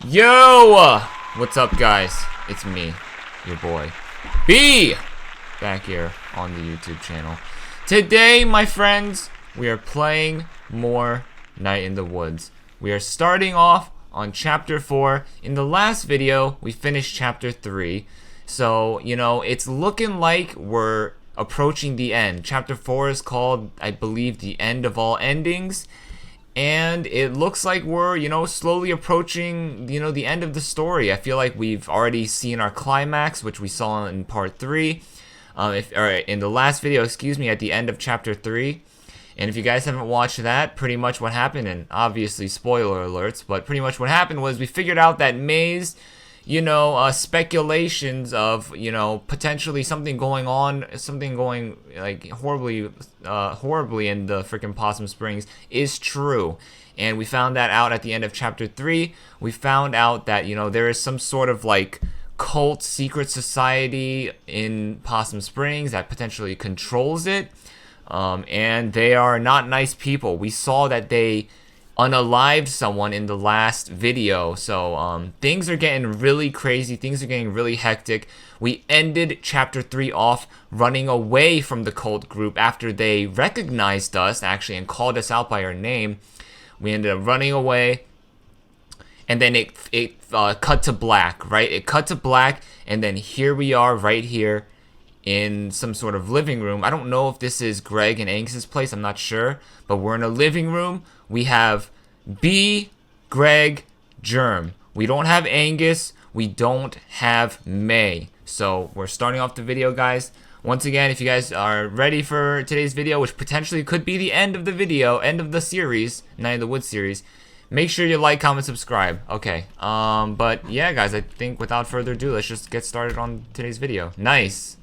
Yo! What's up, guys? It's me, your boy, B, back here on the YouTube channel. Today, my friends, we are playing more Night in the Woods. We are starting off on Chapter 4. In the last video, we finished Chapter 3. So, you know, it's looking like we're approaching the end. Chapter 4 is called, I believe, The End of All Endings. And it looks like we're, slowly approaching, the end of the story. I feel like we've already seen our climax, which we saw in part 3. Or in the last video, at the end of chapter 3. And if you guys haven't watched that, pretty much what happened, and obviously spoiler alerts, but pretty much what happened was we figured out that May's, speculations of, potentially something going on, something going like horribly in the freaking Possum Springs is true. And we found that out at the end of chapter 3. We found out that, there is some sort of like cult secret society in Possum Springs that potentially controls it. And they are not nice people. We saw that they unalived someone in the last video, so things are getting really crazy, things are getting really hectic. We ended chapter 3 off running away from the cult group after they recognized us actually and called us out by our name. We ended up running away, and then it cut to black, right? It cut to black, and then here we are right here in some sort of living room. I don't know if this is Greg and Angus's place, I'm not sure, but we're in a living room. We have B, Greg, Germ. We don't have Angus, we don't have May. So we're starting off the video, guys. Once again, if you guys are ready for today's video, which potentially could be the end of the video, end of the series, Night in the Woods series, make sure you like, comment, subscribe. Okay, but yeah, guys, I think without further ado, let's just get started on today's video. Nice.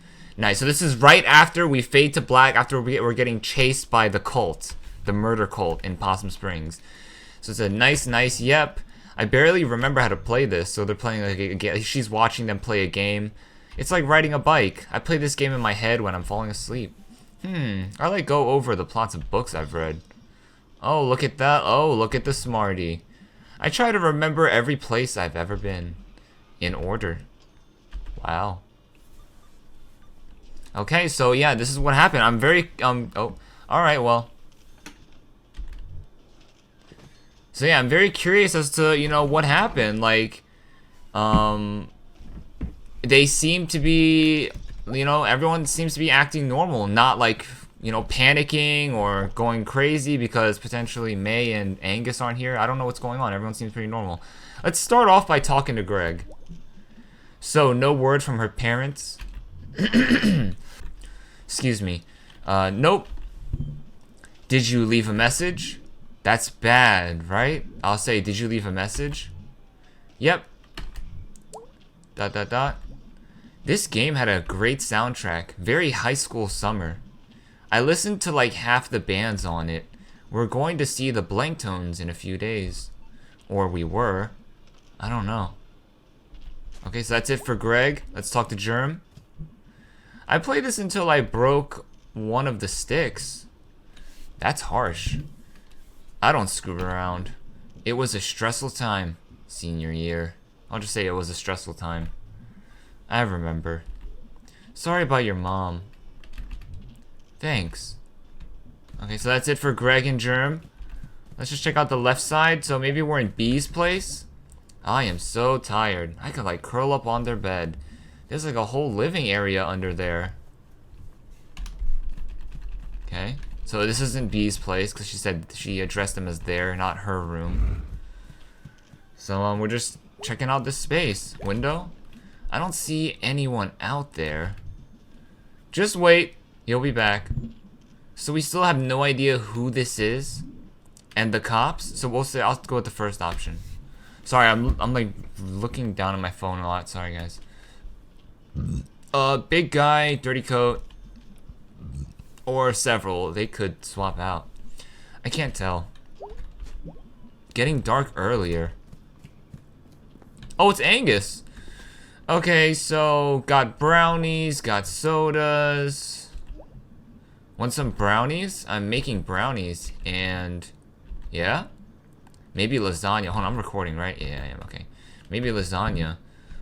So this is right after we fade to black, after we're getting chased by the cult, the murder cult in Possum Springs. So it's a nice, yep. I barely remember how to play this, so they're playing like a game. She's watching them play a game. It's like riding a bike. I play this game in my head when I'm falling asleep. I like go over the plots of books I've read. Oh, look at that. Oh, look at the smarty. I try to remember every place I've ever been in order. Wow. Okay, so yeah, this is what happened. I'm very, oh, alright, well. So yeah, I'm very curious as to, what happened. Like, they seem to be, everyone seems to be acting normal. Not like, panicking or going crazy because potentially May and Angus aren't here. I don't know what's going on. Everyone seems pretty normal. Let's start off by talking to Greg. So, no word from her parents. Excuse me. Nope. Did you leave a message? That's bad, right? I'll say, did you leave a message? Yep. ... This game had a great soundtrack. Very high school summer. I listened to like half the bands on it. We're going to see the Blank Tones in a few days. Or we were. I don't know. Okay, so that's it for Greg. Let's talk to Germ. I played this until I broke one of the sticks. That's harsh. I don't screw around. It was a stressful time, senior year. I'll just say it was a stressful time. I remember. Sorry about your mom. Thanks. Okay, so that's it for Greg and Germ. Let's just check out the left side. So maybe we're in B's place. I am so tired. I could like curl up on their bed. There's like a whole living area under there. Okay. So this isn't B's place because she said she addressed them as their, not her room. So we're just checking out this space. Window? I don't see anyone out there. Just wait. He'll be back. So we still have no idea who this is. And the cops? So we'll say I'll go with the first option. Sorry, I'm like looking down at my phone a lot. Sorry guys. Big guy, dirty coat, or several. They could swap out. I can't tell. Getting dark earlier. Oh, it's Angus. Okay, so got brownies, got sodas. Want some brownies? I'm making brownies, and yeah, maybe lasagna. Hold on, I'm recording, right? Yeah, I am. Okay. Maybe lasagna.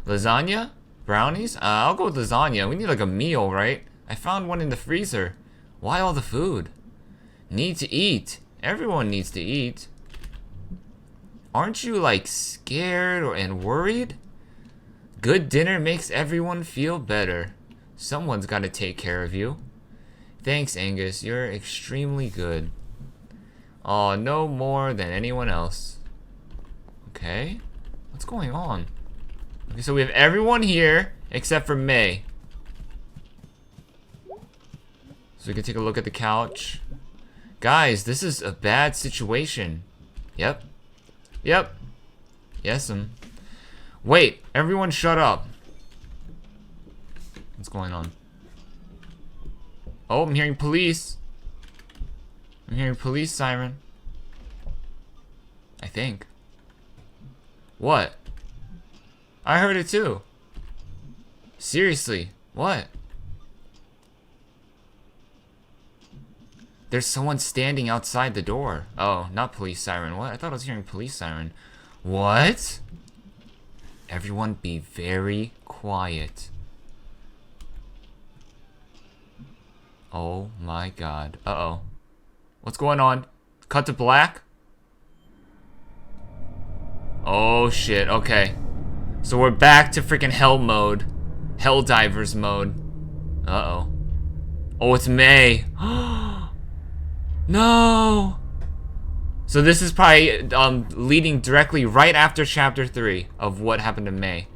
Lasagna? Brownies? I'll go with lasagna. We need like a meal, right? I found one in the freezer. Why all the food? Need to eat. Everyone needs to eat. Aren't you like scared and worried? Good dinner makes everyone feel better. Someone's got to take care of you. Thanks, Angus. You're extremely good. Oh, no more than anyone else. Okay. What's going on? Okay, so we have everyone here except for May. So we can take a look at the couch. Guys, this is a bad situation. Yep. Yep. Yes'm. Wait, everyone shut up. What's going on? Oh, I'm hearing police. I'm hearing police siren. I think. What? I heard it too. Seriously, what? There's someone standing outside the door. Oh, not police siren. What? I thought I was hearing police siren. What? Everyone be very quiet. Oh my god. Uh-oh. What's going on? Cut to black? Oh shit, okay. So we're back to freaking hell mode. Helldivers mode. Uh-oh. Oh, it's May. No! So this is probably leading directly right after chapter 3 of what happened to May.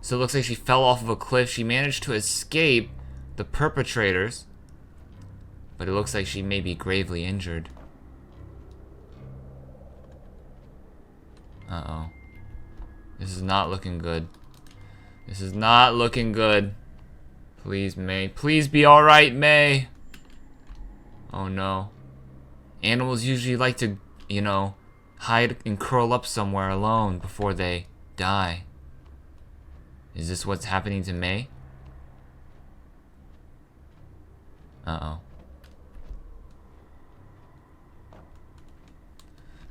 So it looks like she fell off of a cliff. She managed to escape the perpetrators. But it looks like she may be gravely injured. Uh-oh. This is not looking good. This is not looking good. Please, May. Please be alright, May. Oh no. Animals usually like to, you know, hide and curl up somewhere alone before they die. Is this what's happening to May? Uh-oh.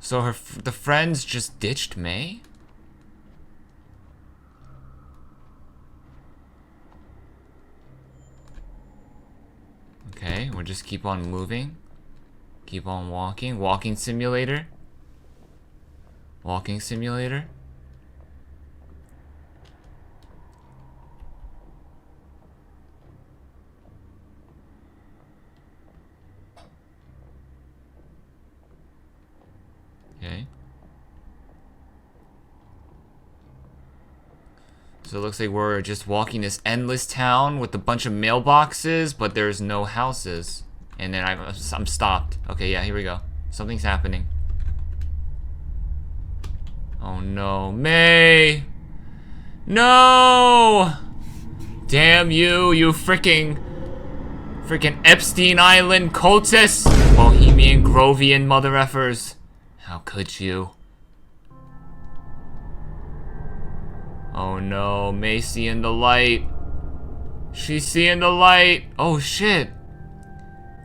So the friends just ditched May? Okay, we'll just keep on moving. Keep on walking. Walking simulator. Walking simulator. Okay. So it looks like we're just walking this endless town with a bunch of mailboxes, but there's no houses. And then I'm stopped. Okay, yeah, here we go. Something's happening. Oh no, May! No! Damn you, you freaking Epstein Island cultists! Bohemian Grovian mother effers. How could you? Oh no, May seeing the light. She's seeing the light. Oh shit.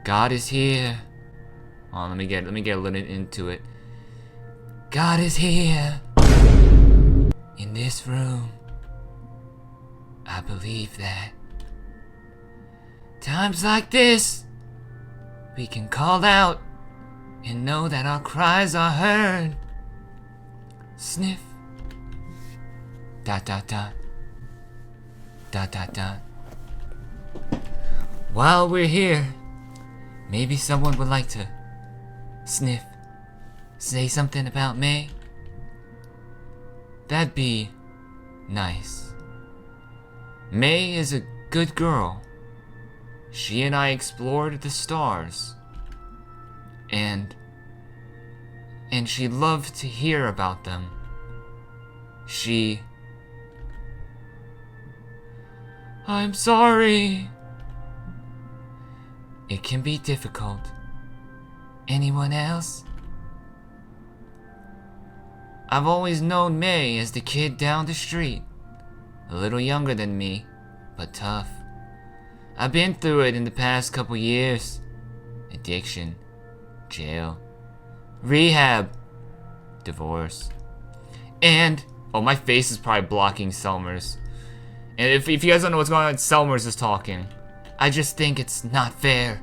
God is here. Oh, let me get a little into it. God is here. In this room. I believe that. Times like this, we can call out and know that our cries are heard. Sniff. Dot dot dot. Dot dot dot. While we're here, maybe someone would like to sniff, say something about May. That'd be nice. May is a good girl. She and I explored the stars. And she loved to hear about them. I'm sorry. It can be difficult. Anyone else? I've always known May as the kid down the street. A little younger than me, but tough. I've been through it in the past couple years. Addiction, jail, rehab, divorce, and Oh, my face is probably blocking Selmer's. And if you guys don't know what's going on, Selmer's is talking. I just think it's not fair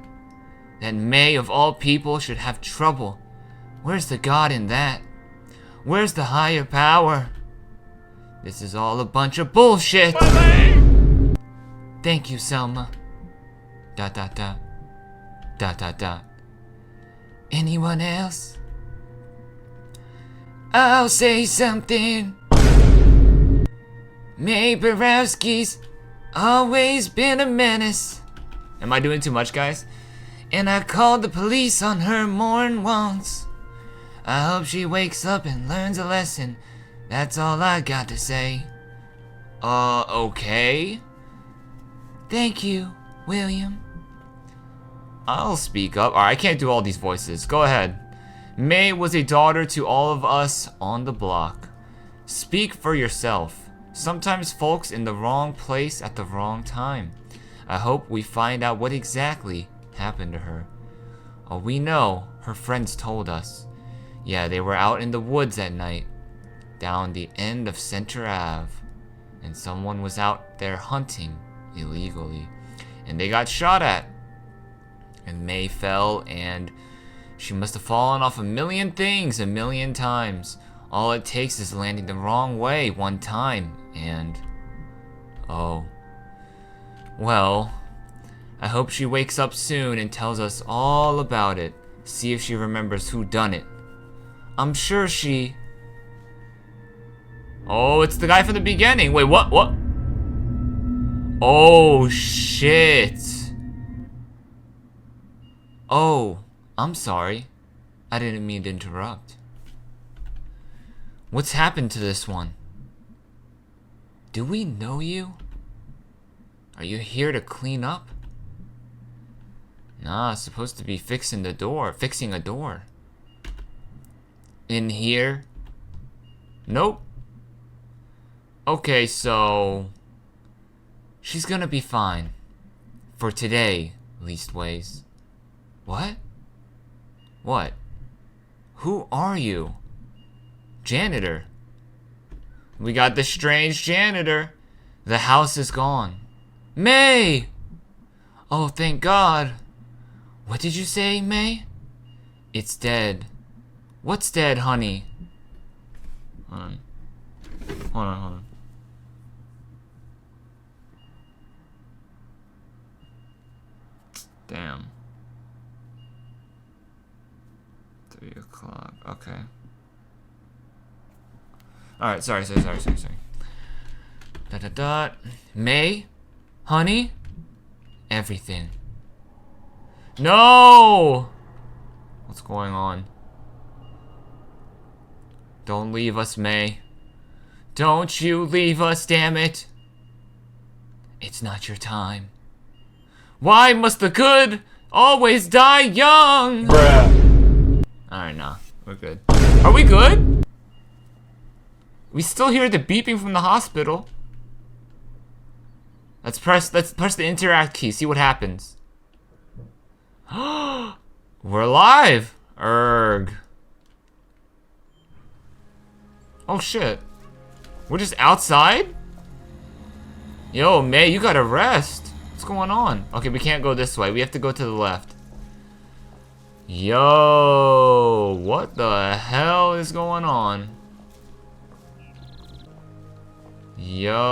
that May, of all people, should have trouble. Where's the God in that? Where's the higher power? This is all a bunch of bullshit. Thank you, Selma. ... Anyone else? I'll say something. May Borowski's always been a menace. Am I doing too much, guys? And I called the police on her more than once. I hope she wakes up and learns a lesson. That's all I got to say. Okay. Thank you, William. I'll speak up. Alright, I can't do all these voices. Go ahead. May was a daughter to all of us on the block. Speak for yourself. Sometimes folks in the wrong place at the wrong time. I hope we find out what exactly happened to her. Oh, we know, her friends told us. Yeah, they were out in the woods at night, down the end of Center Ave, and someone was out there hunting illegally, and they got shot at. And May fell, and she must have fallen off a million things a million times. All it takes is landing the wrong way one time, and... oh. Well, I hope she wakes up soon and tells us all about it. See if she remembers who done it. I'm sure she... oh, it's the guy from the beginning. Wait, what? Oh, shit. Oh, I'm sorry. I didn't mean to interrupt. What's happened to this one? Do we know you? Are you here to clean up? Nah, it's supposed to be fixing a door. In here? Nope. Okay, so... she's gonna be fine. For today, leastways. What? What? Who are you? Janitor. We got the strange janitor. The house is gone. May! Oh, thank God. What did you say, May? It's dead. What's dead, honey? Hold on. Damn. 3 o'clock. Okay. Alright, sorry. May? Honey? Everything. No! What's going on? Don't leave us, May. Don't you leave us, damn it. It's not your time. Why must the good always die young? Bruh. Alright, nah. We're good. Are we good? We still hear the beeping from the hospital. Let's press the interact key, see what happens. We're alive! Erg. Oh shit. We're just outside? Yo, May, you gotta rest. What's going on? Okay, we can't go this way. We have to go to the left. Yo, what the hell is going on? Yo,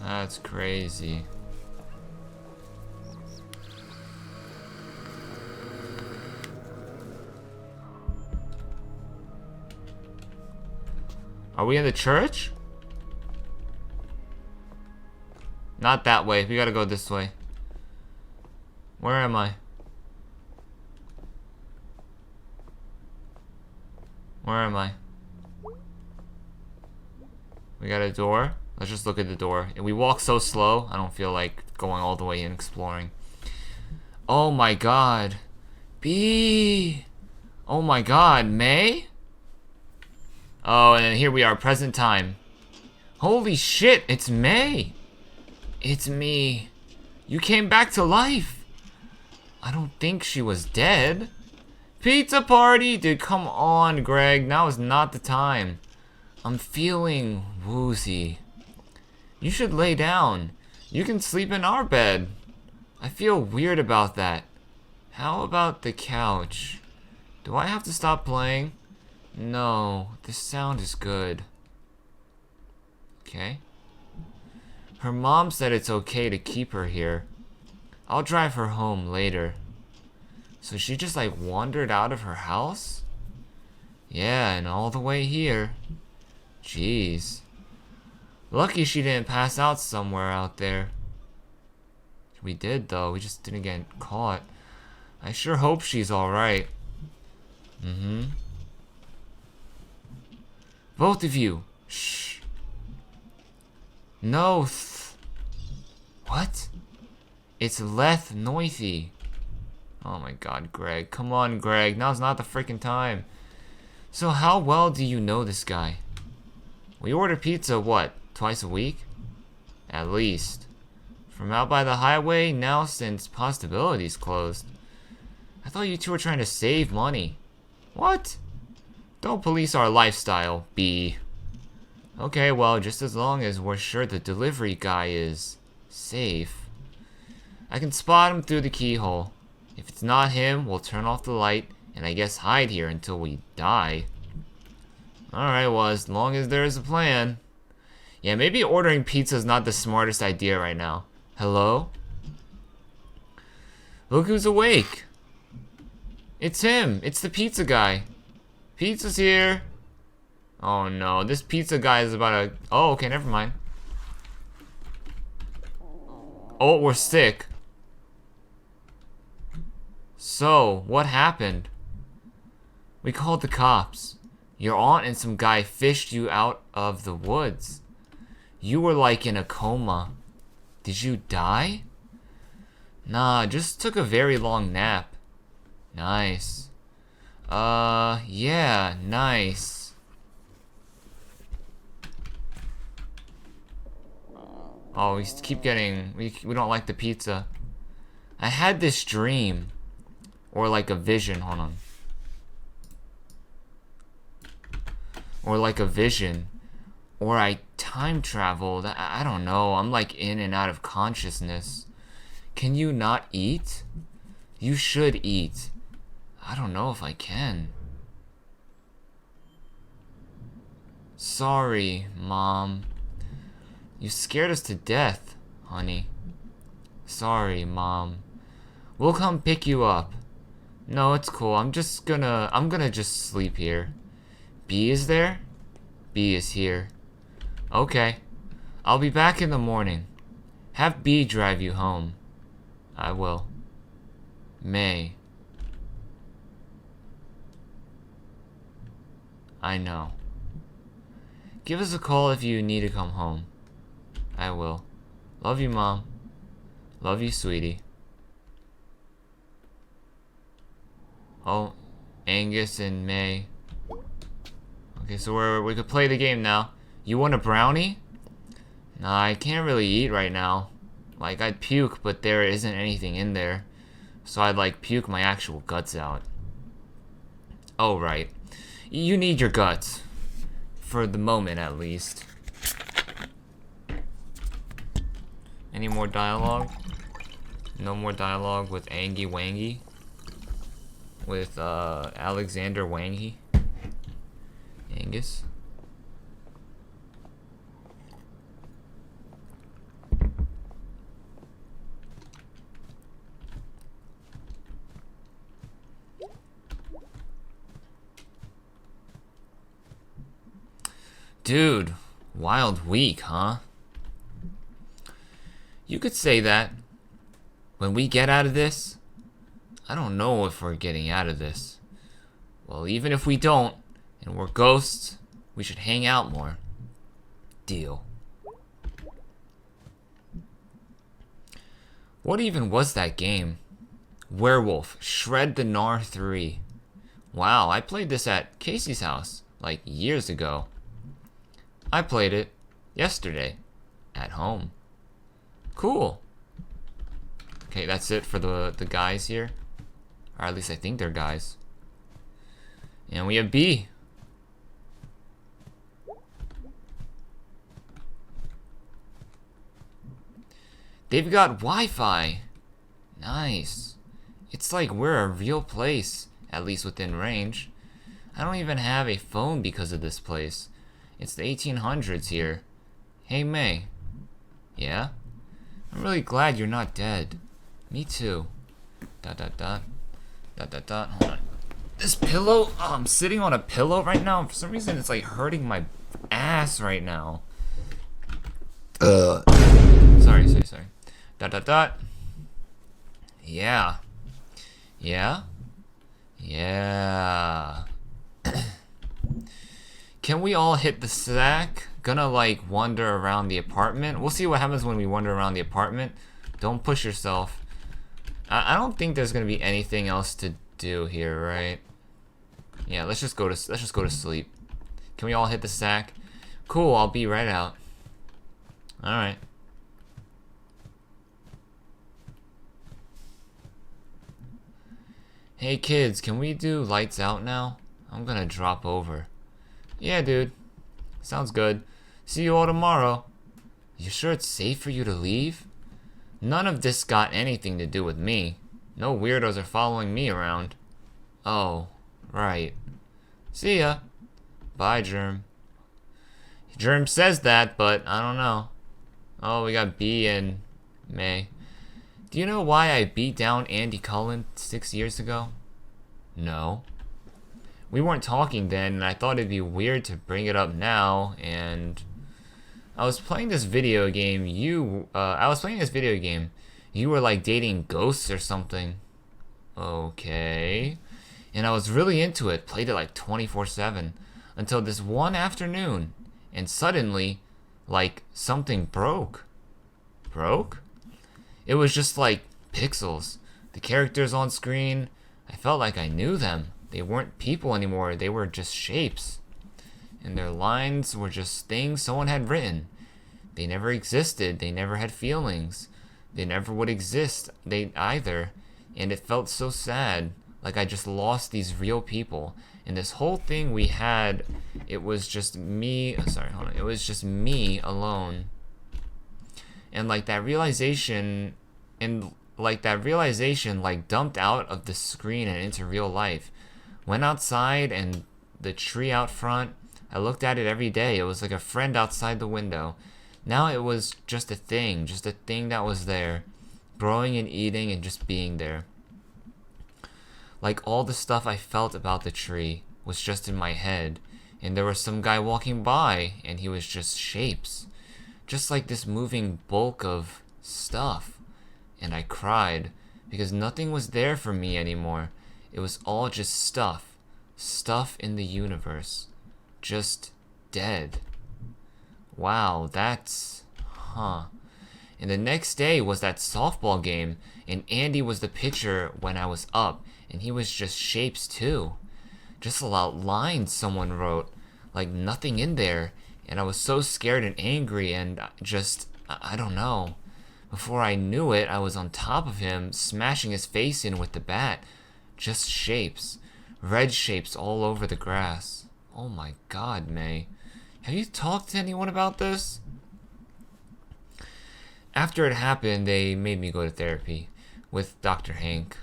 that's crazy. Are we in the church? Not that way. We gotta go this way. Where am I? Where am I? We got a door. Let's just look at the door. And we walk so slow, I don't feel like going all the way in exploring. Oh my god. B. Oh my god, May? Oh, and then here we are, present time. Holy shit, it's May. It's me. You came back to life. I don't think she was dead. Pizza party? Dude, come on, Greg. Now is not the time. I'm feeling woozy. You should lay down. You can sleep in our bed. I feel weird about that. How about the couch? Do I have to stop playing? No, the sound is good. Okay. Her mom said it's okay to keep her here. I'll drive her home later. So she just like wandered out of her house? Yeah, and all the way here. Jeez. Lucky she didn't pass out somewhere out there. We did though, we just didn't get caught. I sure hope she's alright. Both of you. Shh. No. What? It's Leth Noithy. Oh my god, Greg. Come on, Greg. Now's not the freaking time. So how well do you know this guy? We order pizza, what, twice a week? At least. From out by the highway now since Possibility's closed. I thought you two were trying to save money. What? Don't police our lifestyle, B. Okay, well, just as long as we're sure the delivery guy is safe. I can spot him through the keyhole. If it's not him, we'll turn off the light and I guess hide here until we die. Alright, well, as long as there is a plan. Yeah, maybe ordering pizza is not the smartest idea right now. Hello? Look who's awake. It's him. It's the pizza guy. Pizza's here. Oh no, this pizza guy is about to... Oh, okay, never mind. Oh, we're sick. So, what happened? We called the cops. Your aunt and some guy fished you out of the woods. You were like in a coma. Did you die? Nah, just took a very long nap. Nice. Yeah, nice. Oh, we keep getting... We don't like the pizza. I had this dream. Or like a vision, hold on. Or like a vision. Or I time traveled. I don't know. I'm like in and out of consciousness. Can you not eat? You should eat. I don't know if I can. Sorry, Mom. You scared us to death, honey. Sorry, Mom. We'll come pick you up. No, it's cool. I'm gonna just sleep here. B is there? B is here. Okay. I'll be back in the morning. Have B drive you home. I will. May. I know. Give us a call if you need to come home. I will. Love you, Mom. Love you, sweetie. Oh, Angus and May. Okay, so we could play the game now. You want a brownie? Nah, I can't really eat right now. Like, I'd puke, but there isn't anything in there. So I'd, like, puke my actual guts out. Oh, right. You need your guts. For the moment, at least. Any more dialogue? No more dialogue with Angie Wangy? With, Alexander Wangy? Angus? Dude, wild week, huh? You could say that. When we get out of this, I don't know if we're getting out of this. Well, even if we don't, and we're ghosts, we should hang out more. Deal. What even was that game? Werewolf, Shred the Gnar 3. Wow, I played this at Casey's house, like years ago. I played it yesterday, at home. Cool. Okay, that's it for the guys here. Or at least I think they're guys. And we have B. They've got Wi-Fi. Nice. It's like we're a real place, at least within range. I don't even have a phone because of this place. It's the 1800s here. Hey, May. Yeah? I'm really glad you're not dead. Me too. Dot dot dot. Dot dot dot. Hold on. This pillow, I'm sitting on a pillow right now. For some reason, it's like hurting my ass right now. Sorry. Dot dot dot. Yeah. Yeah? Yeah. Can we all hit the sack? Gonna like wander around the apartment. We'll see what happens when we wander around the apartment. Don't push yourself. I don't think there's gonna be anything else to do here, right? Yeah, let's just go to sleep. Can we all hit the sack? Cool, I'll be right out. Alright. Hey kids, can we do lights out now? I'm gonna drop over. Yeah, dude. Sounds good. See you all tomorrow. You sure it's safe for you to leave? None of this got anything to do with me. No weirdos are following me around. Oh, right. See ya. Bye, Germ. Germ says that, but I don't know. Oh, we got B and May. Do you know why I beat down Andy Cullen 6 years ago? No. We weren't talking then, and I thought it'd be weird to bring it up now, and I was playing this video game. You were like dating ghosts or something. Okay. And I was really into it, played it like 24/7, until this one afternoon, and suddenly, like, something broke. Broke? It was just like pixels. The characters on screen, I felt like I knew them. They weren't people anymore, they were just shapes. And their lines were just things someone had written. They never existed, they never had feelings. They never would exist, either. And it felt so sad, like I just lost these real people. And this whole thing we had, it was just me, it was just me alone. And like that realization, like dumped out of the screen and into real life. Went outside, and the tree out front, I looked at it every day. It was like a friend outside the window. Now it was just a thing that was there, growing and eating and just being there. Like all the stuff I felt about the tree was just in my head, and there was some guy walking by, and he was just shapes. Just like this moving bulk of stuff. And I cried, because nothing was there for me anymore. It was all just stuff. Stuff in the universe. Just dead. Wow, that's... And the next day was that softball game, and Andy was the pitcher when I was up, and he was just shapes too. Just a lot of lines someone wrote, like nothing in there, and I was so scared and angry, and just, I don't know. Before I knew it, I was on top of him, smashing his face in with the bat. Just shapes. Red shapes all over the grass. Oh my god, May. Have you talked to anyone about this? After it happened, they made me go to therapy with Dr. Hank.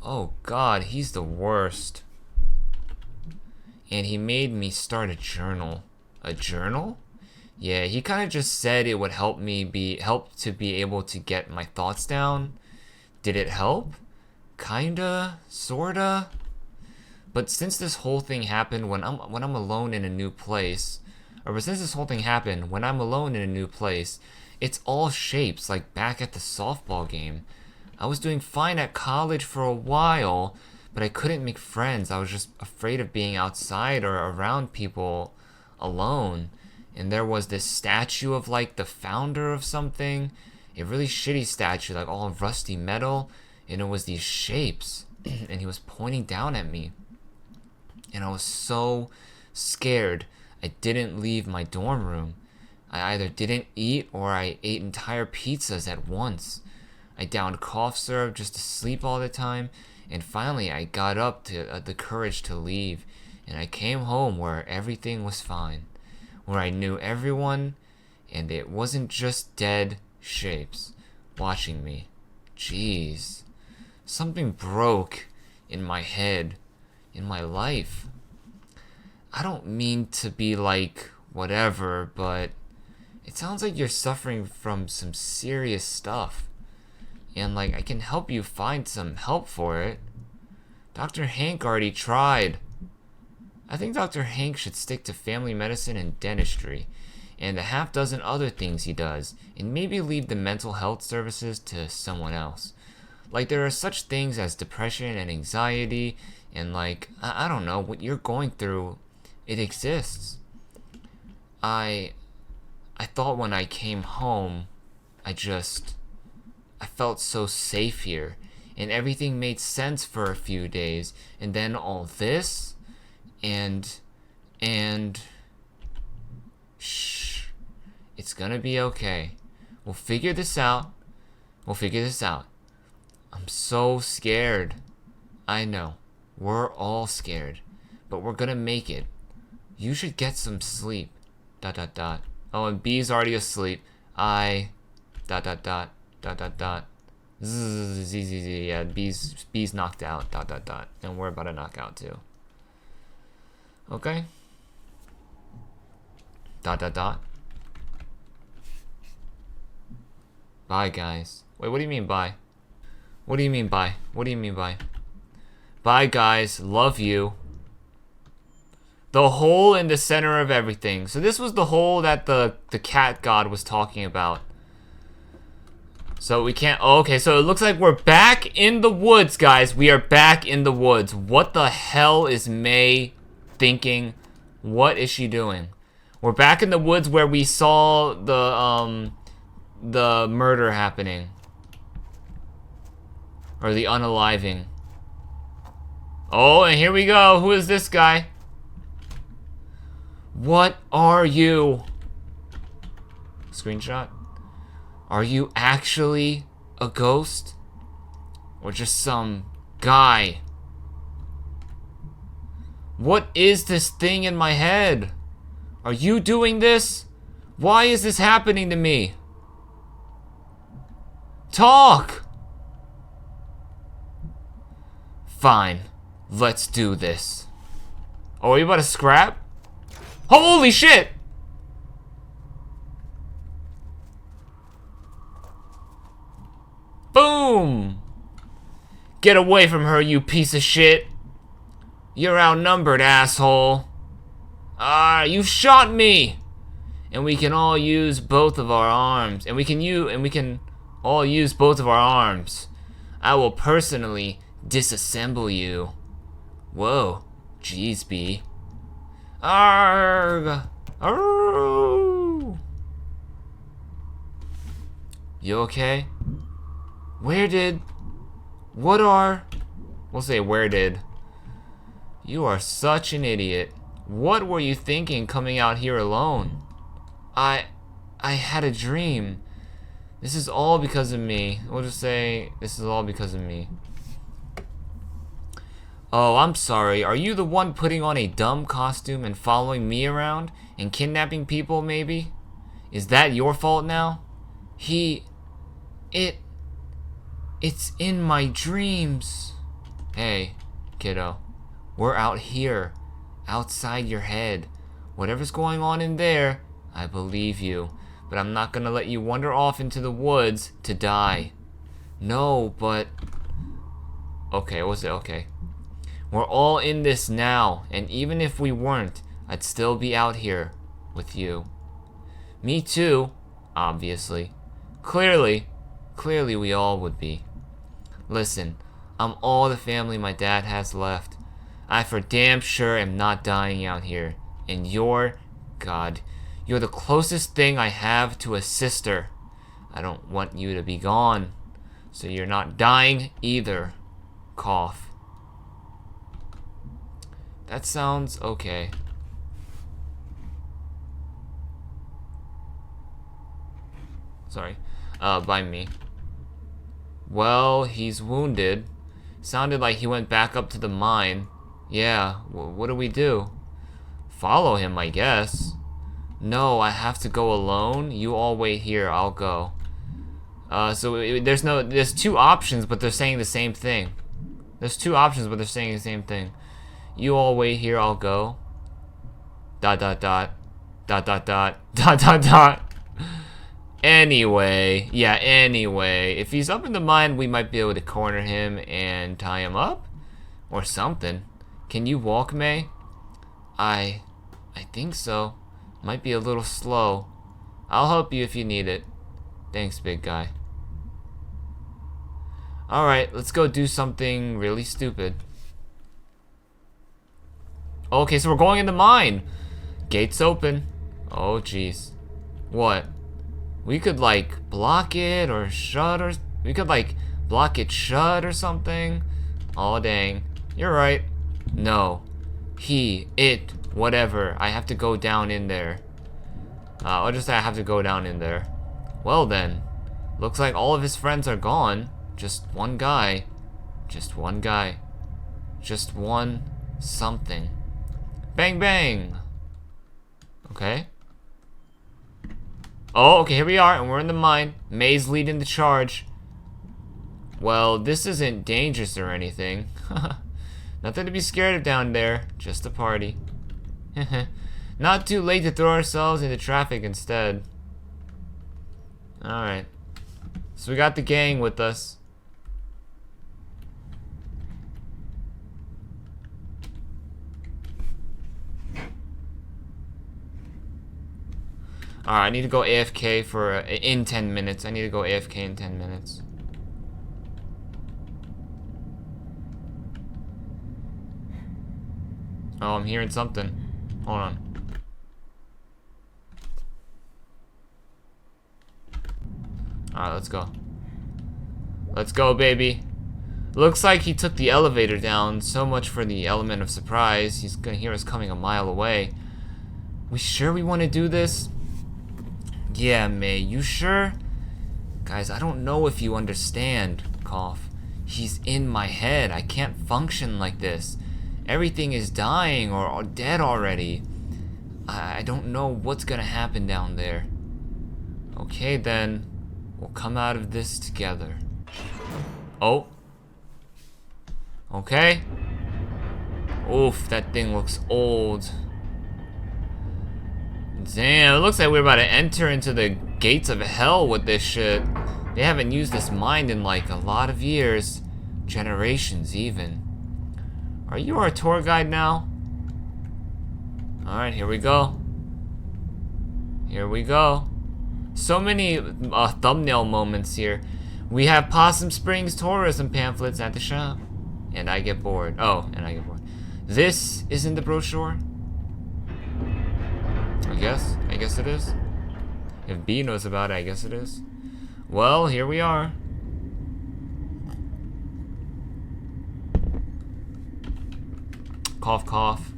Oh god, he's the worst. And he made me start a journal. A journal? Yeah, he kind of just said it would help to be able to get my thoughts down. Did it help? Kinda, sorta. But since this whole thing happened when I'm alone in a new place, it's all shapes, like back at the softball game. I was doing fine at college for a while, but I couldn't make friends. I was just afraid of being outside or around people alone. And there was this statue of like the founder of something, a really shitty statue, like all rusty metal, and it was these shapes, and he was pointing down at me. And I was so scared, I didn't leave my dorm room. I either didn't eat or I ate entire pizzas at once. I downed cough syrup just to sleep all the time, and finally I got up to the courage to leave. And I came home where everything was fine, where I knew everyone, and it wasn't just dead shapes watching me. Jeez. Something broke in my head, in my life. I don't mean to be like whatever, but it sounds like you're suffering from some serious stuff. And like I can help you find some help for it. Dr. Hank already tried. I think Dr. Hank should stick to family medicine and dentistry, and the half dozen other things he does, and maybe leave the mental health services to someone else. Like there are such things as depression and anxiety, and like, I don't know, what you're going through, it exists. I thought when I came home, I felt so safe here, and everything made sense for a few days, and then all this, and shh, it's gonna be okay. We'll figure this out. I'm so scared. I know. We're all scared. But we're gonna make it. You should get some sleep. ... Oh, and B's already asleep. Z. Yeah, B's knocked out. ... And we're about to knock out too. Okay. ... Bye, guys. Wait, what do you mean bye? What do you mean bye? What do you mean bye? Bye, guys. Love you. The hole in the center of everything. So this was the hole that the cat god was talking about. So we can't... Oh, okay, so it looks like we're back in the woods, guys. We are back in the woods. What the hell is May thinking? What is she doing? We're back in the woods where we saw the murder happening. Or the unaliving. Oh, and here we go. Who is this guy? What are you? Screenshot. Are you actually a ghost? Or just some guy? What is this thing in my head? Are you doing this? Why is this happening to me? Talk! Fine. Let's do this. Oh, are you about to scrap? Holy shit! Boom! Get away from her, you piece of shit. You're outnumbered, asshole. You shot me! And we can all use both of our arms. And we can all use both of our arms. I will personally disassemble you. Whoa. Jeez, B. Arrgh! Arrgh! You okay? We'll say where did. You are such an idiot. What were you thinking coming out here alone? I had a dream. This is all because of me. We'll just say this is all because of me. Oh, I'm sorry. Are you the one putting on a dumb costume and following me around and kidnapping people, maybe? Is that your fault now? It's in my dreams. Hey, kiddo. We're out here, outside your head. Whatever's going on in there, I believe you. But I'm not gonna let you wander off into the woods to die. No, but... Okay, what's it? Okay. We're all in this now, and even if we weren't, I'd still be out here with you. Me too, obviously. Clearly we all would be. Listen, I'm all the family my dad has left. I for damn sure am not dying out here. And you're the closest thing I have to a sister. I don't want you to be gone. So you're not dying either. Cough. That sounds okay. Sorry. By me. Well, he's wounded. Sounded like he went back up to the mine. Yeah, what do we do? Follow him, I guess. No, I have to go alone? You all wait here, I'll go. There's two options, but they're saying the same thing. There's two options, but they're saying the same thing. You all wait here, I'll go. Dot dot dot. Dot dot dot. Dot dot dot. Anyway, if he's up in the mine, we might be able to corner him and tie him up? Or something. Can you walk, May? I think so. Might be a little slow. I'll help you if you need it. Thanks, big guy. Alright, let's go do something really stupid. Okay, so we're going in the mine. Gates open. Oh, jeez. What? We could, like, block it or shut or... We could, like, block it shut or something. Oh, dang. You're right. No. It, whatever. I have to go down in there. I'll just say I have to go down in there. Well, then. Looks like all of his friends are gone. Just one guy. Just one guy. Just one something. Bang, bang. Okay. Oh, okay, here we are, and we're in the mine. May's leading the charge. Well, this isn't dangerous or anything. Nothing to be scared of down there. Just a party. Not too late to throw ourselves into traffic instead. Alright. So we got the gang with us. Alright, I need to go AFK for in 10 minutes. I need to go AFK in 10 minutes. Oh, I'm hearing something. Hold on. Alright, let's go. Let's go, baby. Looks like he took the elevator down. So much for the element of surprise. He's gonna hear us coming a mile away. We sure we want to do this? Yeah, May, you sure? Guys, I don't know if you understand. Cough. He's in my head. I can't function like this. Everything is dying or dead already. I don't know what's gonna happen down there. Okay, then. We'll come out of this together. Oh. Okay. Oof, that thing looks old. Damn, it looks like we're about to enter into the gates of hell with this shit. They haven't used this mine in like a lot of years. Generations even. Are you our tour guide now? Alright, here we go. Here we go. So many thumbnail moments here. We have Possum Springs tourism pamphlets at the shop. And I get bored. Oh, and I get bored. This isn't the brochure? I guess it is. If B knows about it, I guess it is. Well, here we are. Cough, cough.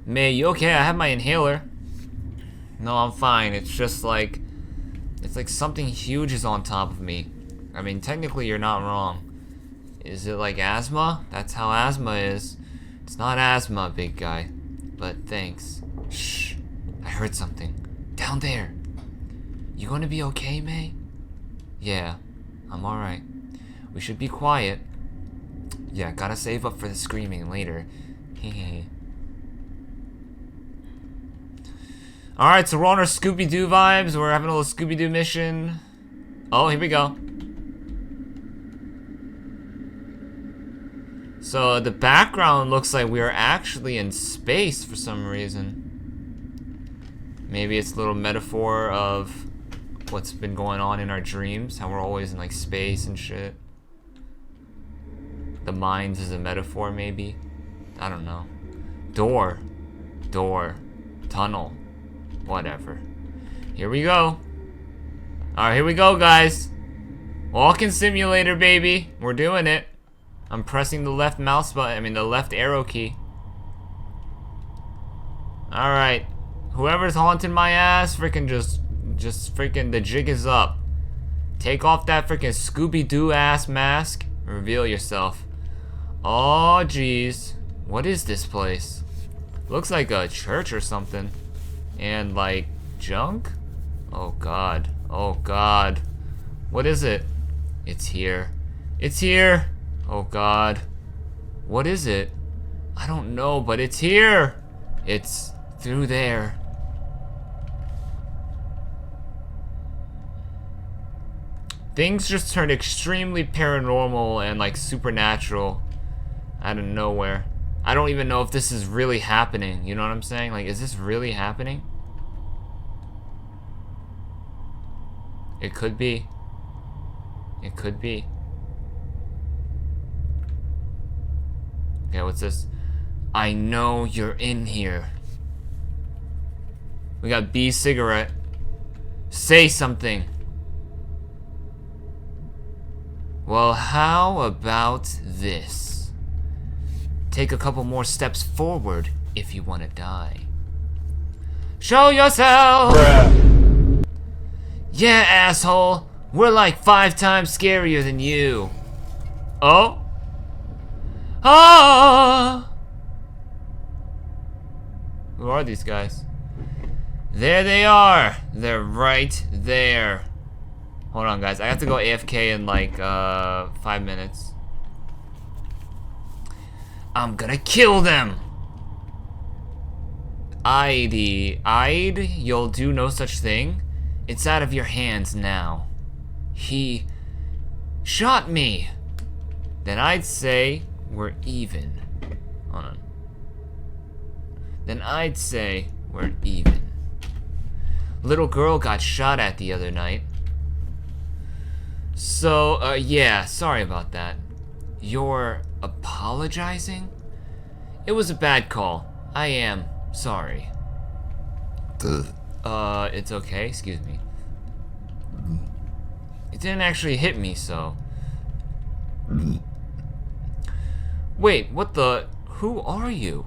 May, you okay? I have my inhaler. No, I'm fine. It's just like... It's like something huge is on top of me. I mean, technically you're not wrong. Is it like asthma? That's how asthma is. It's not asthma, big guy. But thanks. Shh. I heard something. Down there. You gonna be okay, May? Yeah, I'm alright. We should be quiet. Yeah, gotta save up for the screaming later. Hehe. Alright, so we're on our Scooby-Doo vibes. We're having a little Scooby-Doo mission. Oh, here we go. So the background looks like we are actually in space for some reason. Maybe it's a little metaphor of what's been going on in our dreams. How we're always in like space and shit. The mines is a metaphor maybe. I don't know. Door. Tunnel. Whatever. Here we go. Alright, here we go, guys. Walking simulator, baby. We're doing it. I'm pressing the left mouse button. I mean, the left arrow key. Alright. Whoever's haunting my ass, freaking just freaking, the jig is up. Take off that freaking Scooby-Doo ass mask. Reveal yourself. Oh, jeez. What is this place? Looks like a church or something. And, like, junk? Oh, God. Oh, God. What is it? It's here. It's here! Oh, God. What is it? I don't know, but it's here! It's through there. Things just turned extremely paranormal and, like, supernatural out of nowhere. I don't even know if this is really happening. You know what I'm saying? Like, is this really happening? It could be. It could be. Okay, what's this? I know you're in here. We got B cigarette. Say something. Well, how about this? Take a couple more steps forward if you want to die. Show yourself! Bruh. Yeah, asshole. We're like 5 times scarier than you. Oh? Ah! Who are these guys? There they are. They're right there. Hold on, guys. I have to go AFK in like 5 minutes. I'm gonna kill them. I'd, you'll do no such thing. It's out of your hands now. He shot me. Then I'd say we're even. Hold on. Then I'd say we're even. Little girl got shot at the other night. So, yeah, sorry about that. You're apologizing? It was a bad call. I am sorry. It's okay, excuse me. It didn't actually hit me, so. Wait, what the? Who are you?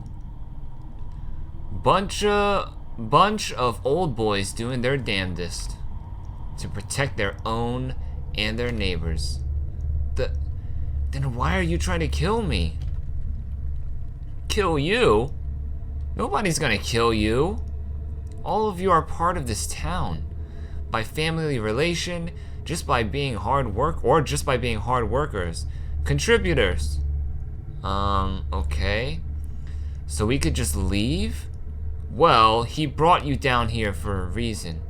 Bunch of old boys doing their damnedest to protect their own and their neighbors. Then why are you trying to kill me? Kill you? Nobody's gonna kill you. All of you are part of this town. By family relation, just by being hard work, or just by being hard workers. Contributors. Okay. So we could just leave? Well, he brought you down here for a reason.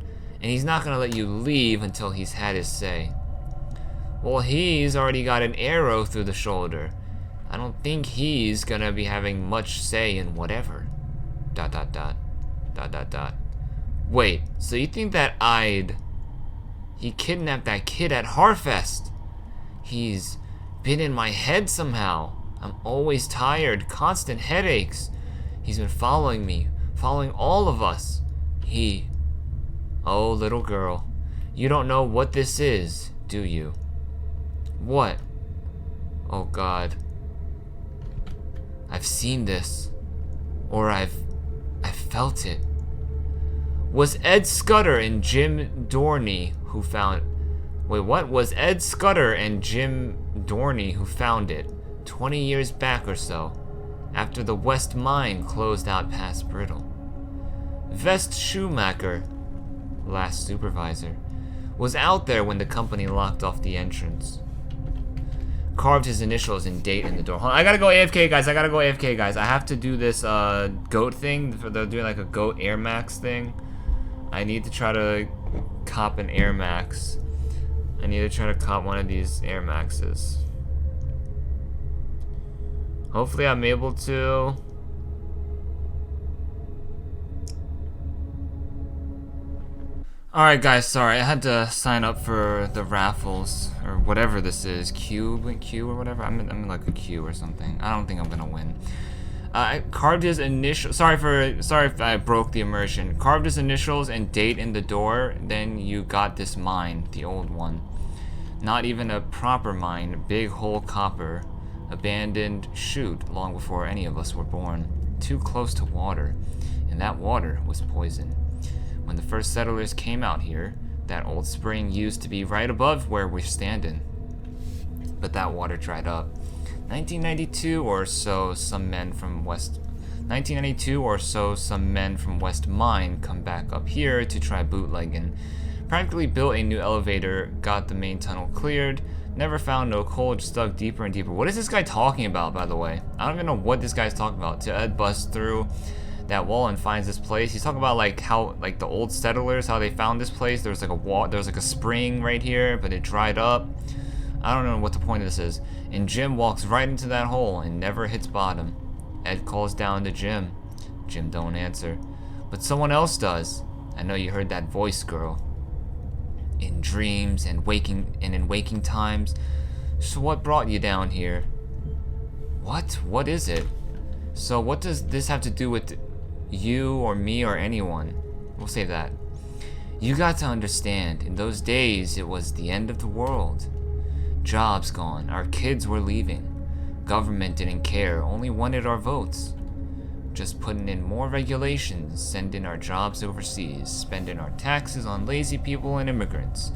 And he's not gonna let you leave until he's had his say. Well, he's already got an arrow through the shoulder. I don't think he's gonna be having much say in whatever. ... Wait, so you think that he kidnapped that kid at Harfest? He's been in my head somehow. I'm always tired, constant headaches. He's been following me, following all of us. Oh, little girl, you don't know what this is, do you? What? Oh God. I've seen this. Or I've felt it. Was Ed Scudder and Jim Dorney who found... Wait, what? Was Ed Scudder and Jim Dorney who found it 20 years back or so, after the West Mine closed out past Brittle. Vest Schumacher, last supervisor, was out there when the company locked off the entrance. Carved his initials and date in the door. Hold on, I gotta go AFK, guys. I have to do this goat thing. They're doing like a goat Air Max thing. I need to try to cop an Air Max. I need to try to cop one of these Air Maxes. Hopefully I'm able to. Alright guys, sorry, I had to sign up for the raffles, or whatever this is, Q or whatever. I'm in like a queue or something. I don't think I'm gonna win. I carved his initials. Sorry if I broke the immersion. Carved his initials and date in the door. Then you got this mine, the old one. Not even a proper mine. Big hole copper, abandoned chute long before any of us were born. Too close to water, and that water was poison. When the first settlers came out here, that old spring used to be right above where we're standing. But that water dried up. 1992 or so, some men from West 1992 or so, some men from West Mine come back up here to try bootlegging. Practically built a new elevator, got the main tunnel cleared, never found no coal, just dug deeper and deeper. What is this guy talking about, by the way? I don't even know what this guy's talking about. Till Ed busts through that wall and finds this place. He's talking about like how like the old settlers, how they found this place. There was like a wall, there was like a spring right here, but it dried up. I don't know what the point of this is. And Jim walks right into that hole and never hits bottom. Ed calls down to Jim. Jim don't answer. But someone else does. I know you heard that voice, girl. In dreams and in waking times. So what brought you down here? What? What is it? So what does this have to do with you or me or anyone? We'll save that. You got to understand, in those days it was the end of the world. Jobs gone, our kids were leaving. Government didn't care, only wanted our votes. Just putting in more regulations, sending our jobs overseas, spending our taxes on lazy people and immigrants,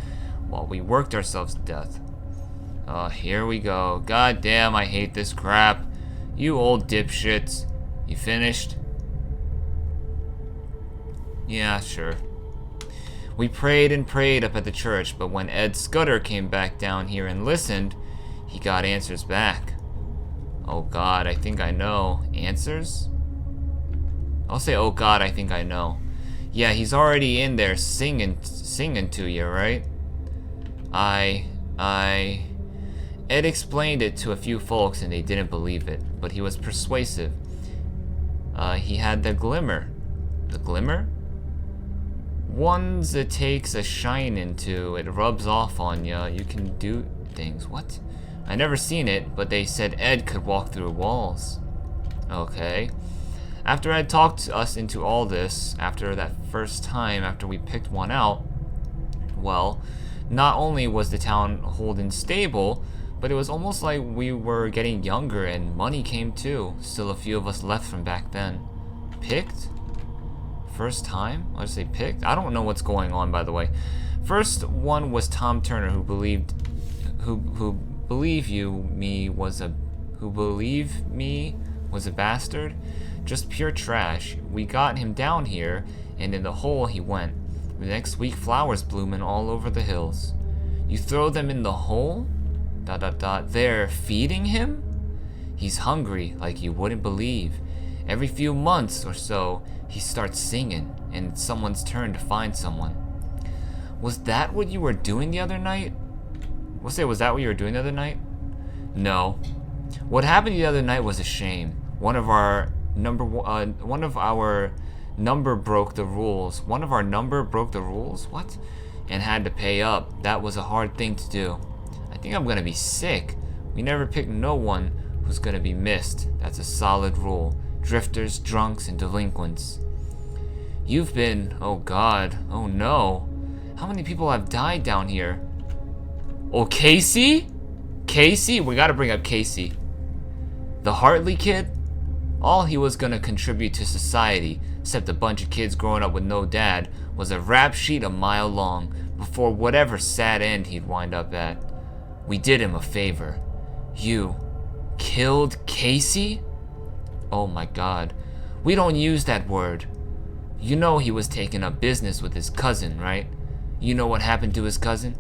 while we worked ourselves to death. Here we go. God damn, I hate this crap. You old dipshits. You finished? Yeah, sure. We prayed and prayed up at the church, but when Ed Scudder came back down here and listened, he got answers back. Oh God, I think I know. Answers? I'll say, oh God, I think I know. Yeah, he's already in there singing to you, right? Ed explained it to a few folks and they didn't believe it, but he was persuasive. He had the glimmer. The glimmer? Ones it takes a shine into, it rubs off on ya, you can do things. What? I never seen it, but they said Ed could walk through walls. Okay. After Ed talked us into all this, after that first time, after we picked one out, well, not only was the town holding stable, but it was almost like we were getting younger and money came too. Still a few of us left from back then. Picked? First time? I'll just say picked? I don't know what's going on, by the way. First one was Tom Turner, who believed me was a bastard. Just pure trash. We got him down here, and in the hole he went. The next week, flowers blooming all over the hills. You throw them in the hole? ... They're feeding him? He's hungry like you wouldn't believe. Every few months or so, he starts singing, and it's someone's turn to find someone. Was that what you were doing the other night? Was that what you were doing the other night? No. What happened the other night was a shame. One of our number broke the rules. One of our number broke the rules? What? And had to pay up. That was a hard thing to do. I think I'm gonna be sick. We never picked no one who's gonna be missed. That's a solid rule. Drifters, drunks, and delinquents. You've been... oh God. Oh no. How many people have died down here? Oh, Casey? Casey? We gotta bring up Casey. The Hartley kid? All he was gonna contribute to society, except a bunch of kids growing up with no dad, was a rap sheet a mile long before whatever sad end he'd wind up at. We did him a favor. You killed Casey? Oh my God. We don't use that word. You know he was taking up business with his cousin, right? You know what happened to his cousin?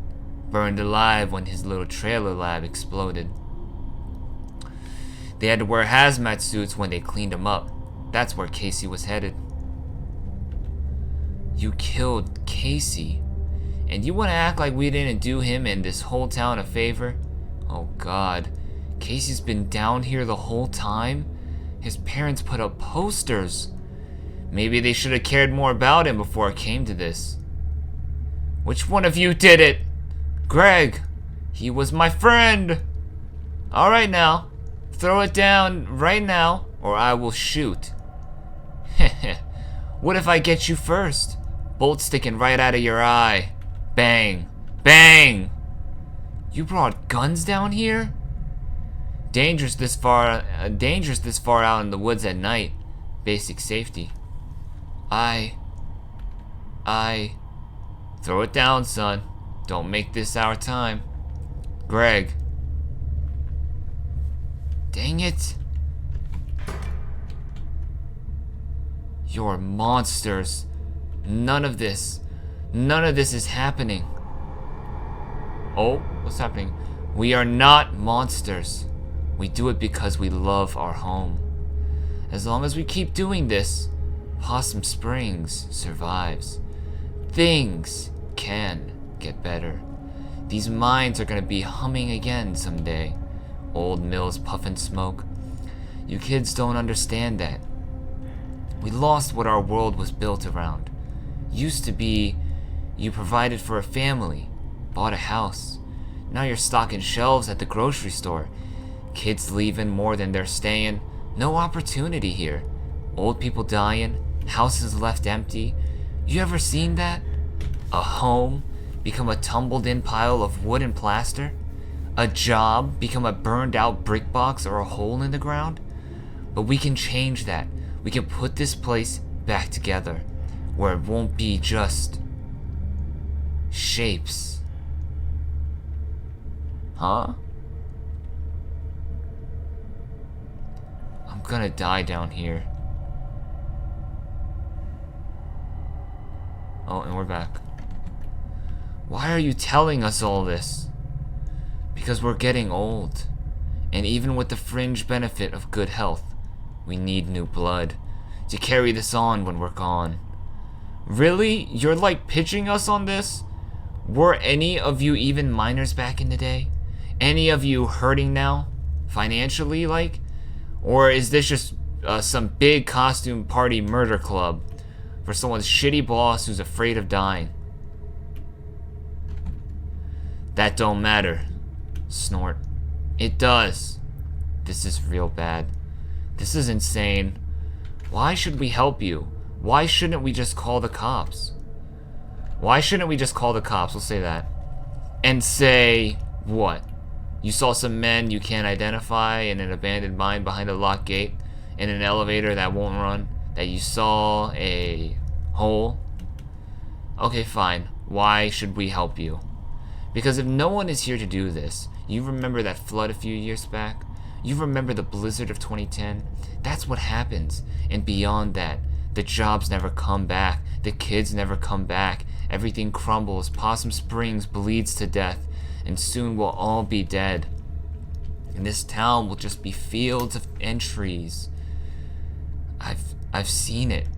Burned alive when his little trailer lab exploded. They had to wear hazmat suits when they cleaned him up. That's where Casey was headed. You killed Casey? And you want to act like we didn't do him and this whole town a favor? Oh God. Casey's been down here the whole time? His parents put up posters. Maybe they should have cared more about him before it came to this. Which one of you did it? Greg. He was my friend. Alright now. Throw it down right now, or I will shoot. Heh. What if I get you first? Bolt sticking right out of your eye. Bang. Bang! You brought guns down here? Dangerous this far out in the woods at night. Basic safety. Throw it down, son. Don't make this our time. Greg. Dang it. You're monsters. None of this is happening. Oh, what's happening? We are not monsters. We do it because we love our home. As long as we keep doing this, Possum Springs survives. Things can get better. These mines are gonna be humming again someday. Old mills puffing smoke. You kids don't understand that. We lost what our world was built around. Used to be, you provided for a family, bought a house. Now you're stocking shelves at the grocery store. Kids leaving more than they're staying. No opportunity here. Old people dying, houses left empty. You ever seen that? A home become a tumbled in pile of wood and plaster? A job become a burned out brick box or a hole in the ground? But we can change that. We can put this place back together, where it won't be just shapes. Huh? I'm gonna die down here. Oh, and we're back. Why are you telling us all this? Because we're getting old. And even with the fringe benefit of good health, we need new blood to carry this on when we're gone. Really? You're like pitching us on this? Were any of you even minors back in the day? Any of you hurting now? Financially, like? Or is this just some big costume party murder club for someone's shitty boss who's afraid of dying? That don't matter. Snort. It does. This is real bad. This is insane. Why should we help you? Why shouldn't we just call the cops? Why shouldn't we just call the cops? We'll say that. And say, what? You saw some men you can't identify in an abandoned mine behind a locked gate, in an elevator that won't run, that you saw a hole? Okay, fine. Why should we help you? Because if no one is here to do this, you remember that flood a few years back? You remember the blizzard of 2010? That's what happens. And beyond that, the jobs never come back. The kids never come back. Everything crumbles. Possum Springs bleeds to death. And soon we'll all be dead. And this town will just be fields and trees. I've seen it.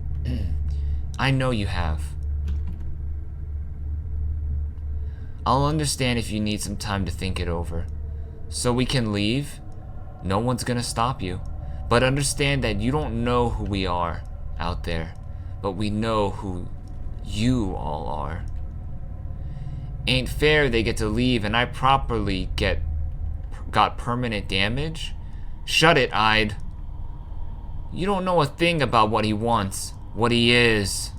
I know you have. I'll understand if you need some time to think it over. So we can leave? No one's gonna stop you. But understand that you don't know who we are out there. But we know who you all are. Ain't fair they get to leave and I properly got permanent damage? Shut it, Ide. You don't know a thing about what he wants, what he is.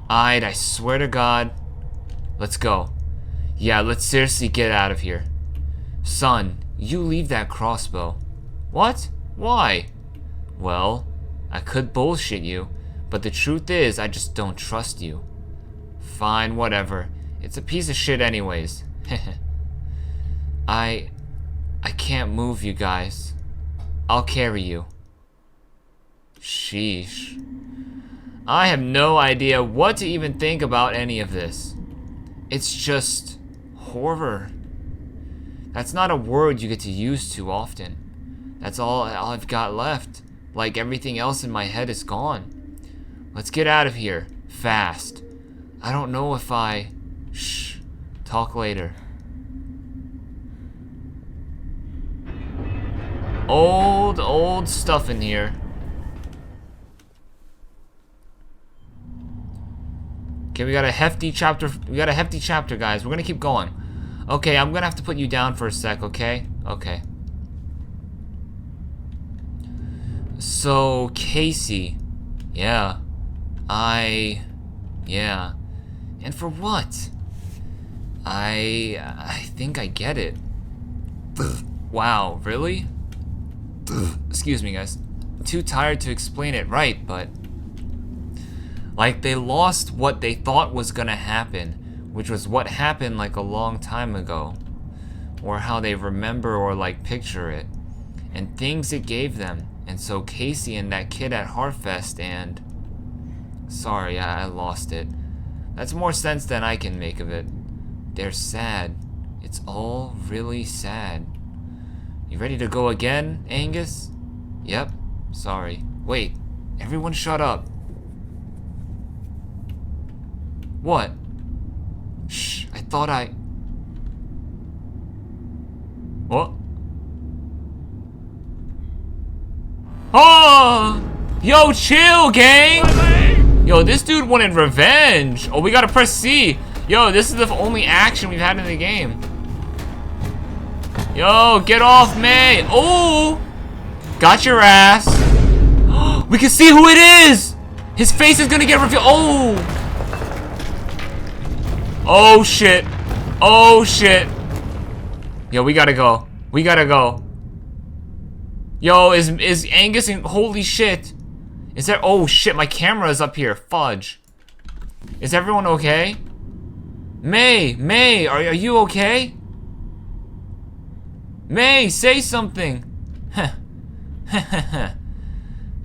Ide, I swear to God. Let's go. Yeah, let's seriously get out of here. Son, you leave that crossbow. What? Why? Well, I could bullshit you, but the truth is I just don't trust you. Fine, whatever. It's a piece of shit anyways. I can't move you guys. I'll carry you. Sheesh. I have no idea what to even think about any of this. It's just horror. That's not a word you get to use too often. That's all I've got left. Like everything else in my head is gone. Let's get out of here. Fast. I don't know if I... Shh. Talk later. Old stuff in here. Okay, we got a hefty chapter. Guys. We're gonna keep going. Okay, I'm gonna have to put you down for a sec, okay? Okay. So, Casey. Yeah. Yeah. And for what? I think I get it. Wow, really? Excuse me, guys. Too tired to explain it right, but... Like, they lost what they thought was gonna happen, which was what happened like a long time ago. Or how they remember or like picture it. and things it gave them. And so Casey and that kid at Harfest and... Sorry, I lost it. That's more sense than I can make of it. They're sad. It's all really sad. You ready to go again, Angus? Yep. Sorry. Wait. Everyone shut up. What? Shh. I thought I... What? Oh! Yo, chill, gang! Yo, this dude wanted revenge. Oh, we gotta press C. Yo, this is the only action we've had in the game. Yo, get off me. Oh! Got your ass. We can see who it is! His face is gonna get revealed. Oh! Oh, shit. Oh, shit. Yo, we gotta go. We gotta go. Yo, is Angus in... Holy shit. Is there... Oh, shit, my camera is up here. Fudge. Is everyone okay? May, are you okay? May, say something.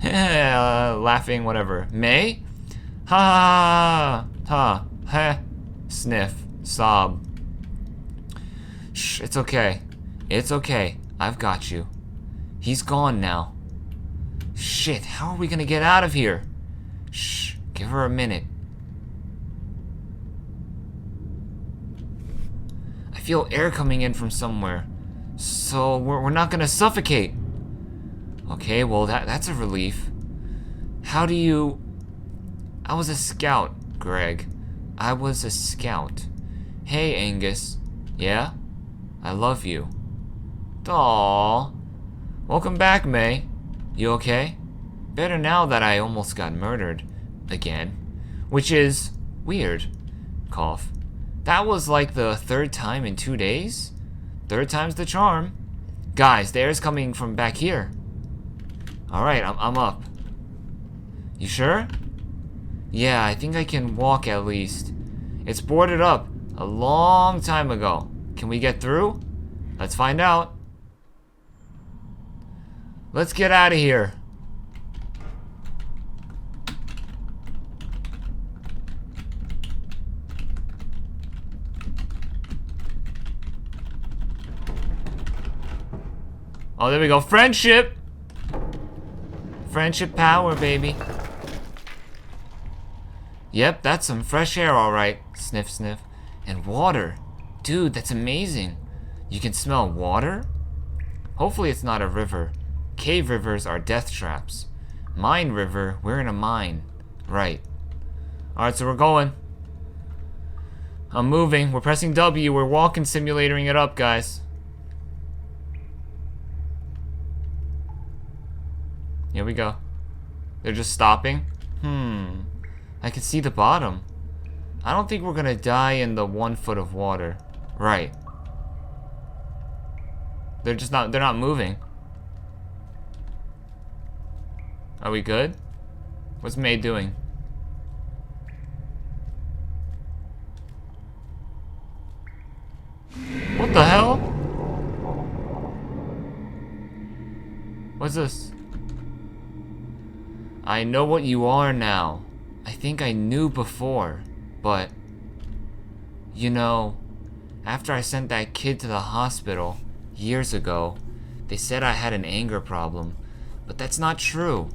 Laughing, whatever. May? Ha ha ha. Sniff. Sob. Shh, it's okay. It's okay. I've got you. He's gone now. Shit, how are we gonna get out of here? Shh, give her a minute. I feel air coming in from somewhere. So we're not gonna suffocate. Okay, well that's a relief. How do you... I was a scout, Greg. I was a scout. Hey, Angus. Yeah? I love you. Aww. Welcome back, May. You okay? Better now that I almost got murdered. Again. Which is... weird. Cough. That was like the 3rd time in 2 days? 3rd time's the charm. Guys, the air's coming from back here. Alright, I'm up. You sure? Yeah, I think I can walk at least. It's boarded up a long time ago. Can we get through? Let's find out. Let's get out of here. Oh, there we go. Friendship! Friendship power, baby. Yep, that's some fresh air, alright. Sniff, sniff. And water. Dude, that's amazing. You can smell water? Hopefully it's not a river. Cave rivers are death traps. Mine river, we're in a mine. Right. Alright, so we're going. I'm moving. We're pressing W. We're walking, simulating it up, guys. Here we go. They're just stopping. I can see the bottom. I don't think we're gonna die in the 1 foot of water. Right. They're not moving. Are we good? What's May doing? What the hell? What's this? I know what you are now. I think I knew before, but... You know, after I sent that kid to the hospital years ago, they said I had an anger problem. But that's not true.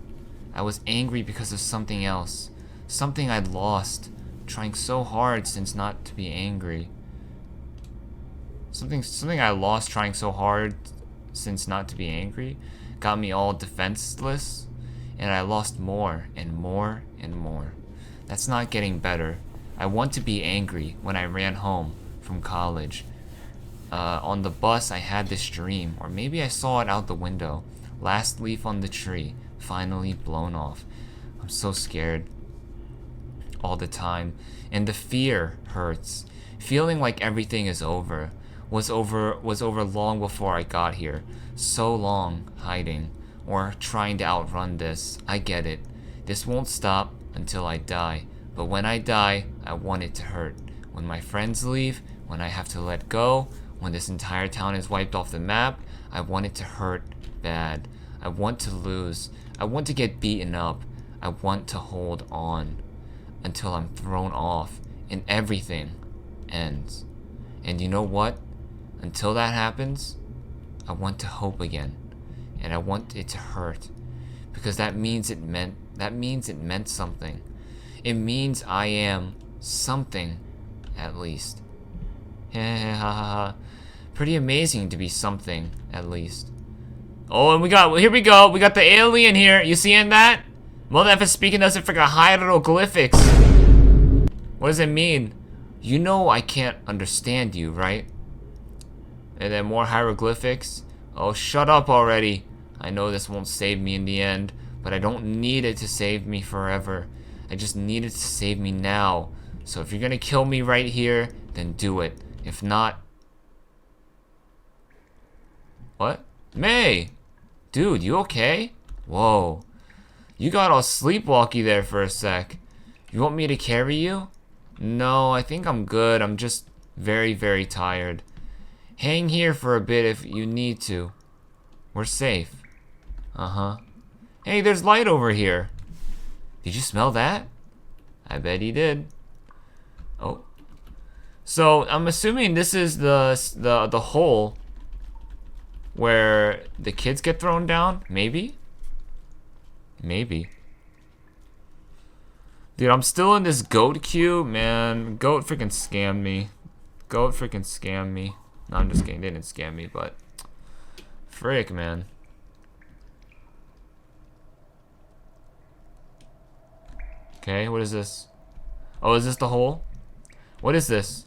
I was angry because of something else. Something I'd lost, trying so hard since not to be angry. Something I lost trying so hard since not to be angry got me all defenseless, and I lost more and more and more. That's not getting better. I want to be angry when I ran home from college. On the bus I had this dream, or maybe I saw it out the window. Last leaf on the tree, finally blown off. I'm so scared all the time, and the fear hurts. Feeling like everything is over was over long before I got here. So long hiding or trying to outrun this. I get it. This won't stop until I die. But when I die, I want it to hurt. When my friends leave, when I have to let go, when this entire town is wiped off the map, I want it to hurt bad. I want to lose. I want to get beaten up. I want to hold on until I'm thrown off and everything ends. And you know what? Until that happens, I want to hope again. And I want it to hurt. Because that means it meant something. It means I am something, at least. Pretty amazing to be something, at least. Oh, and here we go. We got the alien here. You seeing that? Mother F is speaking us in freaking hieroglyphics. What does it mean? You know I can't understand you, right? And then more hieroglyphics. Oh, shut up already. I know this won't save me in the end, but I don't need it to save me forever. I just need it to save me now. So if you're gonna kill me right here, then do it. If not... What? May! Dude, you okay? Whoa. You got all sleepwalky there for a sec. You want me to carry you? No, I think I'm good. I'm just very, very tired. Hang here for a bit if you need to. We're safe. Uh-huh. Hey, there's light over here. Did you smell that? I bet he did. Oh. So, I'm assuming this is the hole where the kids get thrown down? Maybe? Maybe. Dude, I'm still in this goat queue. Man, goat freaking scammed me. Goat freaking scammed me. No, I'm just kidding. They didn't scam me, but... Frick, man. Okay, what is this? Oh, is this the hole? What is this?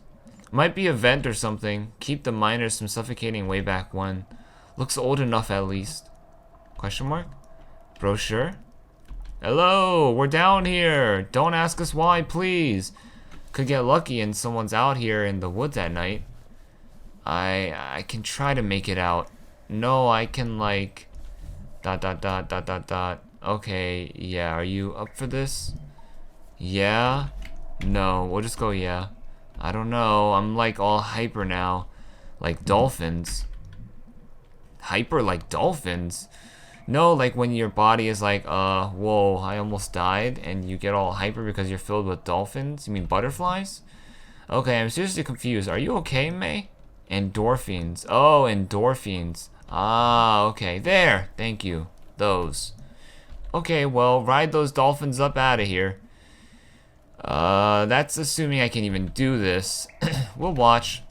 Might be a vent or something. Keep the miners from suffocating way back when. Looks old enough at least. Question mark? Brochure? Hello, we're down here. Don't ask us why, please. Could get lucky and someone's out here in the woods at night. I can try to make it out. No, I can like... ... Okay, yeah, are you up for this? Yeah? No, we'll just go yeah. I don't know, I'm like all hyper now. Like dolphins. Hyper like dolphins? No, like when your body is like, whoa, I almost died, and you get all hyper because you're filled with dolphins? You mean butterflies? Okay, I'm seriously confused. Are you okay, May? Endorphins. Oh, endorphins. Ah, okay. There. Thank you. Those. Okay, well, ride those dolphins up out of here. That's assuming I can even do this. We'll watch.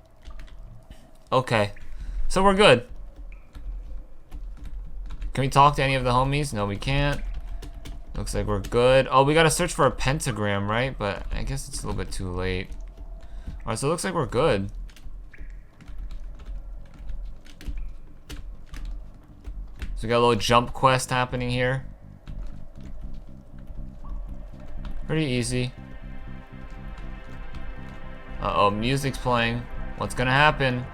Okay. So we're good. Can we talk to any of the homies? No, we can't. Looks like we're good. Oh, we gotta search for a pentagram, right? But I guess it's a little bit too late. Alright, so it looks like we're good. So we got a little jump quest happening here. Pretty easy. Uh-oh, music's playing. What's gonna happen?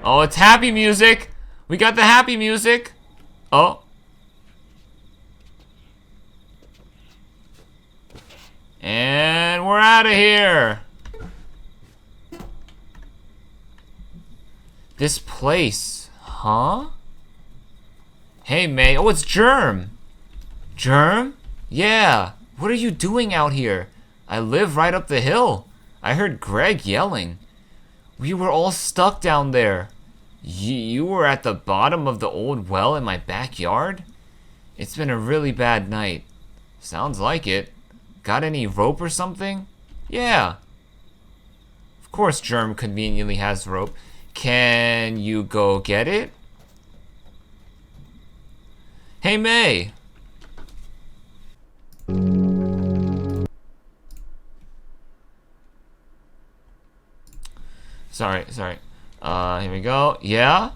Oh, it's happy music! We got the happy music! Oh. And we're out of here! This place, huh? Hey, May. Oh, it's Germ! Germ? Yeah. What are you doing out here? I live right up the hill. I heard Greg yelling. We were all stuck down there. You were at the bottom of the old well in my backyard? It's been a really bad night. Sounds like it. Got any rope or something? Yeah. Of course Germ conveniently has rope. Can you go get it? Hey, May. Sorry. Here we go. Yeah?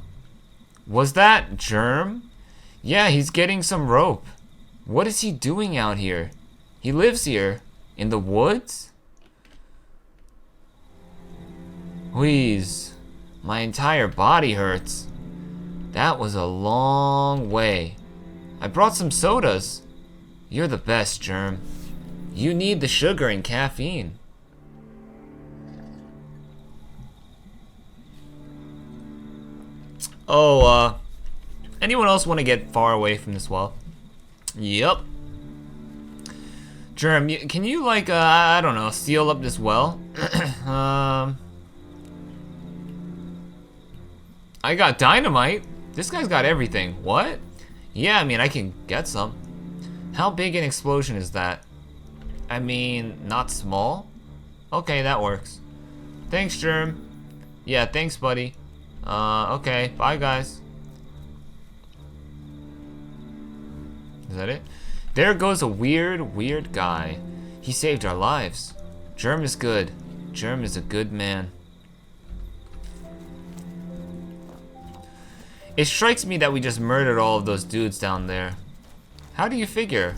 Was that Germ? Yeah, he's getting some rope. What is he doing out here? He lives here. In the woods? Wheeze. My entire body hurts. That was a long way. I brought some sodas. You're the best, Germ. You need the sugar and caffeine. Oh, anyone else want to get far away from this well? Yep. Germ, can you, like, I don't know, seal up this well? I got dynamite. This guy's got everything. What? Yeah, I mean, I can get some. How big an explosion is that? I mean, not small? Okay, that works. Thanks, Germ. Yeah, thanks, buddy. Okay, bye, guys. Is that it? There goes a weird guy. He saved our lives. Germ is good. Germ is a good man. It strikes me that we just murdered all of those dudes down there. How do you figure?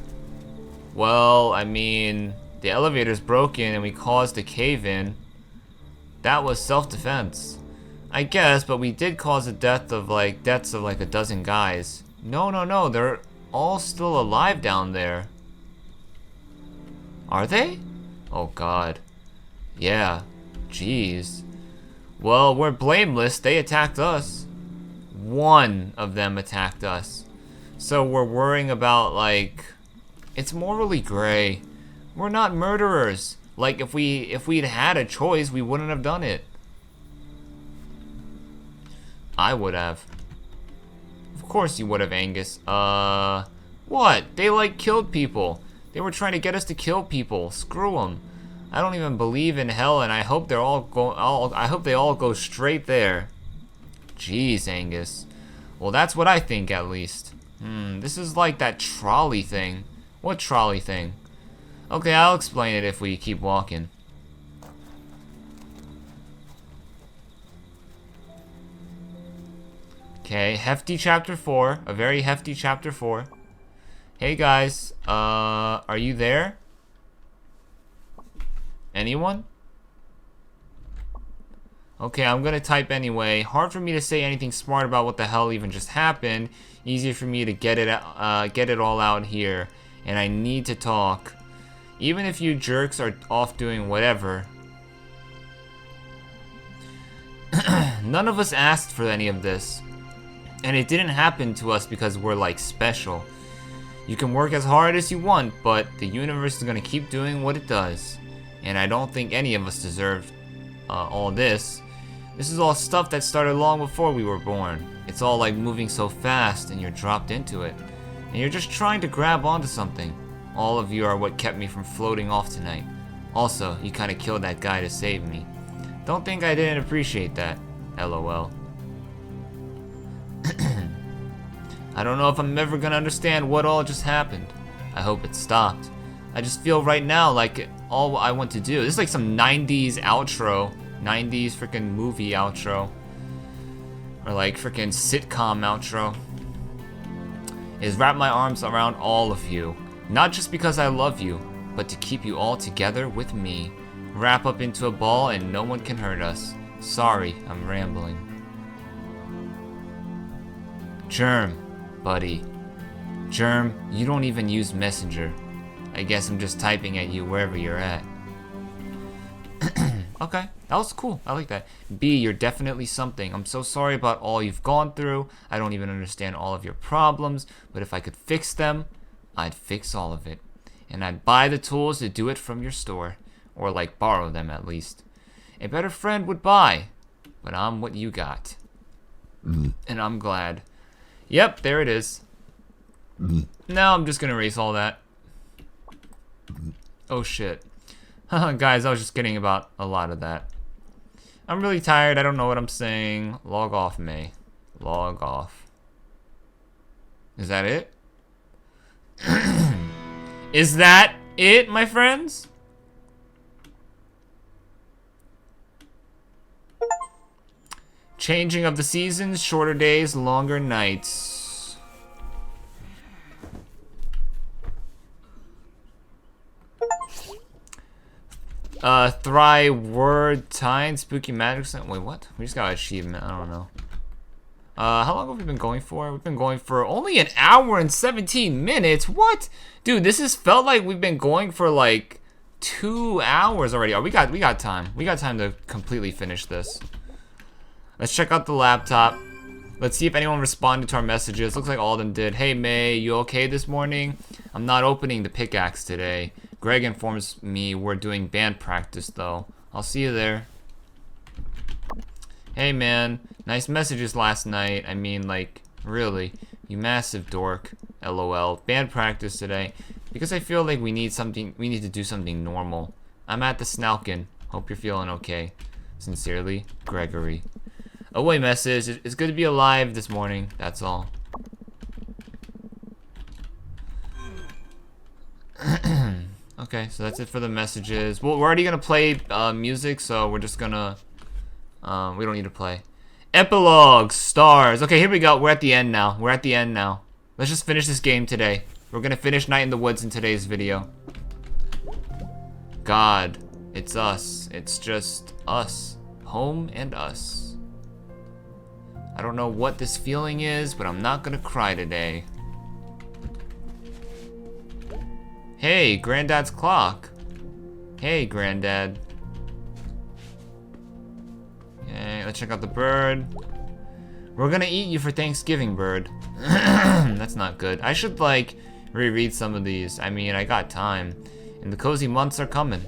Well, I mean, the elevator's broken and we caused a cave-in. That was self-defense. I guess, but we did cause the deaths of like a dozen guys. No, they're all still alive down there. Are they? Oh god. Yeah. Jeez. Well, we're blameless. They attacked us. One of them attacked us. So we're worrying about, like, it's morally gray. We're not murderers. Like, if we'd had a choice, we wouldn't have done it. I would have. Of course you would have, Angus. What? They, like, killed people. They were trying to get us to kill people. Screw them. I don't even believe in hell, and I hope they're I hope they all go straight there. Jeez, Angus. Well, that's what I think, at least. This is like that trolley thing. What trolley thing? Okay, I'll explain it if we keep walking. Okay, hefty chapter 4. A very hefty chapter 4. Hey guys, are you there? Anyone? Okay, I'm gonna type anyway. Hard for me to say anything smart about what the hell even just happened. Easier for me to get it all out here. And I need to talk. Even if you jerks are off doing whatever. None of us asked for any of this. And it didn't happen to us because we're like special. You can work as hard as you want, but the universe is gonna keep doing what it does. And I don't think any of us deserve all this. This is all stuff that started long before we were born. It's all like moving so fast and you're dropped into it. And you're just trying to grab onto something. All of you are what kept me from floating off tonight. Also, you kinda killed that guy to save me. Don't think I didn't appreciate that. LOL. I don't know if I'm ever gonna understand what all just happened. I hope it stopped. I just feel right now like all I want to do. This is like some 90s outro. 90s freaking movie outro. Or like freaking sitcom outro. Is wrap my arms around all of you. Not just because I love you, but to keep you all together with me. Wrap up into a ball and no one can hurt us. Sorry, I'm rambling. Germ, buddy. Germ, you don't even use Messenger. I guess I'm just typing at you wherever you're at. Okay, that was cool. I like that. B, you're definitely something. I'm so sorry about all you've gone through. I don't even understand all of your problems, but if I could fix them, I'd fix all of it. And I'd buy the tools to do it from your store. Or like borrow them at least. A better friend would buy, but I'm what you got. And I'm glad. Yep, there it is. Now I'm just gonna erase all that. Oh shit. Guys, I was just kidding about a lot of that. I'm really tired. I don't know what I'm saying. Log off, May. Log off. Is that it? Is that it, my friends? Changing of the seasons, shorter days, longer nights. Thry word time spooky magic. Wait, what? We just got an achievement. I don't know. How long have we been going for? We've been going for only an hour and 17 minutes. What? Dude, this has felt like we've been going for like 2 hours already. Oh, we got time. We got time to completely finish this. Let's check out the laptop. Let's see if anyone responded to our messages. Looks like all of them did. Hey, May, you okay this morning? I'm not opening the pickaxe today. Greg informs me we're doing band practice, though. I'll see you there. Hey, man. Nice messages last night. I mean, like, really. You massive dork. LOL. Band practice today. Because I feel like we need to do something normal. I'm at the Snalkin. Hope you're feeling okay. Sincerely, Gregory. Away message. It's good to be alive this morning. That's all. Okay, so that's it for the messages. Well, we're already gonna play music, so we're just gonna. We don't need to play. Epilogue stars. Okay, here we go. We're at the end now. We're at the end now. Let's just finish this game today. We're gonna finish Night in the Woods in today's video. God, it's us. It's just us. Home and us. I don't know what this feeling is, but I'm not gonna cry today. Hey, Granddad's clock. Hey, Granddad. Okay, let's check out the bird. We're gonna eat you for Thanksgiving, bird. That's not good. I should, like, reread some of these. I mean, I got time. And the cozy months are coming.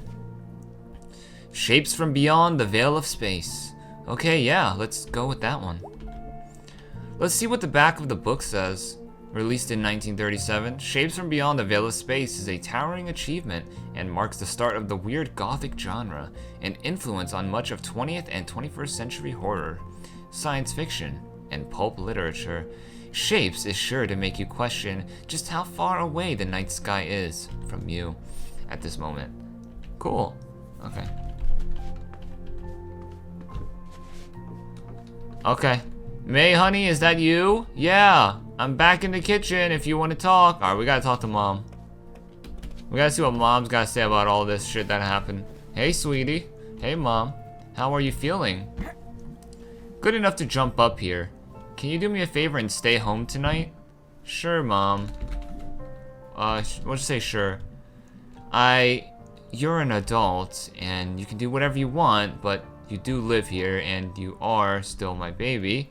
Shapes from beyond the veil of space. Okay, yeah, let's go with that one. Let's see what the back of the book says. Released in 1937, Shapes from Beyond the Veil of Space is a towering achievement and marks the start of the weird gothic genre, an influence on much of 20th and 21st century horror, science fiction, and pulp literature. Shapes is sure to make you question just how far away the night sky is from you at this moment. Cool. Okay. Okay. May, honey, is that you? Yeah, I'm back in the kitchen if you want to talk. Alright, we gotta talk to Mom. We gotta see what Mom's gotta say about all this shit that happened. Hey, sweetie. Hey, Mom. How are you feeling? Good enough to jump up here. Can you do me a favor and stay home tonight? Sure, Mom. What'd you say, sure? You're an adult, and you can do whatever you want, but you do live here, and you are still my baby.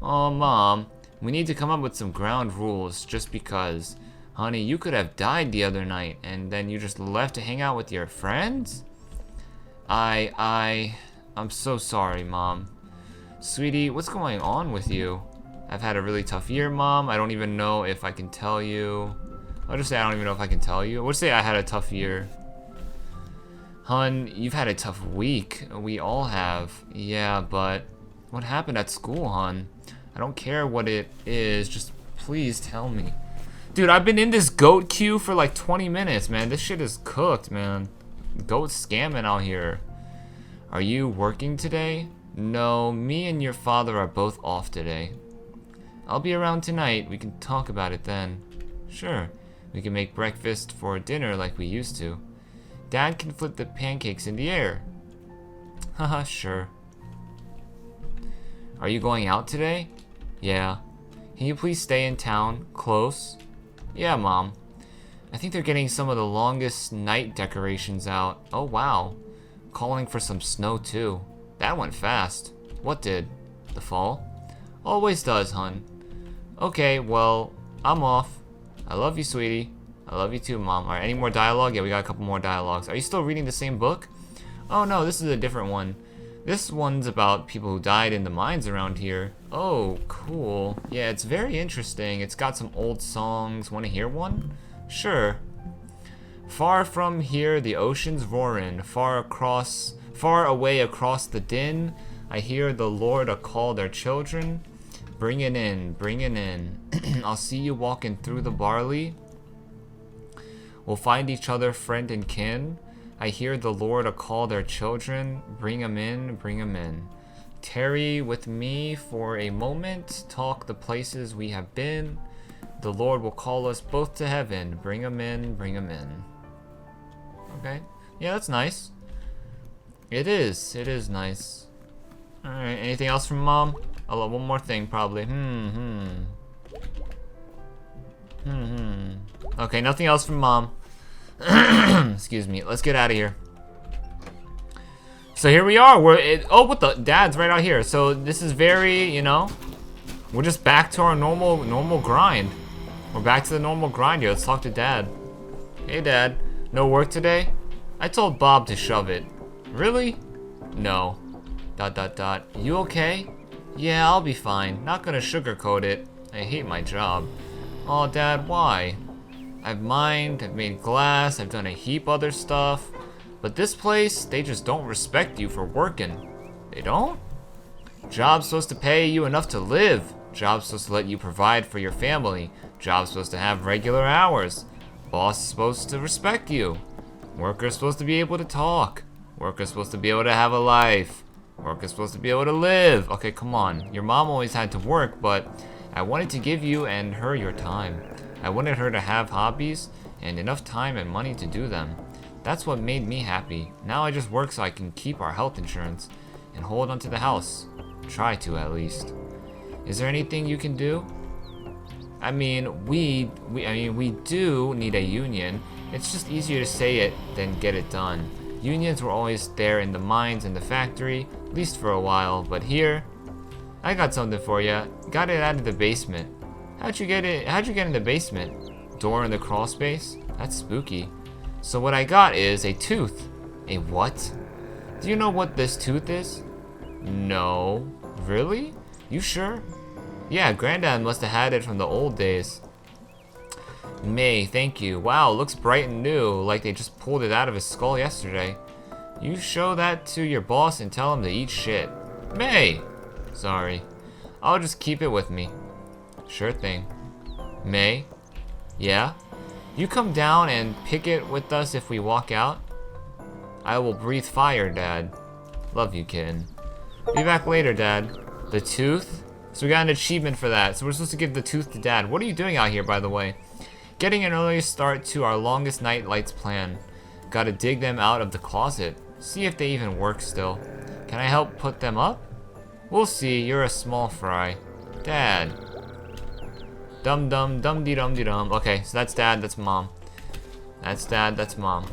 Oh, Mom, we need to come up with some ground rules just because. Honey, you could have died the other night, and then you just left to hang out with your friends? I'm so sorry, Mom. Sweetie, what's going on with you? I've had a really tough year, Mom. I don't even know if I can tell you. I'll just say I don't even know if I can tell you. We'll say I had a tough year. Hun, you've had a tough week. We all have. Yeah, but what happened at school, hun? I don't care what it is. Just please tell me. Dude, I've been in this goat queue for like 20 minutes, man. This shit is cooked, man. Goat scamming out here. Are you working today? No, me and your father are both off today. I'll be around tonight. We can talk about it then. Sure. We can make breakfast for dinner like we used to. Dad can flip the pancakes in the air. Haha, sure. Are you going out today? Yeah. Can you please stay in town? Close? Yeah, Mom. I think they're getting some of the longest night decorations out. Oh, wow. Calling for some snow, too. That went fast. What did? The fall? Always does, hun. Okay, well, I'm off. I love you, sweetie. I love you too, Mom. Alright, any more dialogue? Yeah, we got a couple more dialogues. Are you still reading the same book? Oh, no, this is a different one. This one's about people who died in the mines around here. Oh, cool. Yeah, it's very interesting. It's got some old songs. Want to hear one? Sure. Far from here, the ocean's roaring. Far away across the din, I hear the Lord a-call their children. Bring it in, bring it in. I'll see you walking through the barley. We'll find each other, friend and kin. I hear the Lord a-call their children. Bring 'em in, bring 'em in. Tarry with me for a moment. Talk the places we have been. The Lord will call us both to heaven. Bring 'em in, bring 'em in. Okay. Yeah, that's nice. It is nice. Alright, anything else from Mom? Oh, one more thing, probably. Okay, nothing else from Mom. Excuse me. Let's get out of here. So here we are. Oh, what the? Dad's right out here. So this is very, you know, We're just back to our normal grind. We're back to the normal grind here. Let's talk to Dad. Hey, Dad. No work today? I told Bob to shove it. Really? No. ... You okay? Yeah, I'll be fine. Not gonna sugarcoat it. I hate my job. Oh, Dad, why? I've mined, I've made glass, I've done a heap other stuff. But this place, they just don't respect you for working. They don't? Job's supposed to pay you enough to live. Job's supposed to let you provide for your family. Job's supposed to have regular hours. Boss is supposed to respect you. Worker's supposed to be able to talk. Worker's supposed to be able to have a life. Worker's supposed to be able to live. Okay, come on. Your mom always had to work, but I wanted to give you and her your time. I wanted her to have hobbies and enough time and money to do them. That's what made me happy. Now I just work so I can keep our health insurance and hold onto the house. Try to, at least. Is there anything you can do? I mean, we do need a union. It's just easier to say it than get it done. Unions were always there in the mines and the factory, at least for a while, but here, I got something for you. Got it out of the basement. How'd you get in the basement? Door in the crawl space? That's spooky. So what I got is a tooth. A what? Do you know what this tooth is? No. Really? You sure? Yeah, Granddad must have had it from the old days. May, thank you. Wow, looks bright and new, like they just pulled it out of his skull yesterday. You show that to your boss and tell him to eat shit. May! Sorry. I'll just keep it with me. Sure thing. May? Yeah? You come down and pick it with us if we walk out? I will breathe fire, Dad. Love you, kitten. Be back later, Dad. The tooth? So we got an achievement for that. So we're supposed to give the tooth to Dad. What are you doing out here, by the way? Getting an early start to our longest night lights plan. Gotta dig them out of the closet. See if they even work still. Can I help put them up? We'll see. You're a small fry. Dad. Dum-dum-dum-dee-dum-dee-dum. Okay, so that's Dad, that's Mom. That's Dad, that's Mom.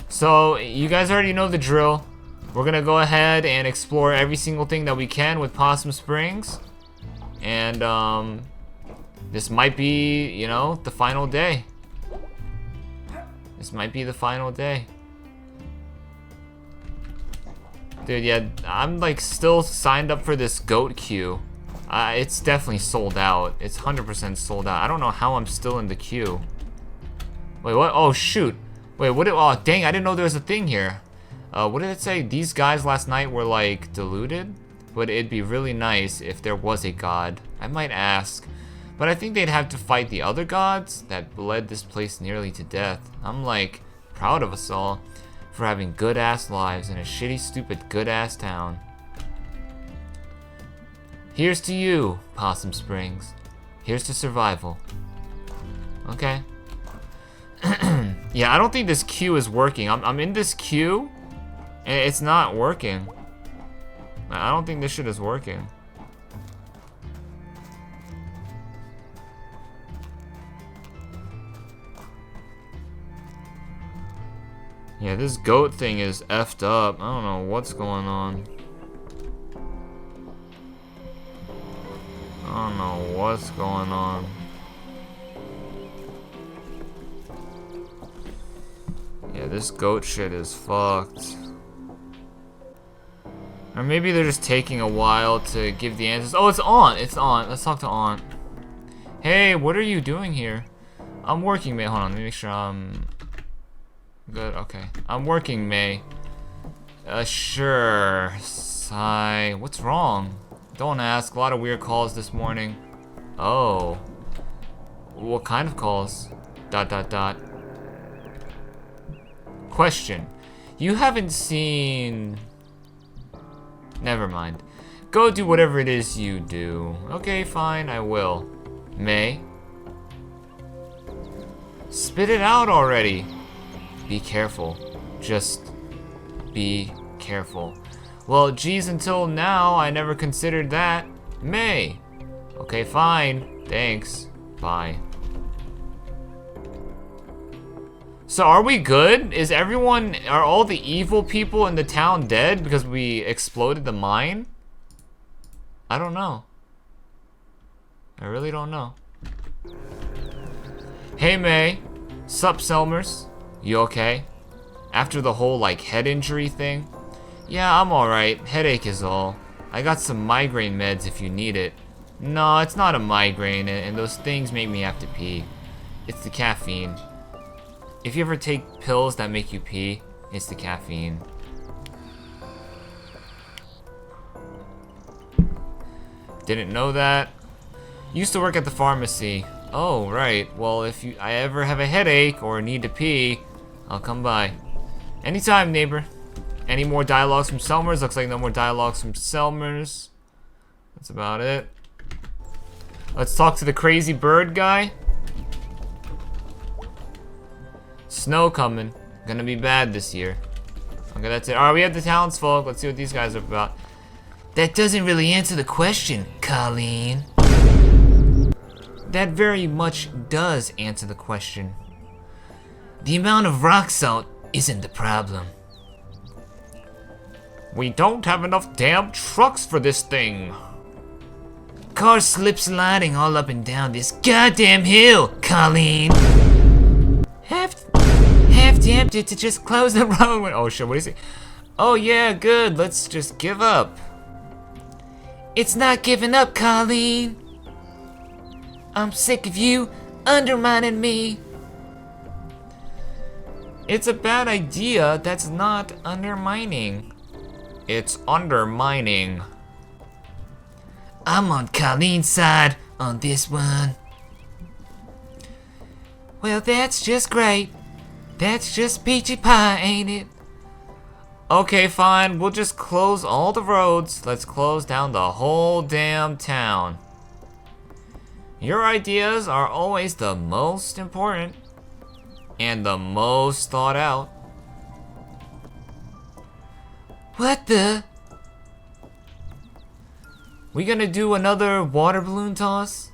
So, you guys already know the drill. We're gonna go ahead and explore every single thing that we can with Possum Springs. And, this might be, you know, the final day. This might be the final day. Dude, yeah, I'm like still signed up for this goat queue. It's definitely sold out. It's 100% sold out. I don't know how I'm still in the queue. Wait, what? Oh, shoot. Wait, what? Oh, dang, I didn't know there was a thing here. What did it say? These guys last night were like deluded? But it'd be really nice if there was a god. I might ask. But I think they'd have to fight the other gods that bled this place nearly to death. I'm like proud of us all for having good ass lives in a shitty, stupid, good ass town. Here's to you, Possum Springs. Here's to survival. Okay. Yeah, I don't think this queue is working. I'm in this queue and it's not working. I don't think this shit is working. Yeah, this goat thing is effed up. I don't know what's going on. I don't know what's going on. Yeah, this goat shit is fucked. Or maybe they're just taking a while to give the answers. Oh, it's on. It's on. Let's talk to Aunt. Hey, what are you doing here? I'm working, May. Hold on. Let me make sure I'm good. Okay. I'm working, May. Sure. Sigh. What's wrong? Don't ask. A lot of weird calls this morning. Oh. What kind of calls? ... Question. You haven't seen... Never mind. Go do whatever it is you do. Okay, fine, I will. May? Spit it out already. Be careful. Just be careful. Well, geez, until now, I never considered that. May. Okay, fine. Thanks. Bye. So are we good? Are all the evil people in the town dead because we exploded the mine? I don't know. I really don't know. Hey May, sup Selmers? You okay? After the whole like head injury thing? Yeah, I'm alright. Headache is all. I got some migraine meds if you need it. No, it's not a migraine, and those things make me have to pee. It's the caffeine. If you ever take pills that make you pee, it's the caffeine. Didn't know that. Used to work at the pharmacy. Oh, right. Well, if I ever have a headache or need to pee, I'll come by. Anytime, neighbor. Any more dialogues from Selmers? Looks like no more dialogues from Selmers. That's about it. Let's talk to the crazy bird guy. Snow coming. Gonna be bad this year. Okay, that's it. Alright, we have the townsfolk. Let's see what these guys are about. That doesn't really answer the question, Colleen. That very much does answer the question. The amount of rock salt isn't the problem. We don't have enough damn trucks for this thing. Cars slip sliding all up and down this goddamn hill, Colleen. Half tempted to just close the road when— oh shit, what is it? Oh yeah, good, let's just give up. It's not giving up, Colleen. I'm sick of you undermining me. It's a bad idea. That's not undermining. It's undermining. I'm on Colleen's side on this one. Well, that's just great. That's just peachy pie, ain't it? Okay, fine. We'll just close all the roads. Let's close down the whole damn town. Your ideas are always the most important and the most thought out. What the? We gonna do another water balloon toss?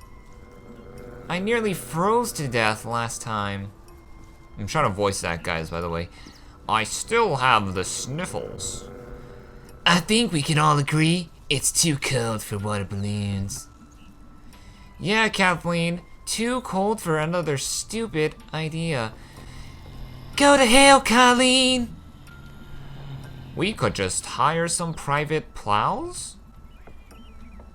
I nearly froze to death last time. I'm trying to voice that, guys, by the way. I still have the sniffles. I think we can all agree it's too cold for water balloons. Yeah, Kathleen, too cold for another stupid idea. Go to hell, Colleen! We could just hire some private plows?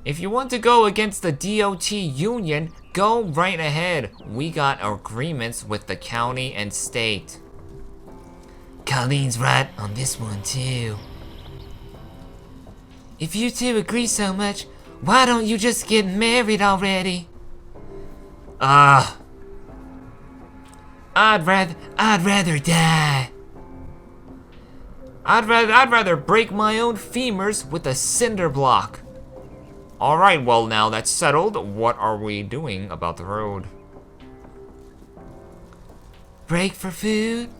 If you want to go against the DOT union, go right ahead. We got agreements with the county and state. Colleen's right on this one too. If you two agree so much, why don't you just get married already? I'd rather die. I'd rather break my own femurs with a cinder block. Alright, well now that's settled, what are we doing about the road? Break for food?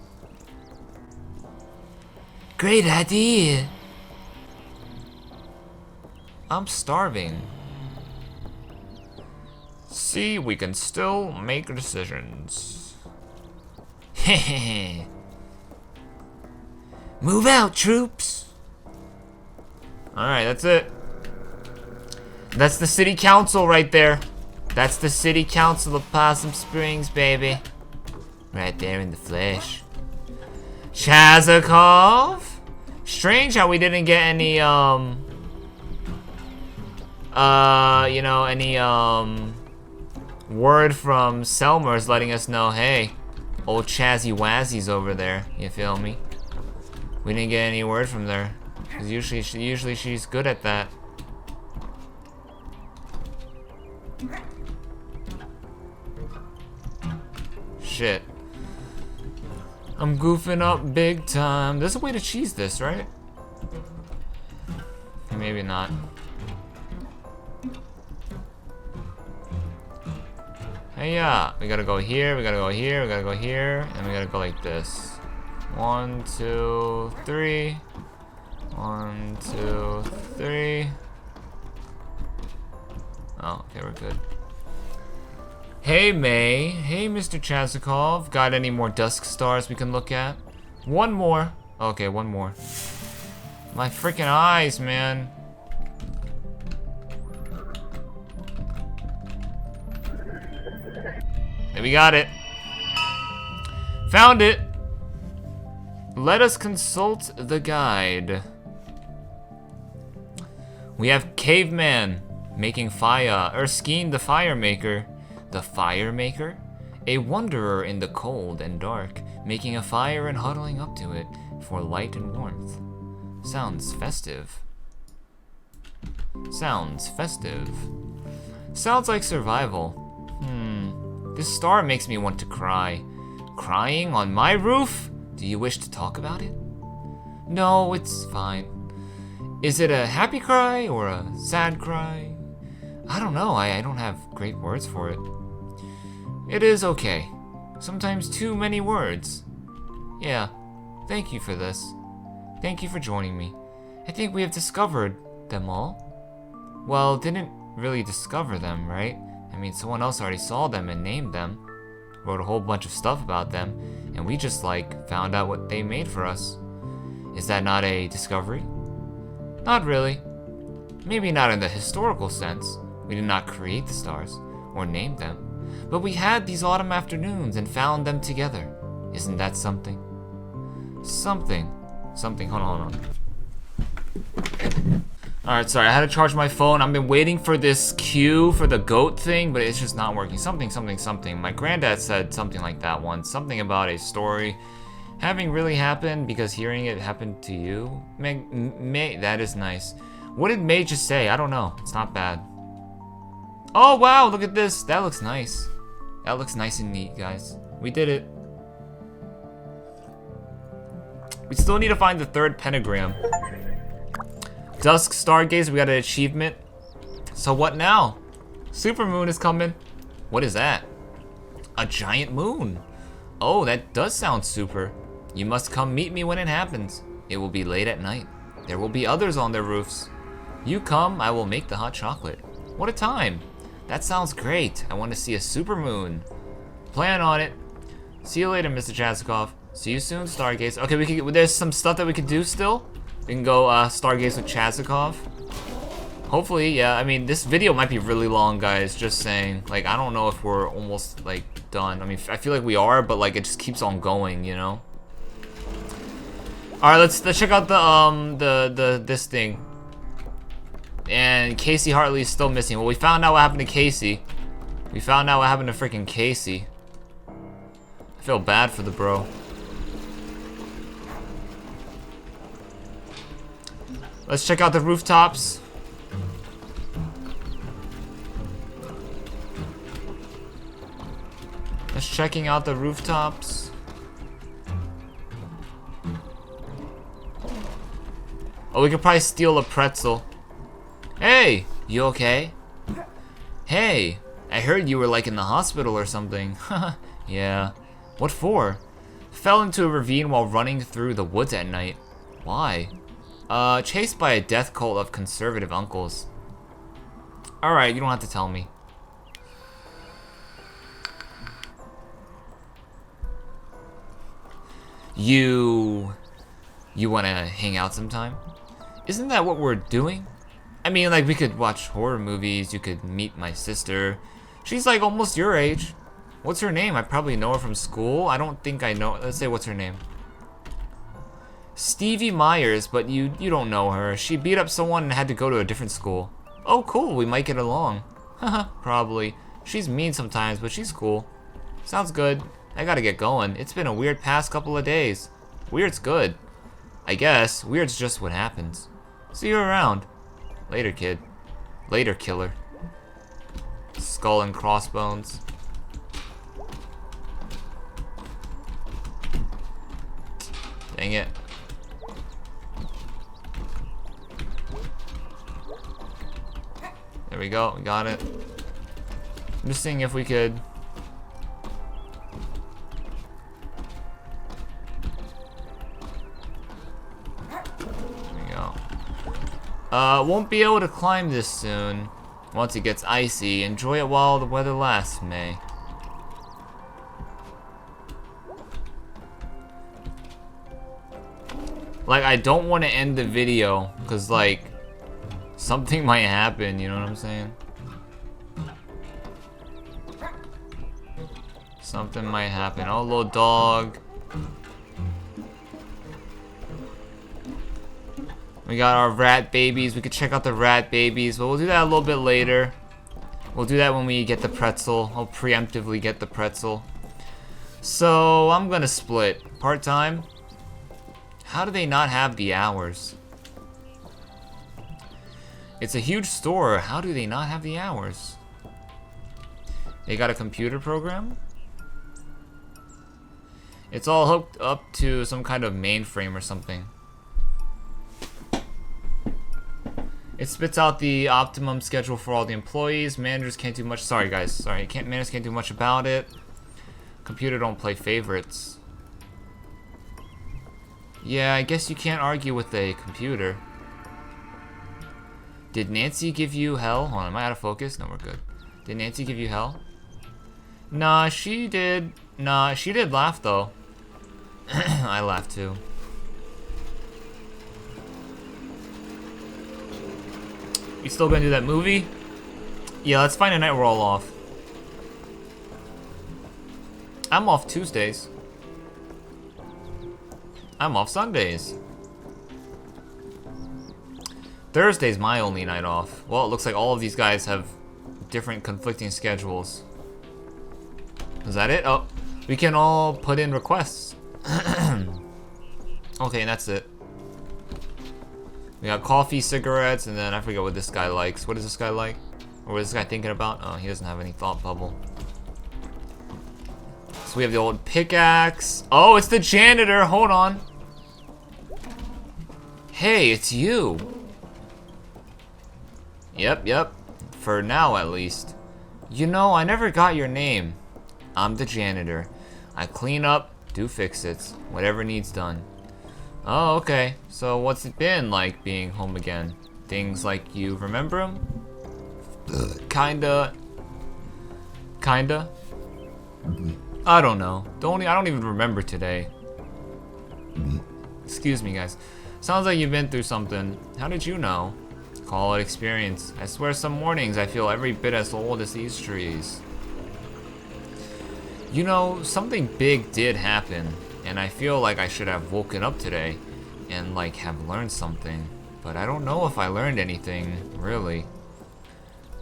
Great idea. I'm starving. See, we can still make decisions. Hehe. Move out, troops. Alright, that's it. That's the city council right there. That's the city council of Possum Springs, baby. Right there in the flesh. Chazakov? Strange how we didn't get any, word from Selmers letting us know, hey, old Chazzy Wazzy's over there, you feel me? We didn't get any word from there. Cause usually she's good at that. Shit. I'm goofing up big time. There's a way to cheese this, right? Maybe not. Hey, yeah. We gotta go here, we gotta go here, we gotta go here, and we gotta go like this. 1, 2, 3. 1, 2, 3. Oh, okay, we're good. Hey, May. Hey, Mr. Chazikov. Got any more dusk stars we can look at? One more. Okay, one more. My freaking eyes, man. There, we got it. Found it. Let us consult the guide. We have Caveman making fire. Erskine the Fire Maker. The Fire Maker? A wanderer in the cold and dark, making a fire and huddling up to it for light and warmth. Sounds festive. Sounds festive. Sounds like survival. This star makes me want to cry. Crying on my roof? Do you wish to talk about it? No, it's fine. Is it a happy cry or a sad cry? I don't know, I don't have great words for it. It is okay. Sometimes too many words. Yeah, thank you for this. Thank you for joining me. I think we have discovered them all. Well, didn't really discover them, right? I mean, someone else already saw them and named them. Wrote a whole bunch of stuff about them, and we just, like, found out what they made for us. Is that not a discovery? Not really. Maybe not in the historical sense. We did not create the stars, or name them. But we had these autumn afternoons and found them together. Isn't that something? Something. Hold on. Alright, sorry, I had to charge my phone. I've been waiting for this cue for the goat thing, but it's just not working. Something. My granddad said something like that once. Something about a story having really happened because hearing it happened to you. May, that is nice. What did May just say? I don't know. It's not bad. Oh, wow, look at this. That looks nice. That looks nice and neat, guys. We did it. We still need to find the third pentagram. Dusk Stargaze, we got an achievement. So what now? Supermoon is coming. What is that? A giant moon. Oh, that does sound super. You must come meet me when it happens. It will be late at night. There will be others on their roofs. You come, I will make the hot chocolate. What a time. That sounds great. I want to see a supermoon. Plan on it. See you later, Mr. Chazikov. See you soon, Stargaze. Okay, there's some stuff that we can do still. We can go Stargaze with Chazikov. Hopefully, yeah. I mean, this video might be really long, guys. Just saying. Like, I don't know if we're almost like done. I mean, I feel like we are, but like it just keeps on going, you know. All right, let's check out the this thing. And Casey Hartley is still missing. Well, we found out what happened to Casey. We found out what happened to freaking Casey. I feel bad for the bro. Let's check out the rooftops. Let's checking out the rooftops. Oh, we could probably steal a pretzel. Hey, you okay? Hey, I heard you were like in the hospital or something. Yeah. What for? Fell into a ravine while running through the woods at night. Why? Chased by a death cult of conservative uncles. Alright, you don't have to tell me. You wanna hang out sometime? Isn't that what we're doing? I mean, like, we could watch horror movies, you could meet my sister. She's like almost your age. What's her name? I probably know her from school. I don't think I know. Let's say, what's her name? Stevie Myers, but you don't know her. She beat up someone and had to go to a different school. Oh, cool, we might get along. Haha, probably. She's mean sometimes, but she's cool. Sounds good. I gotta get going. It's been a weird past couple of days. Weird's good. I guess. Weird's just what happens. See you around. Later, kid. Later, killer. Skull and crossbones. Dang it. There we go, we got it. I'm just seeing if we could... There we go. Won't be able to climb this soon. Once it gets icy, enjoy it while the weather lasts, May. Like, I don't want to end the video, because, like, something might happen, you know what I'm saying? Something might happen. Oh, little dog. We got our rat babies. We could check out the rat babies, but we'll do that a little bit later. We'll do that when we get the pretzel. I'll preemptively get the pretzel. So, I'm gonna split. Part-time. How do they not have the hours? It's a huge store. How do they not have the hours? They got a computer program? It's all hooked up to some kind of mainframe or something. It spits out the optimum schedule for all the employees. Managers can't do much. Sorry, guys. Sorry, managers can't do much about it. Computer don't play favorites. Yeah, I guess you can't argue with a computer. Did Nancy give you hell? Hold on, am I out of focus? No, we're good. Did Nancy give you hell? Nah, she did. Nah, she did laugh, though. I laughed, too. You still gonna do that movie? Yeah, let's find a night we're all off. I'm off Tuesdays. I'm off Sundays. Thursday's my only night off. Well, it looks like all of these guys have different conflicting schedules. Is that it? Oh, we can all put in requests. Okay, and that's it. We got coffee, cigarettes, and then I forget what this guy likes. What does this guy like? Or what is this guy thinking about? Oh, he doesn't have any thought bubble. So we have the old pickaxe. Oh, it's the janitor. Hold on. Hey, it's you. Yep. For now, at least. You know, I never got your name. I'm the janitor. I clean up, do fix-its, whatever needs done. Oh, okay. So what's it been like being home again? Things like you remember them? Kinda. I don't know. I don't even remember today. Excuse me, guys. Sounds like you've been through something. How did you know? Call it experience. I swear some mornings I feel every bit as old as these trees. You know, something big did happen, and I feel like I should have woken up today and like have learned something, but I don't know if I learned anything, really.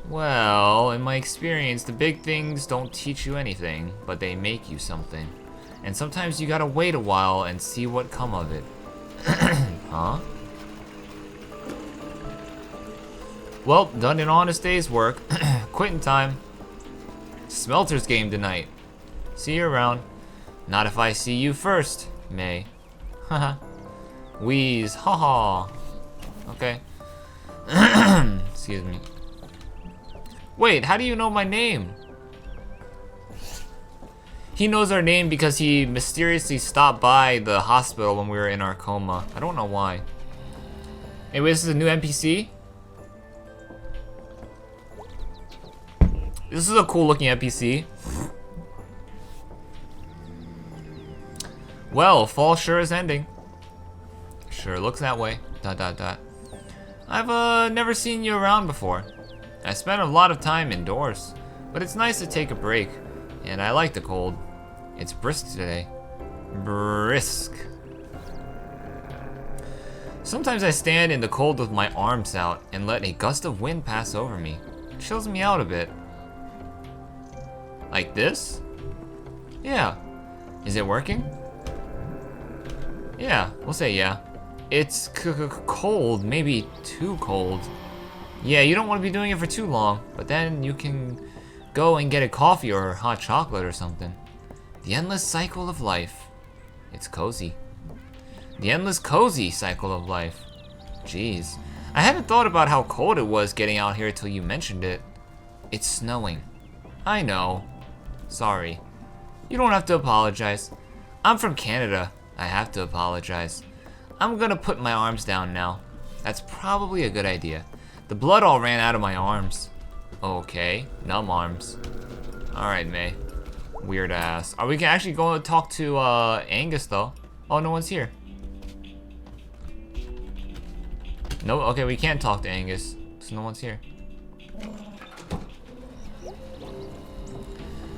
Well, in my experience, the big things don't teach you anything, but they make you something. And sometimes you gotta wait a while and see what come of it. Huh? Well, done an honest day's work. Quitting time. Smelter's game tonight. See you around. Not if I see you first, May. Haha. Wheeze. Haha. Okay. Excuse me. Wait, how do you know my name? He knows our name because he mysteriously stopped by the hospital when we were in our coma. I don't know why. Anyway, this is a new NPC. This is a cool looking NPC. Well, fall sure is ending. Sure looks that way. ... I've never seen you around before. I spent a lot of time indoors, but it's nice to take a break, and I like the cold. It's brisk today. Brisk. Sometimes I stand in the cold with my arms out and let a gust of wind pass over me. It chills me out a bit. Like this? Yeah. Is it working? Yeah, we'll say yeah. It's cold, maybe too cold. Yeah, you don't want to be doing it for too long, but then you can go and get a coffee or hot chocolate or something. The endless cycle of life. It's cozy. The endless cozy cycle of life. Jeez. I hadn't thought about how cold it was getting out here till you mentioned it. It's snowing. I know. Sorry. You don't have to apologize. I'm from Canada. I have to apologize. I'm gonna put my arms down now. That's probably a good idea. The blood all ran out of my arms. Okay, numb arms. Alright, May. Weird ass. Are we actually going to talk to Angus though? Oh, no one's here. No, okay, we can't talk to Angus, so no one's here.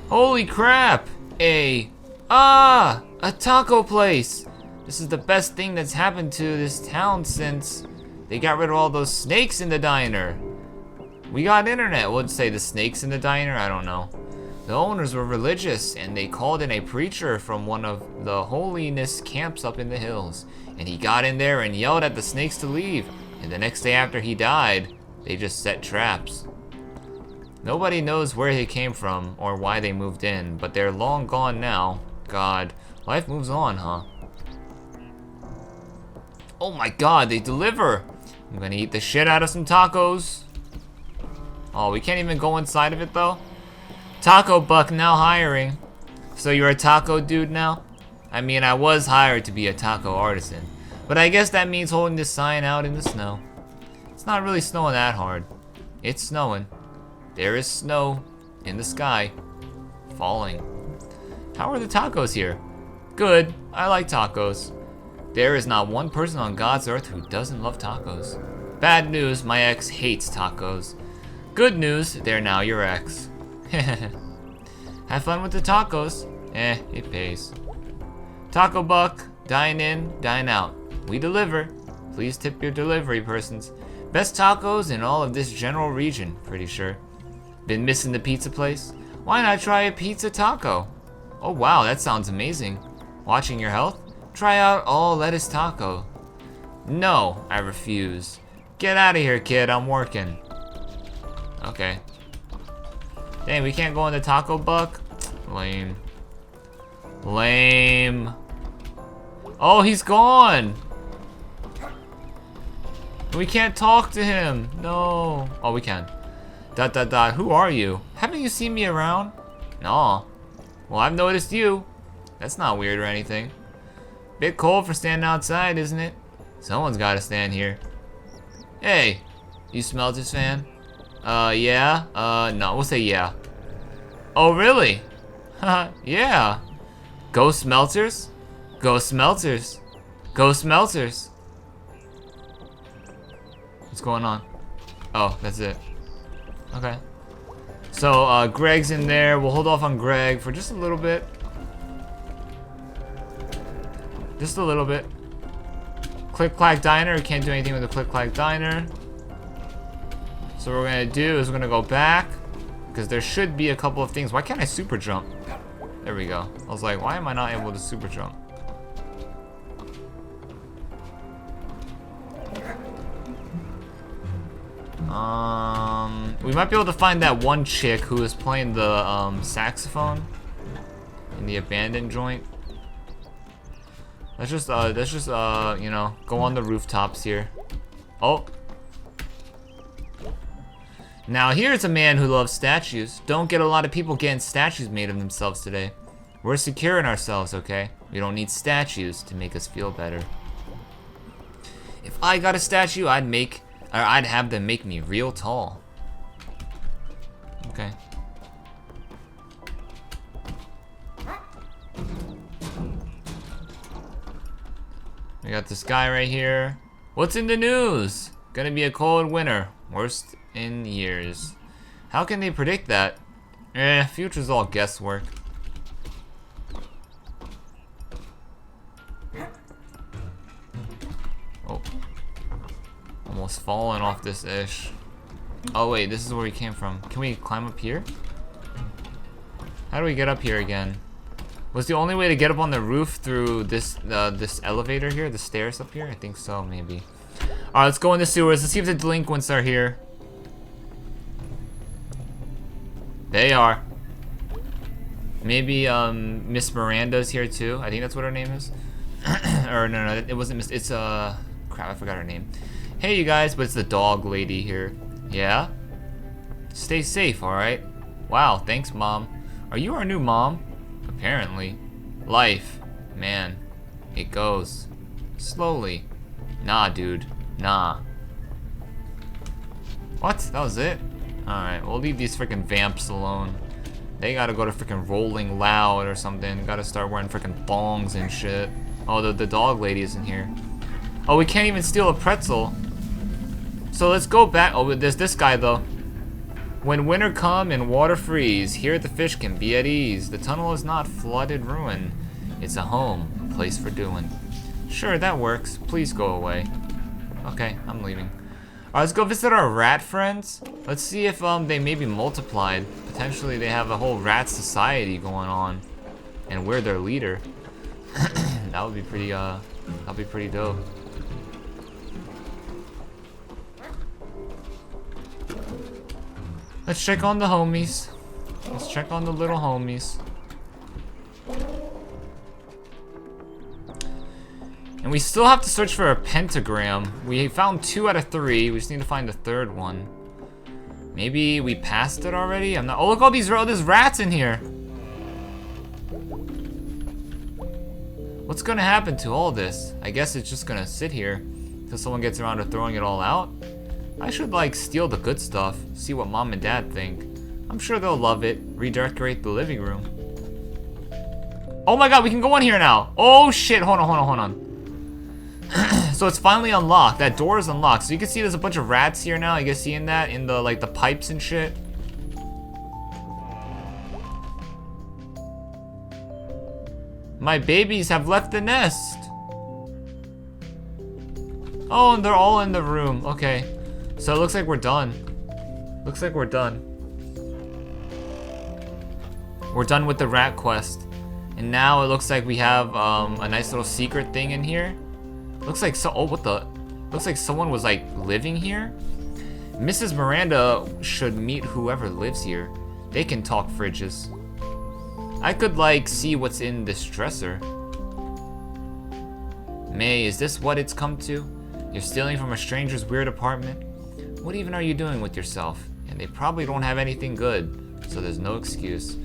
Holy crap! A taco place! This is the best thing that's happened to this town since they got rid of all those snakes in the diner. We got internet. Would say the snakes in the diner? I don't know. The owners were religious and they called in a preacher from one of the holiness camps up in the hills. And he got in there and yelled at the snakes to leave. And the next day after he died, they just set traps. Nobody knows where they came from or why they moved in, but they're long gone now. God, life moves on, huh? Oh my god, they deliver! I'm gonna eat the shit out of some tacos. Oh, we can't even go inside of it though? Taco Buck now hiring. So you're a taco dude now? I mean, I was hired to be a taco artisan, but I guess that means holding this sign out in the snow. It's not really snowing that hard. It's snowing. There is snow in the sky, falling. How are the tacos here? Good, I like tacos. There is not one person on God's earth who doesn't love tacos. Bad news, my ex hates tacos. Good news, they're now your ex. Have fun with the tacos. It pays. Taco Buck, dine in, dine out. We deliver. Please tip your delivery persons. Best tacos in all of this general region, pretty sure. Been missing the pizza place? Why not try a pizza taco? Oh wow, that sounds amazing. Watching your health? Try out all lettuce taco. No, I refuse. Get out of here, kid, I'm working. Okay. Dang, we can't go in the Taco Buck? Lame. Lame. Oh, he's gone! We can't talk to him. No. Oh, we can. ... Who are you? Haven't you seen me around? No. Well, I've noticed you. That's not weird or anything. Bit cold for standing outside, isn't it? Someone's gotta stand here. Hey, you Smelters fan? Yeah? No, we'll say yeah. Oh, really? Haha, yeah. Go Smelters? Go Smelters. Go Smelters. What's going on? Oh, that's it. Okay. So, Greg's in there. We'll hold off on Greg for just a little bit. Just a little bit. Click Clack Diner. We can't do anything with the Click Clack Diner. So what we're gonna do is we're gonna go back, because there should be a couple of things. Why can't I super jump? There we go. I was like, why am I not able to super jump? We might be able to find that one chick who is playing the saxophone in the abandoned joint. Let's just you know, go on the rooftops here. Oh. Now here's a man who loves statues. Don't get a lot of people getting statues made of themselves today. We're secure in ourselves, okay? We don't need statues to make us feel better. If I got a statue, I'd have them make me real tall. Okay. We got this guy right here. What's in the news? Gonna be a cold winter. Worst in years. How can they predict that? Future's all guesswork. Oh. Almost falling off this ish. Oh wait, this is where we came from. Can we climb up here? How do we get up here again? Was the only way to get up on the roof through this this elevator here, the stairs up here? I think so, maybe. Alright, let's go in the sewers. Let's see if the delinquents are here. They are. Maybe Miss Miranda's here too. I think that's what her name is. Or no, it wasn't Miss. It's crap, I forgot her name. Hey you guys, but it's the dog lady here. Yeah? Stay safe, alright? Wow, thanks mom. Are you our new mom? Apparently. Life. Man. It goes. Slowly. Nah, dude. Nah. What? That was it? Alright, we'll leave these freaking vamps alone. They gotta go to freaking Rolling Loud or something. Gotta start wearing freaking thongs and shit. Oh, the dog lady isn't here. Oh, we can't even steal a pretzel. So let's go back. Oh, there's this guy though. When winter come and water freeze, here the fish can be at ease. The tunnel is not flooded ruin. It's a home, a place for doing. Sure, that works. Please go away. Okay, I'm leaving. Alright, let's go visit our rat friends. Let's see if they maybe multiplied. Potentially they have a whole rat society going on. And we're their leader. That would be pretty dope. Let's check on the homies. Let's check on the little homies. And we still have to search for a pentagram. We found 2 out of 3. We just need to find the 3rd one. Maybe we passed it already? I'm not. Oh, look, all there's rats in here. What's gonna happen to all this? I guess it's just gonna sit here until someone gets around to throwing it all out. I should like steal the good stuff, see what mom and dad think. I'm sure they'll love it. Redecorate the living room. Oh my god, we can go in here now. Oh shit, hold on. So it's finally unlocked. That door is unlocked. So you can see there's a bunch of rats here now. You can see in that, in the like the pipes and shit. My babies have left the nest. Oh, and they're all in the room. Okay. So it looks like we're done. Looks like we're done. We're done with the rat quest. And now it looks like we have a nice little secret thing in here. Looks like looks like someone was like living here. Mrs. Miranda should meet whoever lives here. They can talk fridges. I could like see what's in this dresser. May, is this what it's come to? You're stealing from a stranger's weird apartment? What even are you doing with yourself? And they probably don't have anything good, so there's no excuse.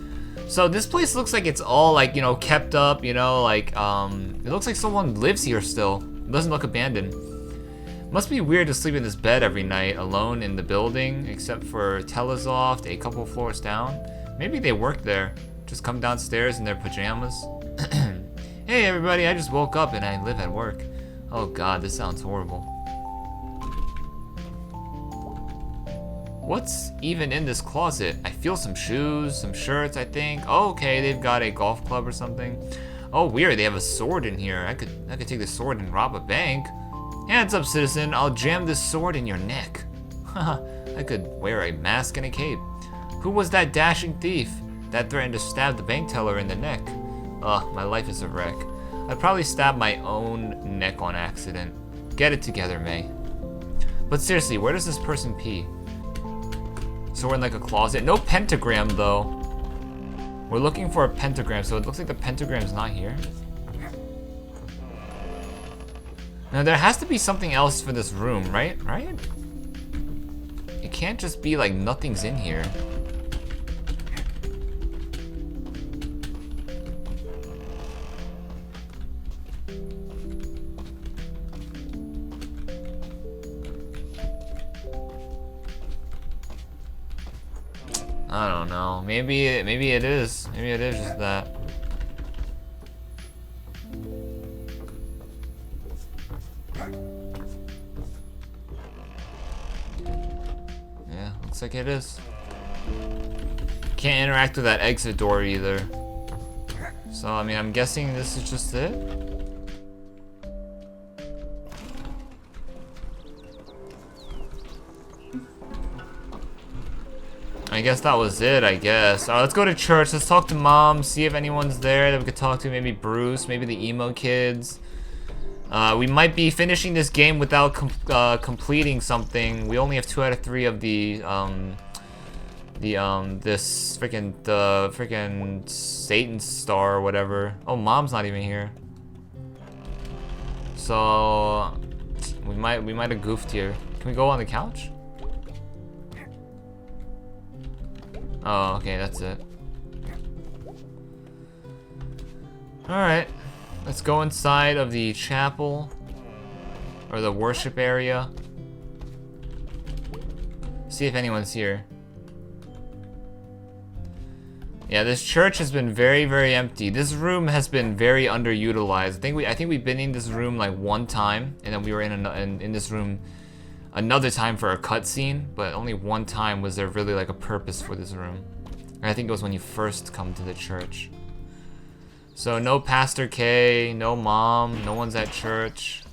So this place looks like it's all like, you know, kept up, you know, like, it looks like someone lives here still. It doesn't look abandoned. Must be weird to sleep in this bed every night, alone in the building, except for Telesoft, a couple floors down. Maybe they work there. Just come downstairs in their pajamas. Hey everybody, I just woke up and I live at work. Oh god, this sounds horrible. What's even in this closet? I feel some shoes, some shirts, I think. Oh, okay, they've got a golf club or something. Oh, weird, they have a sword in here. I could take this sword and rob a bank. Hands up, citizen, I'll jam this sword in your neck. Haha, I could wear a mask and a cape. Who was that dashing thief that threatened to stab the bank teller in the neck? Ugh, my life is a wreck. I'd probably stab my own neck on accident. Get it together, May. But seriously, where does this person pee? So we're in like a closet. No pentagram though. We're looking for a pentagram, so it looks like the pentagram's not here. Now there has to be something else for this room, right? Right? It can't just be like nothing's in here. I don't know. Maybe it is. Maybe it is just that. Yeah, looks like it is. Can't interact with that exit door either. So I mean, I'm guessing this is just it. I guess that was it, I guess. Alright, let's go to church. Let's talk to mom, see if anyone's there that we could talk to. Maybe Bruce, maybe the emo kids. We might be finishing this game without completing something. We only have 2 out of 3 of the freaking Satan star or whatever. Oh, mom's not even here. So we might have goofed here. Can we go on the couch? Oh, okay, that's it. Alright, let's go inside of the chapel, or the worship area. See if anyone's here. Yeah, this church has been very, very empty. This room has been very underutilized. I think we've been in this room like 1 time, and then we were in this room another time for a cutscene, but only one time was there really like a purpose for this room. And I think it was when you first come to the church. So no Pastor K, no mom, no one's at church.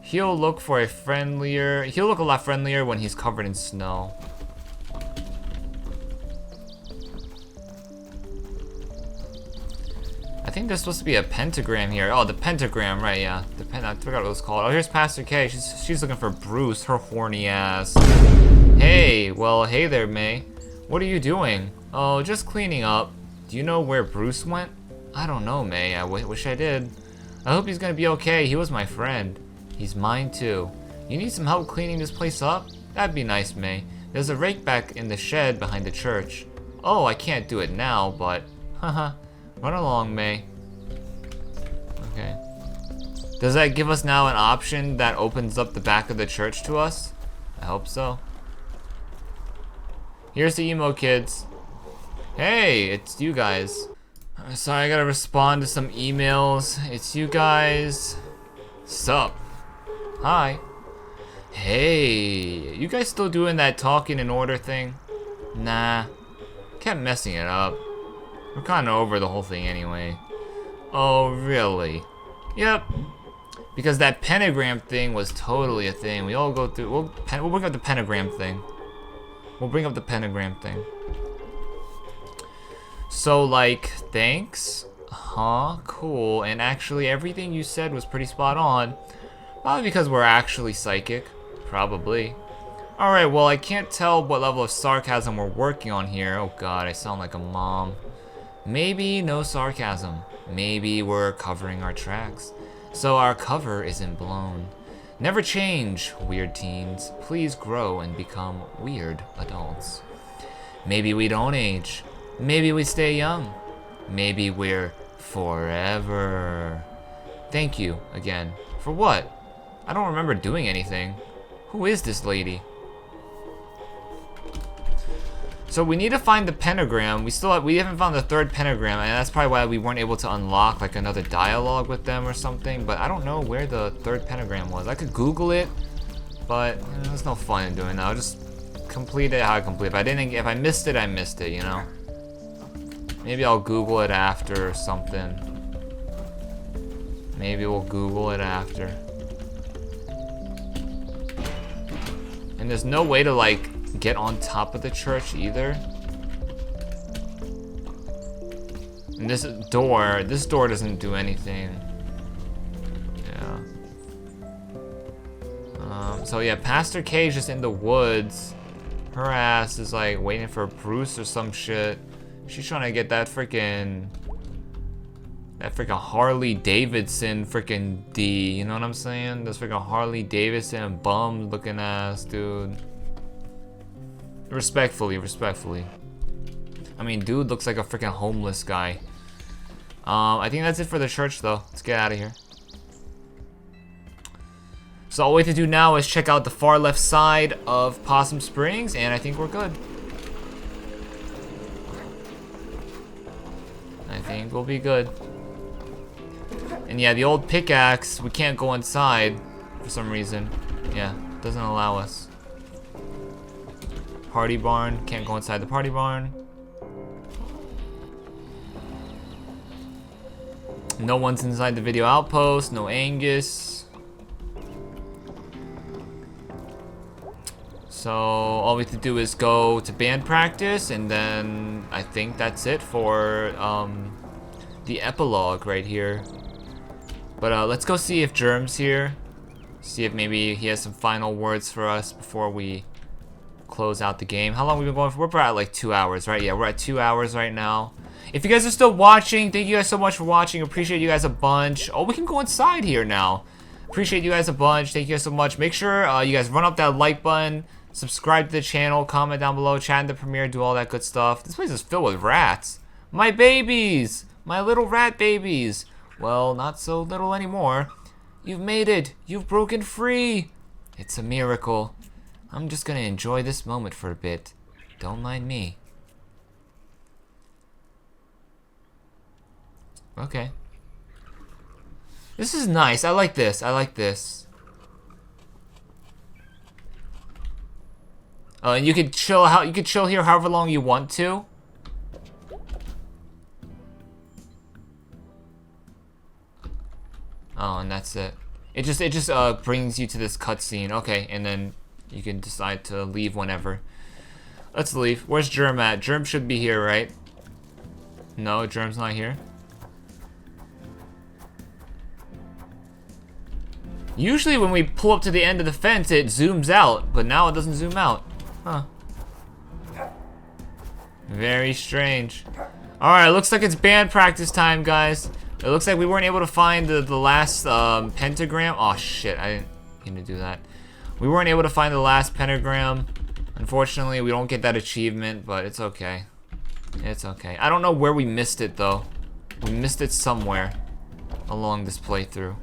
He'll look a lot friendlier when he's covered in snow. I think there's supposed to be a pentagram here. Oh, the pentagram, right, yeah. I forgot what it was called. Oh, here's Pastor K. She's looking for Bruce, her horny ass. Hey, well, hey there, May. What are you doing? Oh, just cleaning up. Do you know where Bruce went? I don't know, May. I wish I did. I hope he's gonna be okay. He was my friend. He's mine, too. You need some help cleaning this place up? That'd be nice, May. There's a rake back in the shed behind the church. Oh, I can't do it now, but... Haha. Run along, May. Okay. Does that give us now an option that opens up the back of the church to us? I hope so. Here's the emo kids. Hey, it's you guys. Sorry, I gotta respond to some emails. It's you guys. Sup? Hi. Hey, you guys still doing that talking in order thing? Nah. Kept messing it up. We're kinda over the whole thing anyway. Oh, really? Yep. Because that pentagram thing was totally a thing. We all go through. We'll bring up the pentagram thing. We'll bring up the pentagram thing. So, like, thanks? Huh? Cool. And actually, everything you said was pretty spot on. Probably because we're actually psychic. Probably. Alright, well, I can't tell what level of sarcasm we're working on here. Oh god, I sound like a mom. Maybe no sarcasm. Maybe we're covering our tracks. So our cover isn't blown. Never change, weird teens. Please grow and become weird adults. Maybe we don't age. Maybe we stay young. Maybe we're forever. Thank you again. For what? I don't remember doing anything. Who is this lady? So we need to find the pentagram. We haven't found the third pentagram, and that's probably why we weren't able to unlock like another dialogue with them or something. But I don't know where the third pentagram was. I could Google it, but there's no fun in doing that. I'll just complete it how I complete it. If I missed it, I missed it. You know. Maybe I'll Google it after or something. Maybe we'll Google it after. And there's no way to like get on top of the church either. And this door doesn't do anything. Yeah. So yeah, Pastor K is just in the woods. Her ass is like waiting for Bruce or some shit. She's trying to get that freaking Harley Davidson freaking D. You know what I'm saying? This freaking Harley Davidson bum looking ass dude. Respectfully. I mean, dude looks like a freaking homeless guy. I think that's it for the church, though. Let's get out of here. So all we have to do now is check out the far left side of Possum Springs, and I think we're good. I think we'll be good. And yeah, the old pickaxe, we can't go inside for some reason. Yeah, doesn't allow us. Party barn, can't go inside the party barn. No one's inside the video outpost, no Angus. So all we have to do is go to band practice, and then I think that's it for the epilogue right here. But let's go see if Germ's here. See if maybe he has some final words for us before we close out the game. How long have we been going for? We're at like 2 hours, right? Yeah, we're at 2 hours right now. If you guys are still watching, thank you guys so much for watching. Appreciate you guys a bunch. Oh, we can go inside here now. Appreciate you guys a bunch. Thank you guys so much. Make sure you guys run up that like button, subscribe to the channel, comment down below, chat in the premiere, do all that good stuff. This place is filled with rats. My babies! My little rat babies. Well, not so little anymore. You've made it. You've broken free. It's a miracle. I'm just gonna enjoy this moment for a bit. Don't mind me. Okay. This is nice. I like this. I like this. And you could chill here however long you want to. Oh, and that's it. It just brings you to this cutscene. Okay, and then you can decide to leave whenever. Let's leave. Where's Germ at? Germ should be here, right? No, Germ's not here. Usually when we pull up to the end of the fence, it zooms out, but now it doesn't zoom out. Huh. Very strange. Alright, looks like it's band practice time, guys. It looks like we weren't able to find the last pentagram. Oh shit, I didn't mean to do that. We weren't able to find the last pentagram. Unfortunately, we don't get that achievement, but it's okay. It's okay. I don't know where we missed it, though. We missed it somewhere along this playthrough.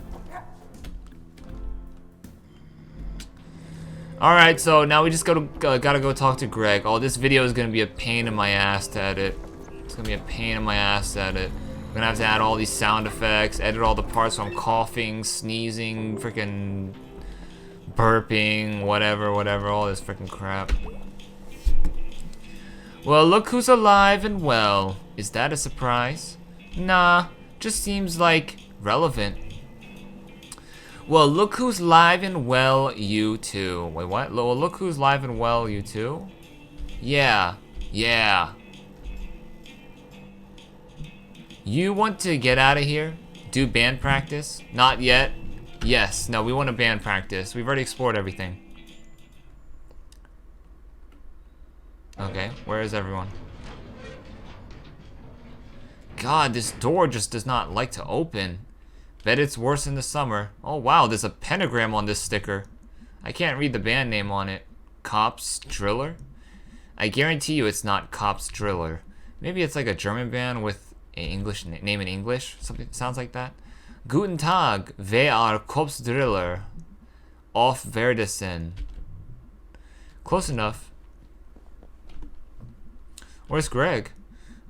Alright, so now we just gotta go talk to Greg. Oh, this video is gonna be a pain in my ass to edit. It's gonna be a pain in my ass to edit. I'm gonna have to add all these sound effects, edit all the parts where I'm coughing, sneezing, freaking burping, whatever, all this freaking crap. Well, look who's alive and well. Is that a surprise? Nah, just seems like relevant. Well, look who's live and well, you too. Wait, what? Well, look who's live and well, you too? Yeah. You want to get out of here? Do band practice? Not yet. Yes. No, we want to band practice. We've already explored everything. Okay, where is everyone? God, this door just does not like to open. Bet it's worse in the summer. Oh wow, there's a pentagram on this sticker. I can't read the band name on it. Cops Driller? I guarantee you it's not Cops Driller. Maybe it's like a German band with an English name in English. Something sounds like that. Guten Tag, wer are Cops Driller? Auf Wiedersehen. Close enough. Where's Greg?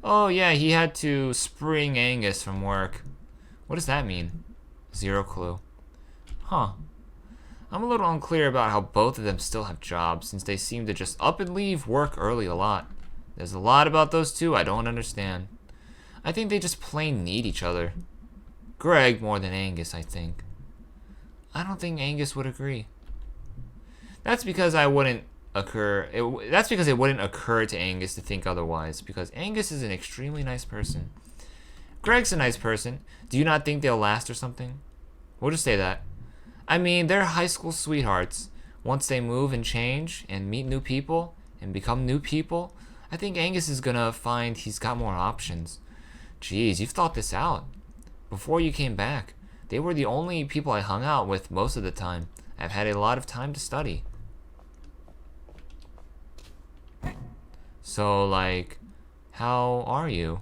Oh yeah, he had to spring Angus from work. What does that mean? Zero clue. Huh. I'm a little unclear about how both of them still have jobs, since they seem to just up and leave work early a lot. There's a lot about those two I don't understand. I think they just plain need each other. Greg more than Angus, I think. I don't think Angus would agree. That's because it wouldn't occur to Angus to think otherwise, because Angus is an extremely nice person. Greg's a nice person. Do you not think they'll last or something? We'll just say that. I mean, they're high school sweethearts. Once they move and change and meet new people and become new people, I think Angus is gonna find he's got more options. Jeez, you've thought this out. Before you came back, they were the only people I hung out with most of the time. I've had a lot of time to study. So, like, how are you?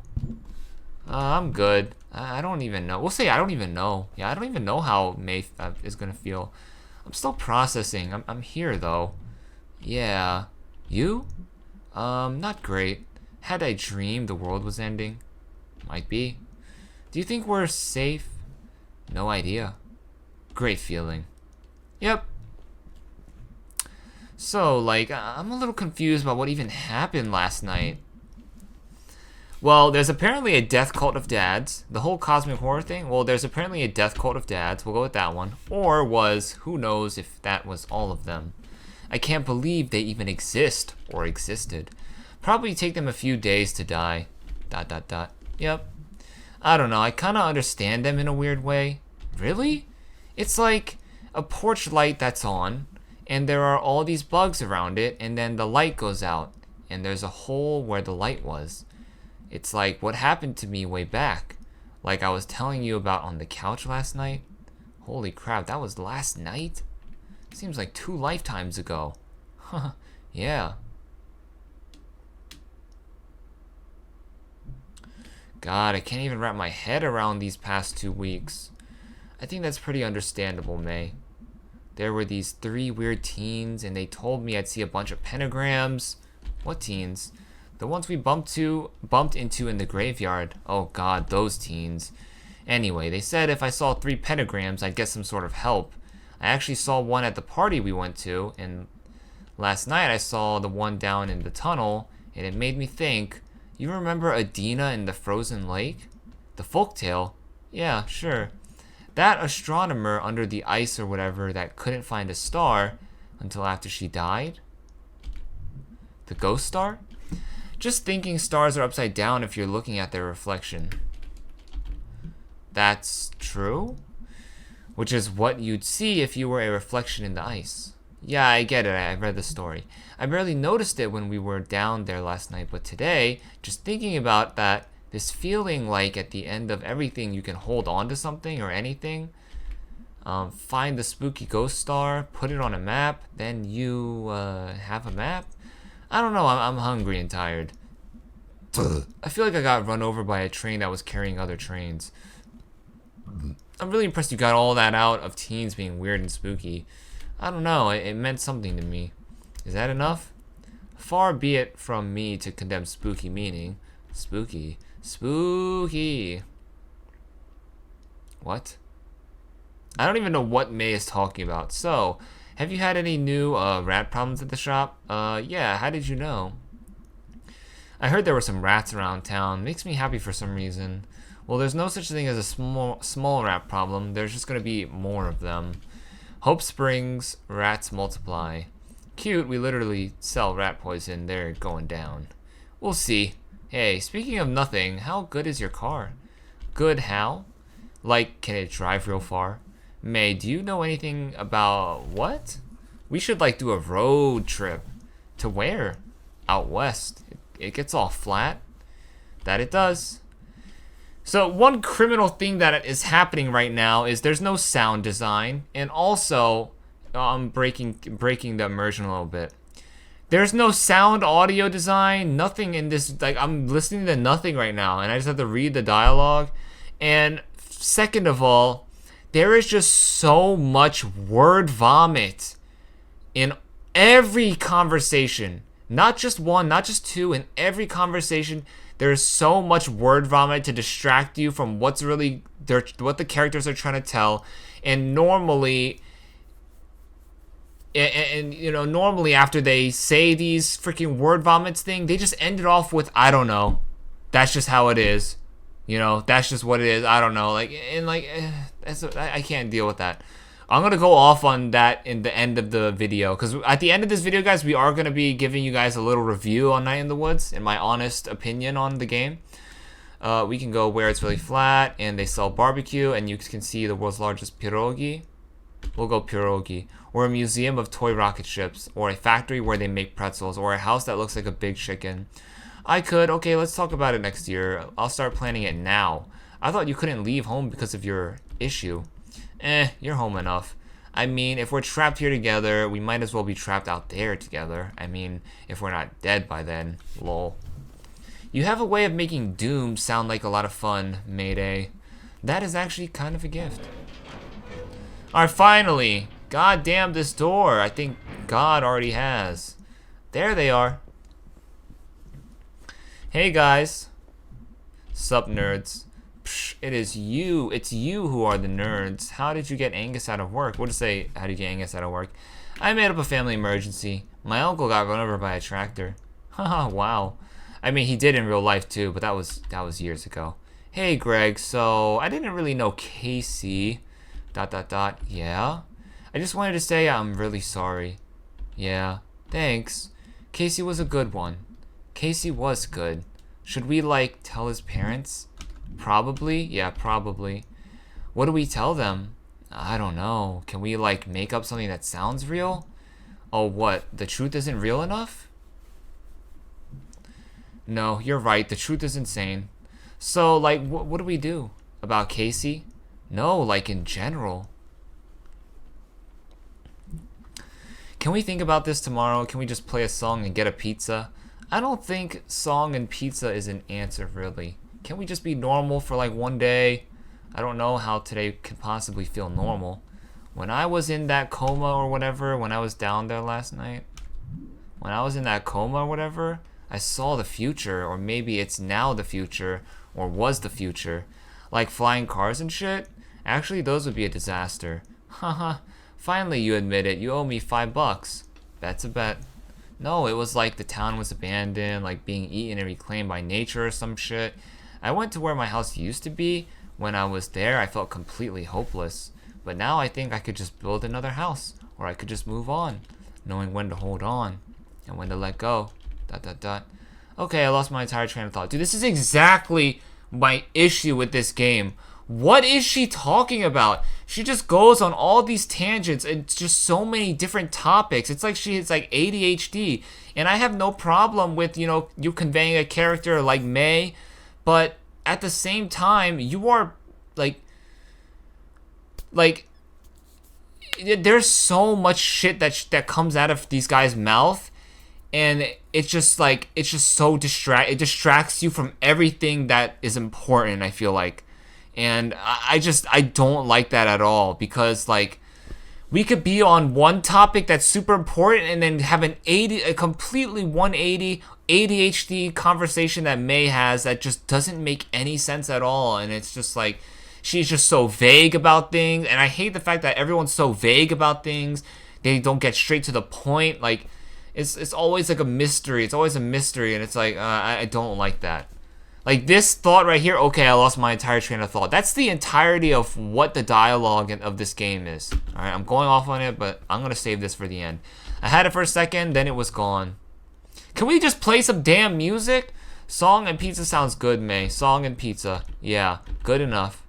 I'm good. I don't even know. We'll say I don't even know. Yeah, I don't even know how May is gonna feel. I'm still processing. I'm here though. Yeah. You? Not great. Had I dreamed the world was ending? Might be. Do you think we're safe? No idea. Great feeling. Yep. So, like, I'm a little confused about what even happened last night. Well, there's apparently a death cult of dads. The whole cosmic horror thing, well, there's apparently a death cult of dads. We'll go with that one. Or was, who knows if that was all of them. I can't believe they even exist or existed. Probably take them a few days to die. ... Yep. I don't know, I kind of understand them in a weird way. Really? It's like a porch light that's on, and there are all these bugs around it, and then the light goes out, and there's a hole where the light was. It's like what happened to me way back. Like I was telling you about on the couch last night. Holy crap, that was last night? Seems like 2 lifetimes ago. Huh, yeah. God, I can't even wrap my head around these past 2 weeks. I think that's pretty understandable, May. There were these 3 weird teens, and they told me I'd see a bunch of pentagrams. What teens? The ones we bumped into in the graveyard. Oh God, those teens. Anyway, they said if I saw 3 pentagrams, I'd get some sort of help. I actually saw one at the party we went to, and last night I saw the one down in the tunnel, and it made me think, you remember Adina in the frozen lake? The folktale? Yeah, sure. That astronomer under the ice or whatever that couldn't find a star until after she died? The ghost star? Just thinking stars are upside down if you're looking at their reflection. That's true? Which is what you'd see if you were a reflection in the ice. Yeah, I get it. I read the story. I barely noticed it when we were down there last night, but today, just thinking about that, this feeling like at the end of everything you can hold on to something or anything, find the spooky ghost star, put it on a map, then you have a map? I don't know, I'm hungry and tired. I feel like I got run over by a train that was carrying other trains. I'm really impressed you got all that out of teens being weird and spooky. I don't know, it meant something to me. Is that enough? Far be it from me to condemn spooky meaning. Spooky. Spooky. What? I don't even know what May is talking about. So, have you had any new rat problems at the shop? Yeah, how did you know? I heard there were some rats around town. Makes me happy for some reason. Well, there's no such thing as a small rat problem. There's just gonna be more of them. Hope Springs, rats multiply. Cute, we literally sell rat poison. They're going down. We'll see. Hey, speaking of nothing, how good is your car? Good how? Like, can it drive real far? May, do you know anything about what? We should like do a road trip. To where? Out west. It gets all flat. That it does. So one criminal thing that is happening right now is there's no sound design, and also I'm breaking the immersion a little bit. There's no sound audio design, nothing in this. Like, I'm listening to nothing right now, and I just have to read the dialogue. And second of all, there is just so much word vomit in every conversation. Not just one, not just two, in every conversation. There's so much word vomit to distract you from what's really what the characters are trying to tell. And normally, you know, normally after they say these freaking word vomits thing, they just end it off with, I don't know. That's just how it is. You know, that's just what it is. I don't know. Like, and like, I can't deal with that. I'm going to go off on that in the end of the video, because at the end of this video, guys, we are going to be giving you guys a little review on Night in the Woods and my honest opinion on the game. We can go where it's really flat and they sell barbecue and you can see the world's largest pierogi. We'll go pierogi. Or a museum of toy rocket ships, or a factory where they make pretzels, or a house that looks like a big chicken. Okay, let's talk about it next year. I'll start planning it now. I thought you couldn't leave home because of your issue. You're home enough. I mean, if we're trapped here together, we might as well be trapped out there together. I mean, if we're not dead by then. Lol. You have a way of making Doom sound like a lot of fun, Mayday. That is actually kind of a gift. Alright, finally. God damn this door. I think God already has. There they are. Hey guys. Sup, nerds. Psh, it is you. It's you who are the nerds. How did you get Angus out of work? We'll just say, how did you get Angus out of work? I made up a family emergency. My uncle got run over by a tractor. Haha, wow. I mean, he did in real life too, but that was years ago. Hey, Greg. So, I didn't really know Casey. ... Yeah? I just wanted to say I'm really sorry. Yeah, thanks. Casey was a good one. Casey was good. Should we, like, tell his parents? Probably? Yeah, probably. What do we tell them? I don't know. Can we, like, make up something that sounds real? Oh, what? The truth isn't real enough? No, you're right. The truth is insane. So, like, what do we do? About Casey? No, like, in general. Can we think about this tomorrow? Can we just play a song and get a pizza? I don't think song and pizza is an answer, really. Can we just be normal for like one day? I don't know how today could possibly feel normal. When I was in that coma or whatever, when I was down there last night, when I was in that coma or whatever, I saw the future, or maybe it's now the future, or was the future. like flying cars and shit, actually those would be a disaster. Haha, finally you admit it. You owe me $5. That's a bet. No, it was like the town was abandoned, like being eaten and reclaimed by nature or some shit. I went to where my house used to be. When I was there, I felt completely hopeless. But now I think I could just build another house, or I could just move on, knowing when to hold on and when to let go. ... Okay, I lost my entire train of thought. Dude, this is exactly my issue with this game. What is she talking about? She just goes on all these tangents and just so many different topics. It's like she has like ADHD. And I have no problem with, you know, you conveying a character like May, but at the same time, you are like there's so much shit that comes out of these guys' mouth, and it's just so it distracts you from everything that is important, I feel like. And I don't like that at all, because like we could be on one topic that's super important and then have a completely 180 ADHD conversation that May has that just doesn't make any sense at all. And it's just like she's just so vague about things, and I hate the fact that everyone's so vague about things. They don't get straight to the point. Like it's always like a mystery. It's always a mystery, and it's like I don't like that. Like this thought right here, okay, I lost my entire train of thought. That's the entirety of what the dialogue of this game is. Alright, I'm going off on it, but I'm gonna save this for the end. I had it for a second, then it was gone. Can we just play some damn music? Song and pizza sounds good, May. Song and pizza. Yeah, good enough.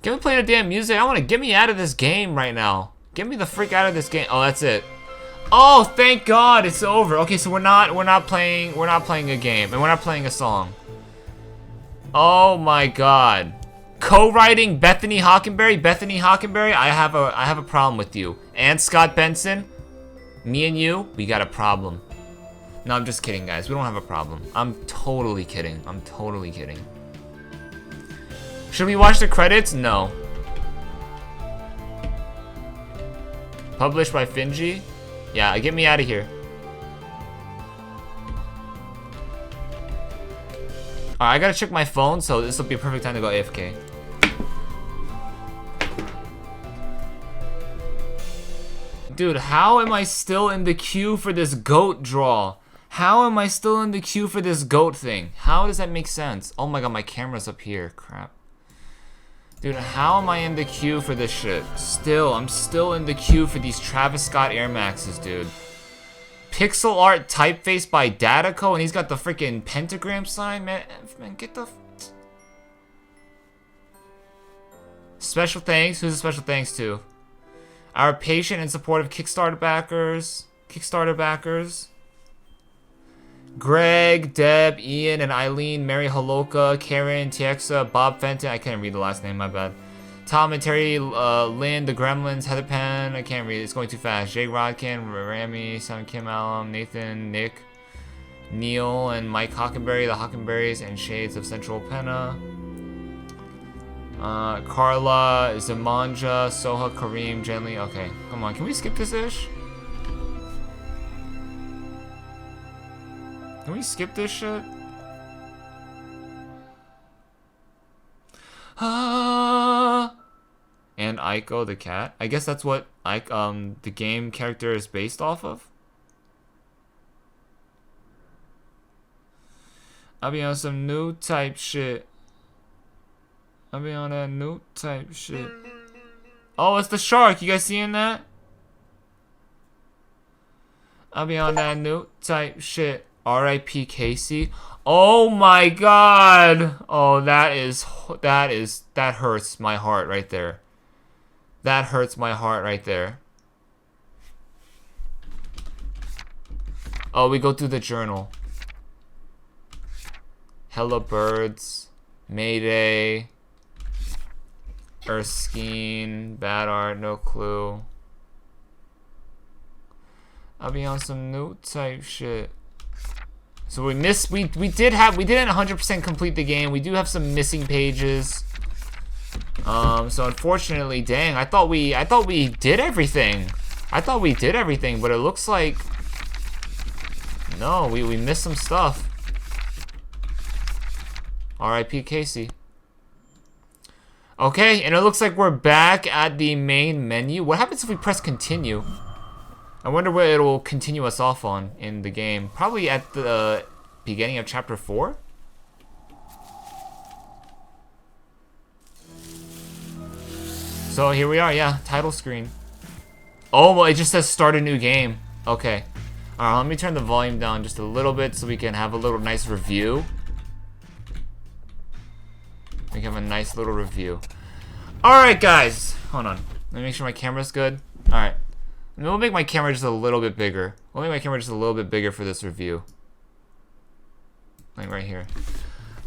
Can we play the damn music? I wanna get me out of this game right now. Get me the freak out of this game. Oh, that's it. Oh, thank God, it's over. Okay, so we're not playing a game, and we're not playing a song. Oh my God. Co-writing Bethany Hockenberry. Bethany Hockenberry, I have a problem with you. And Scott Benson, me and you, we got a problem. No, I'm just kidding, guys. We don't have a problem. I'm totally kidding. I'm totally kidding. Should we watch the credits? No. Published by Finji. Yeah, get me out of here. Alright, I gotta check my phone, so this will be a perfect time to go AFK. Dude, how am I still in the queue for this goat draw? How am I still in the queue for this goat thing? How does that make sense? Oh my God, my camera's up here. Crap. Dude, how am I in the queue for this shit? I'm still in the queue for these Travis Scott Air Maxes, dude. Pixel art typeface by Dataco, and he's got the freaking pentagram sign, man. Man, get the... Special thanks. Who's the special thanks to? Our patient and supportive Kickstarter backers. Greg, Deb, Ian, and Eileen, Mary Holoka, Karen, Tiexa, Bob Fenton, I can't read the last name, my bad. Tom and Terry, Lynn, The Gremlins, Heather Penn, I can't read it, it's going too fast. Jake Rodkin, Rami, Sam Kim Alum, Nathan, Nick, Neil, and Mike Hockenberry, The Hockenberries, and Shades of Central Penna. Carla, Zamanja, Soha, Kareem, Gently, okay, come on, can we skip this ish? Can we skip this shit? Ah. And Aiko the cat. I guess that's what the game character is based off of. I'll be on some new type shit. I'll be on that new type shit. Oh, it's the shark. You guys seeing that? I'll be on that new type shit. R.I.P. Casey. Oh my God. Oh, that hurts my heart right there. That hurts my heart right there. Oh, we go through the journal. Hello birds. Mayday. Erskine. Bad art. No clue. I'll be on some new type shit. So we didn't 100% complete the game. We do have some missing pages. So unfortunately, dang, I thought we did everything. But it looks like no, we missed some stuff. R.I.P. Casey. Okay, and it looks like we're back at the main menu. What happens if we press continue? I wonder what it will continue us off on in the game. Probably at the beginning of chapter 4? So here we are, yeah, title screen. Oh, well, it just says start a new game. Okay. Alright, let me turn the volume down just a little bit so we can have a little nice review. We can have a nice little review. Alright, guys. Hold on. Let me make sure my camera's good. Alright. We'll make my camera just a little bit bigger. We'll make my camera just a little bit bigger for this review. Like right here.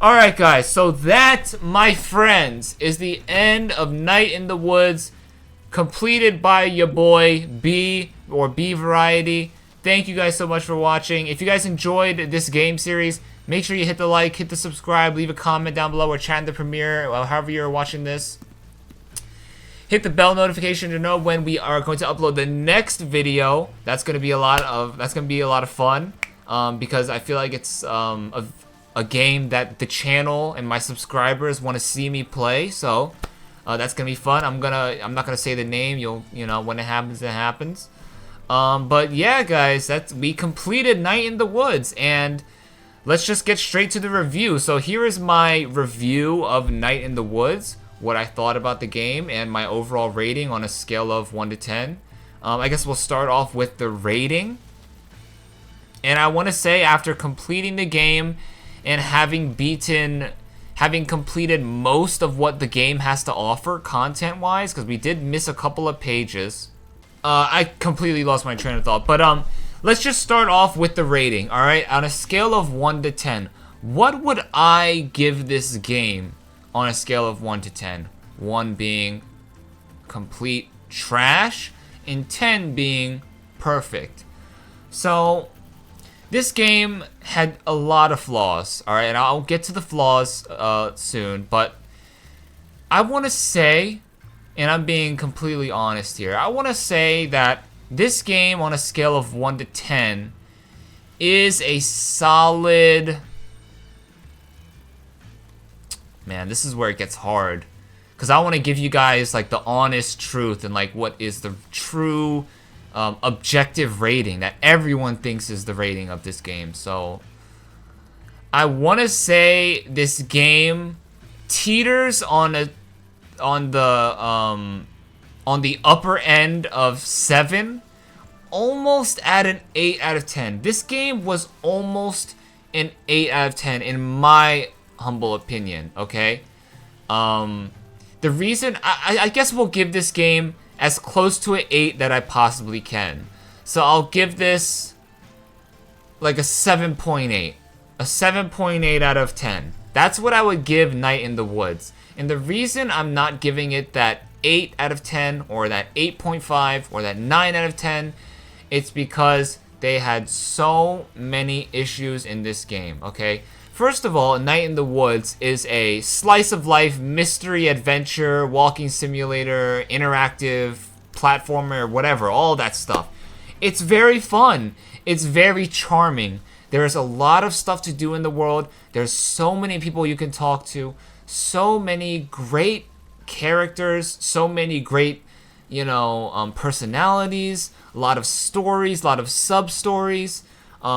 Alright, guys. So that, my friends, is the end of Night in the Woods. Completed by your boy, B, or Beevariety. Thank you guys so much for watching. If you guys enjoyed this game series, make sure you hit the like, hit the subscribe, leave a comment down below, or chat in the premiere, however you're watching this. Hit the bell notification to know when we are going to upload the next video. That's going to be a lot of fun, because I feel like it's a game that the channel and my subscribers want to see me play. So that's gonna be fun. I'm not gonna say the name. You know when it happens, it happens. But yeah, guys, we completed Night in the Woods, and let's just get straight to the review. So here is my review of Night in the Woods, what I thought about the game, and my overall rating on a scale of 1 to 10. I guess we'll start off with the rating. And I want to say, after completing the game and having completed most of what the game has to offer content-wise, because we did miss a couple of pages. I completely lost my train of thought, but let's just start off with the rating. All right, on a scale of 1 to 10, what would I give this game on a scale of 1 to 10? 1 being complete trash, and 10 being perfect. So this game had a lot of flaws, all right, and I'll get to the flaws soon, but I want to say, and I'm being completely honest here, I want to say that this game on a scale of 1 to 10 is a solid... Man, this is where it gets hard, because I want to give you guys like the honest truth and like what is the true objective rating that everyone thinks is the rating of this game. So I want to say this game teeters on the upper end of 7, almost at an 8 out of 10. This game was almost an 8 out of 10 in my humble opinion. Okay, the reason I guess we'll give this game as close to an 8 that I possibly can. So I'll give this like a 7.8. A 7.8 out of 10. That's what I would give Night in the Woods. And the reason I'm not giving it that 8 out of 10 or that 8.5 or that 9 out of 10, it's because they had so many issues in this game, okay? First of all, Night in the Woods is a slice of life mystery adventure, walking simulator, interactive platformer, whatever, all that stuff. It's very fun. It's very charming. There's a lot of stuff to do in the world. There's so many people you can talk to, so many great characters, so many great, personalities, a lot of stories, a lot of sub-stories.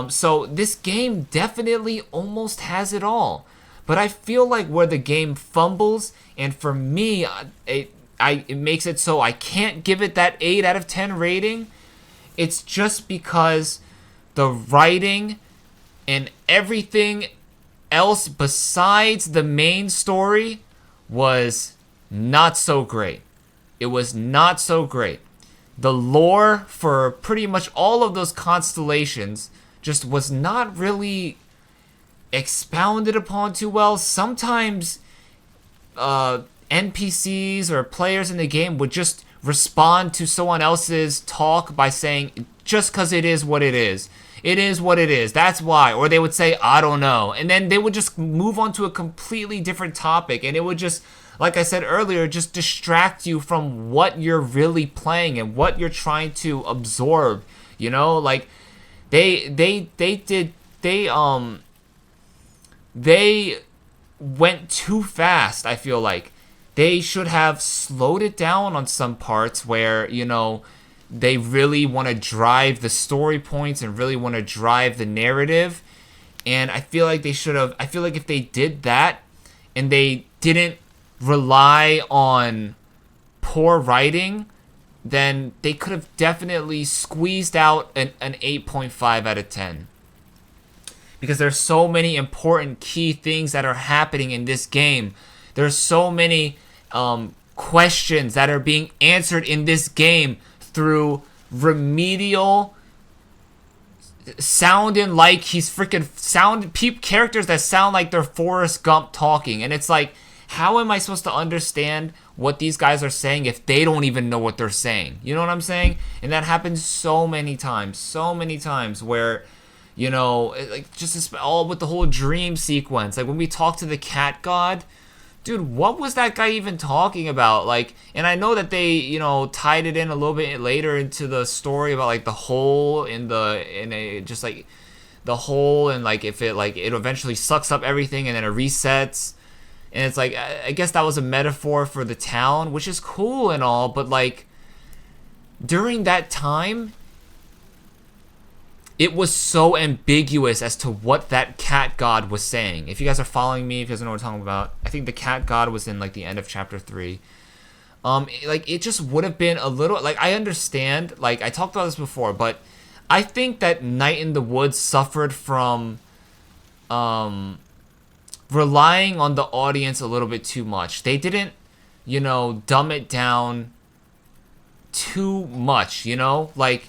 So this game definitely almost has it all. But I feel like where the game fumbles, and for me, it makes it so I can't give it that 8 out of 10 rating, it's just because the writing and everything else besides the main story was not so great. It was not so great. The lore for pretty much all of those constellations just was not really expounded upon too well. Sometimes NPCs or players in the game would just respond to someone else's talk by saying, just because it is what it is. It is what it is. That's why. Or they would say, I don't know. And then they would just move on to a completely different topic. And it would just, like I said earlier, just distract you from what you're really playing and what you're trying to absorb. Like they went too fast, I feel like. they should have slowed it down on some parts where, you know, they really want to drive the story points and really want to drive the narrative. And I feel like they should have, I feel like if they did that and they didn't rely on poor writing, then they could have definitely squeezed out an 8.5 out of 10. Because there's so many important key things that are happening in this game. There's so many questions that are being answered in this game through remedial sounding like he's freaking characters that sound like they're Forrest Gump talking. And it's like, how am I supposed to understand what these guys are saying if they don't even know what they're saying? You know what I'm saying? And that happens so many times where, you know, like just all with the whole dream sequence. Like when we talk to the cat god, dude, what was that guy even talking about? Like, and I know that they, you know, tied it in a little bit later into the story about like the hole in a just like the hole, and like if it like it eventually sucks up everything and then it resets. And it's like, I guess that was a metaphor for the town, which is cool and all, but like during that time, it was so ambiguous as to what that cat god was saying. If you guys are following me, if you guys know what I'm talking about, I think the cat god was in like the end of chapter 3. Like it just would have been a little, like I understand, like I talked about this before, but I think that Night in the Woods suffered from relying on the audience a little bit too much. They didn't, you know, dumb it down too much, you know? Like,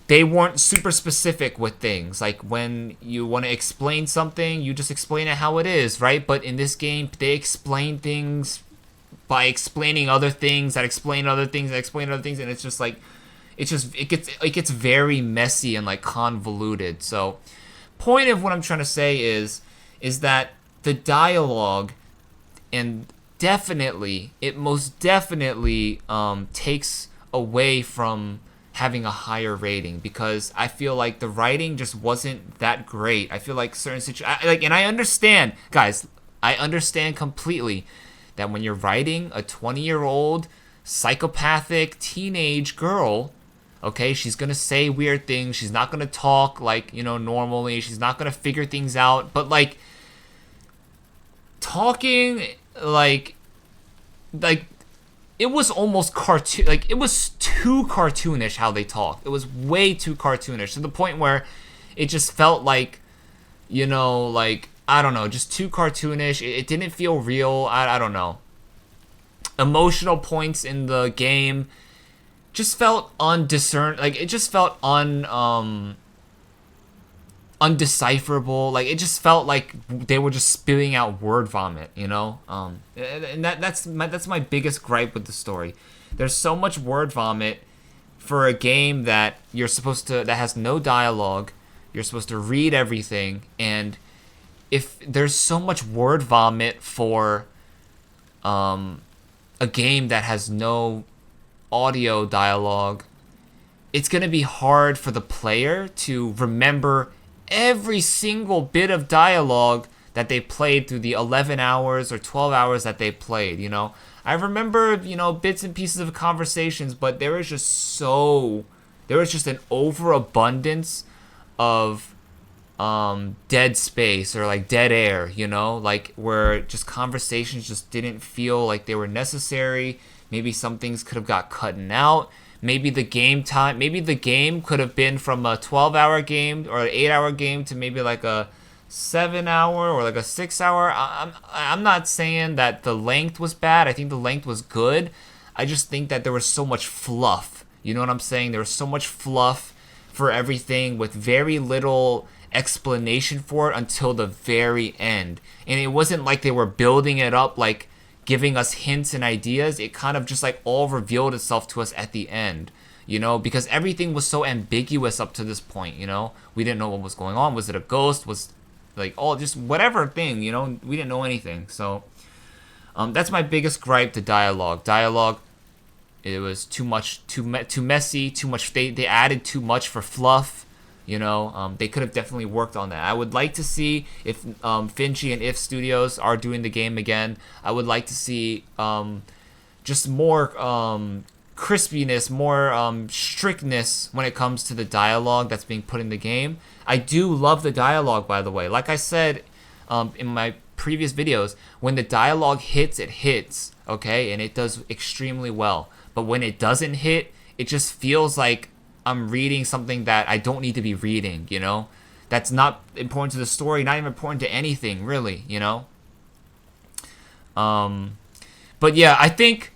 they weren't super specific with things. Like, when you want to explain something, you just explain it how it is, right? But in this game, they explain things by explaining other things that explain other things that explain other things, and it's just like, it gets very messy and like convoluted. So, point of what I'm trying to say is that the dialogue, and it most definitely takes away from having a higher rating, because I feel like the writing just wasn't that great. I feel like certain situations, like, and I understand, guys, I understand completely that when you're writing a 20-year-old psychopathic teenage girl, okay, she's gonna say weird things, she's not gonna talk like, you know, normally, she's not gonna figure things out, but like talking like it was almost cartoon, like it was too cartoonish how they talked. It was way too cartoonish to the point where it just felt like, you know, like, I don't know, just too cartoonish. It didn't feel real. I don't know. Emotional points in the game just felt like it just felt undecipherable. Like it just felt like they were just spewing out word vomit, you know. And that's my biggest gripe with the story. There's so much word vomit for a game that that has no dialogue. You're supposed to read everything, and if there's so much word vomit for a game that has no audio dialogue, it's gonna be hard for the player to remember every single bit of dialogue that they played through the 11 hours or 12 hours that they played, you know. I remember, you know, bits and pieces of conversations, but there was just an overabundance of dead space or like dead air, you know, like where just conversations just didn't feel like they were necessary. Maybe some things could have got cut out. Maybe the game could have been from a 12-hour game or an 8-hour game to maybe like a 7-hour or like a 6-hour. I'm not saying that the length was bad. I think the length was good. I just think that there was so much fluff. You know what I'm saying? There was so much fluff for everything with very little explanation for it until the very end. And it wasn't like they were building it up, like giving us hints and ideas. It kind of just like all revealed itself to us at the end, you know, because everything was so ambiguous up to this point, you know. We didn't know what was going on. Was it a ghost? Was like all just whatever thing, you know. We didn't know anything. So that's my biggest gripe to dialogue. It was too much, too messy, too much. They added too much for fluff, They could have definitely worked on that. I would like to see if Finji and If Studios are doing the game again. I would like to see just more crispiness, more strictness when it comes to the dialogue that's being put in the game. I do love the dialogue, by the way. Like I said in my previous videos, when the dialogue hits, it hits, okay? And it does extremely well. But when it doesn't hit, it just feels like I'm reading something that I don't need to be reading, That's not important to the story, not even important to anything, really, But yeah, I think,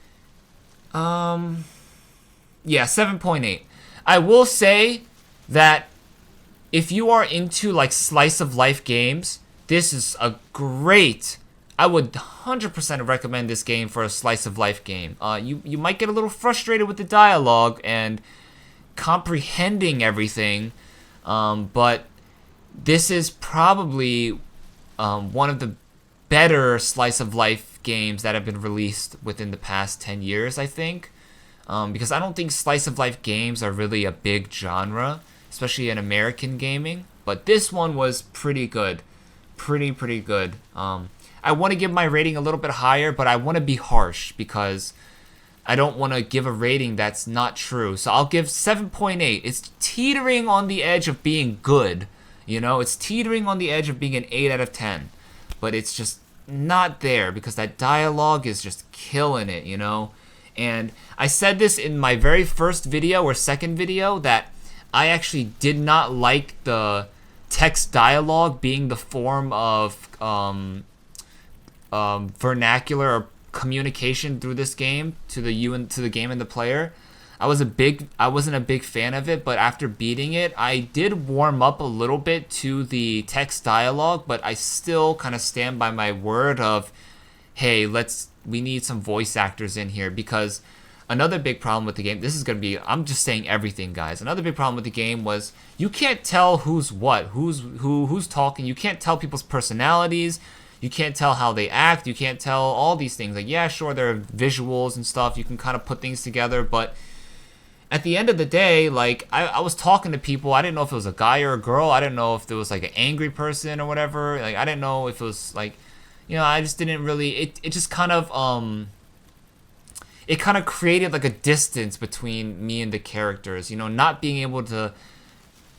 7.8. I will say that if you are into like slice of life games, this is a great. I would 100% recommend this game for a slice of life game. You might get a little frustrated with the dialogue and comprehending everything, but this is probably one of the better slice of life games that have been released within the past 10 years, I think. Because I don't think slice of life games are really a big genre, especially in American gaming. But this one was pretty good. Pretty good. I want to give my rating a little bit higher, but I want to be harsh because I don't want to give a rating that's not true. So I'll give 7.8. It's teetering on the edge of being good. It's teetering on the edge of being an 8 out of 10. But it's just not there because that dialogue is just killing it, And I said this in my very first video or second video that I actually did not like the text dialogue being the form of vernacular or communication through this game to the game and the player. I wasn't a big fan of it, but after beating it, I did warm up a little bit to the text dialogue, but I still kind of stand by my word of, hey, we need some voice actors in here, because another big problem with the game, I'm just saying everything, guys. Another big problem with the game was you can't tell who's talking. You can't tell people's personalities. You can't tell how they act. You can't tell all these things. Like, yeah, sure, there are visuals and stuff. You can kind of put things together, but at the end of the day, like, I was talking to people. I didn't know if it was a guy or a girl. I didn't know if there was, like, an angry person or whatever. Like, I didn't know if it was, like, I just didn't really, it just kind of, it kind of created, like, a distance between me and the characters, not being able to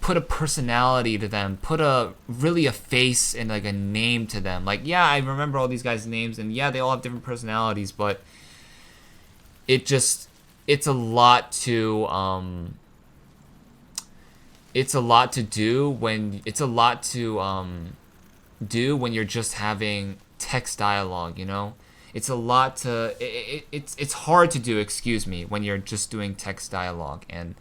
put a personality to them, put a face and, like, a name to them. Like, yeah, I remember all these guys' names, and yeah, they all have different personalities, but it's a lot to do when you're just having text dialogue, It's a lot to it's hard to do, when you're just doing text dialogue. And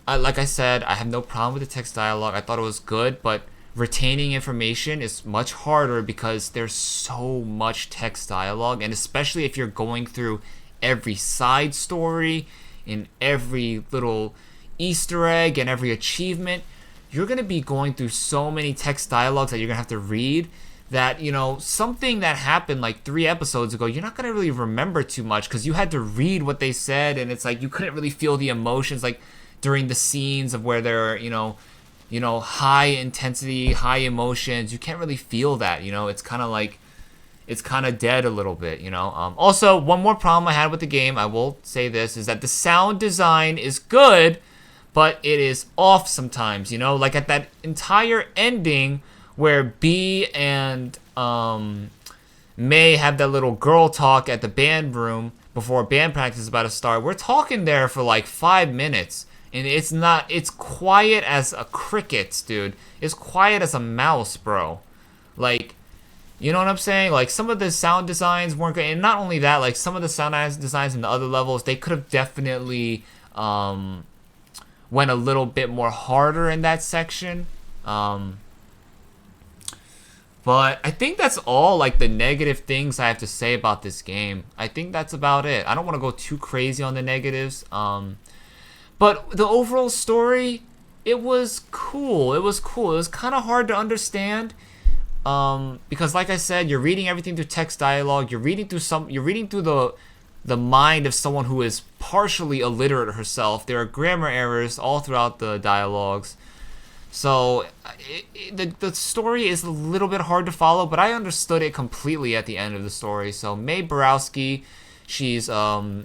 like I said, I have no problem with the text dialogue. I thought it was good, but retaining information is much harder because there's so much text dialogue, and especially if you're going through every side story and every little Easter egg and every achievement, you're going to be going through so many text dialogues that you're going to have to read that, something that happened like 3 episodes ago, you're not going to really remember too much because you had to read what they said, and it's like you couldn't really feel the emotions like during the scenes of where they're, high intensity, high emotions. You can't really feel that, it's kind of like, it's kind of dead a little bit, Also, one more problem I had with the game, I will say this, is that the sound design is good, but it is off sometimes, Like at that entire ending where B and May have that little girl talk at the band room before band practice is about to start. We're talking there for like 5 minutes, and it's quiet as a cricket, dude. It's quiet as a mouse, bro. Like, you know what I'm saying? Like, some of the sound designs weren't good. And not only that, like, some of the sound designs in the other levels, they could have definitely went a little bit more harder in that section. But I think that's all, like, the negative things I have to say about this game. I think that's about it. I don't want to go too crazy on the negatives. But the overall story, it was cool. It was kind of hard to understand. Because like I said, you're reading everything through text dialogue. You're reading through the mind of someone who is partially illiterate herself. There are grammar errors all throughout the dialogues. So the story is a little bit hard to follow, but I understood it completely at the end of the story. So Mae Borowski, she's a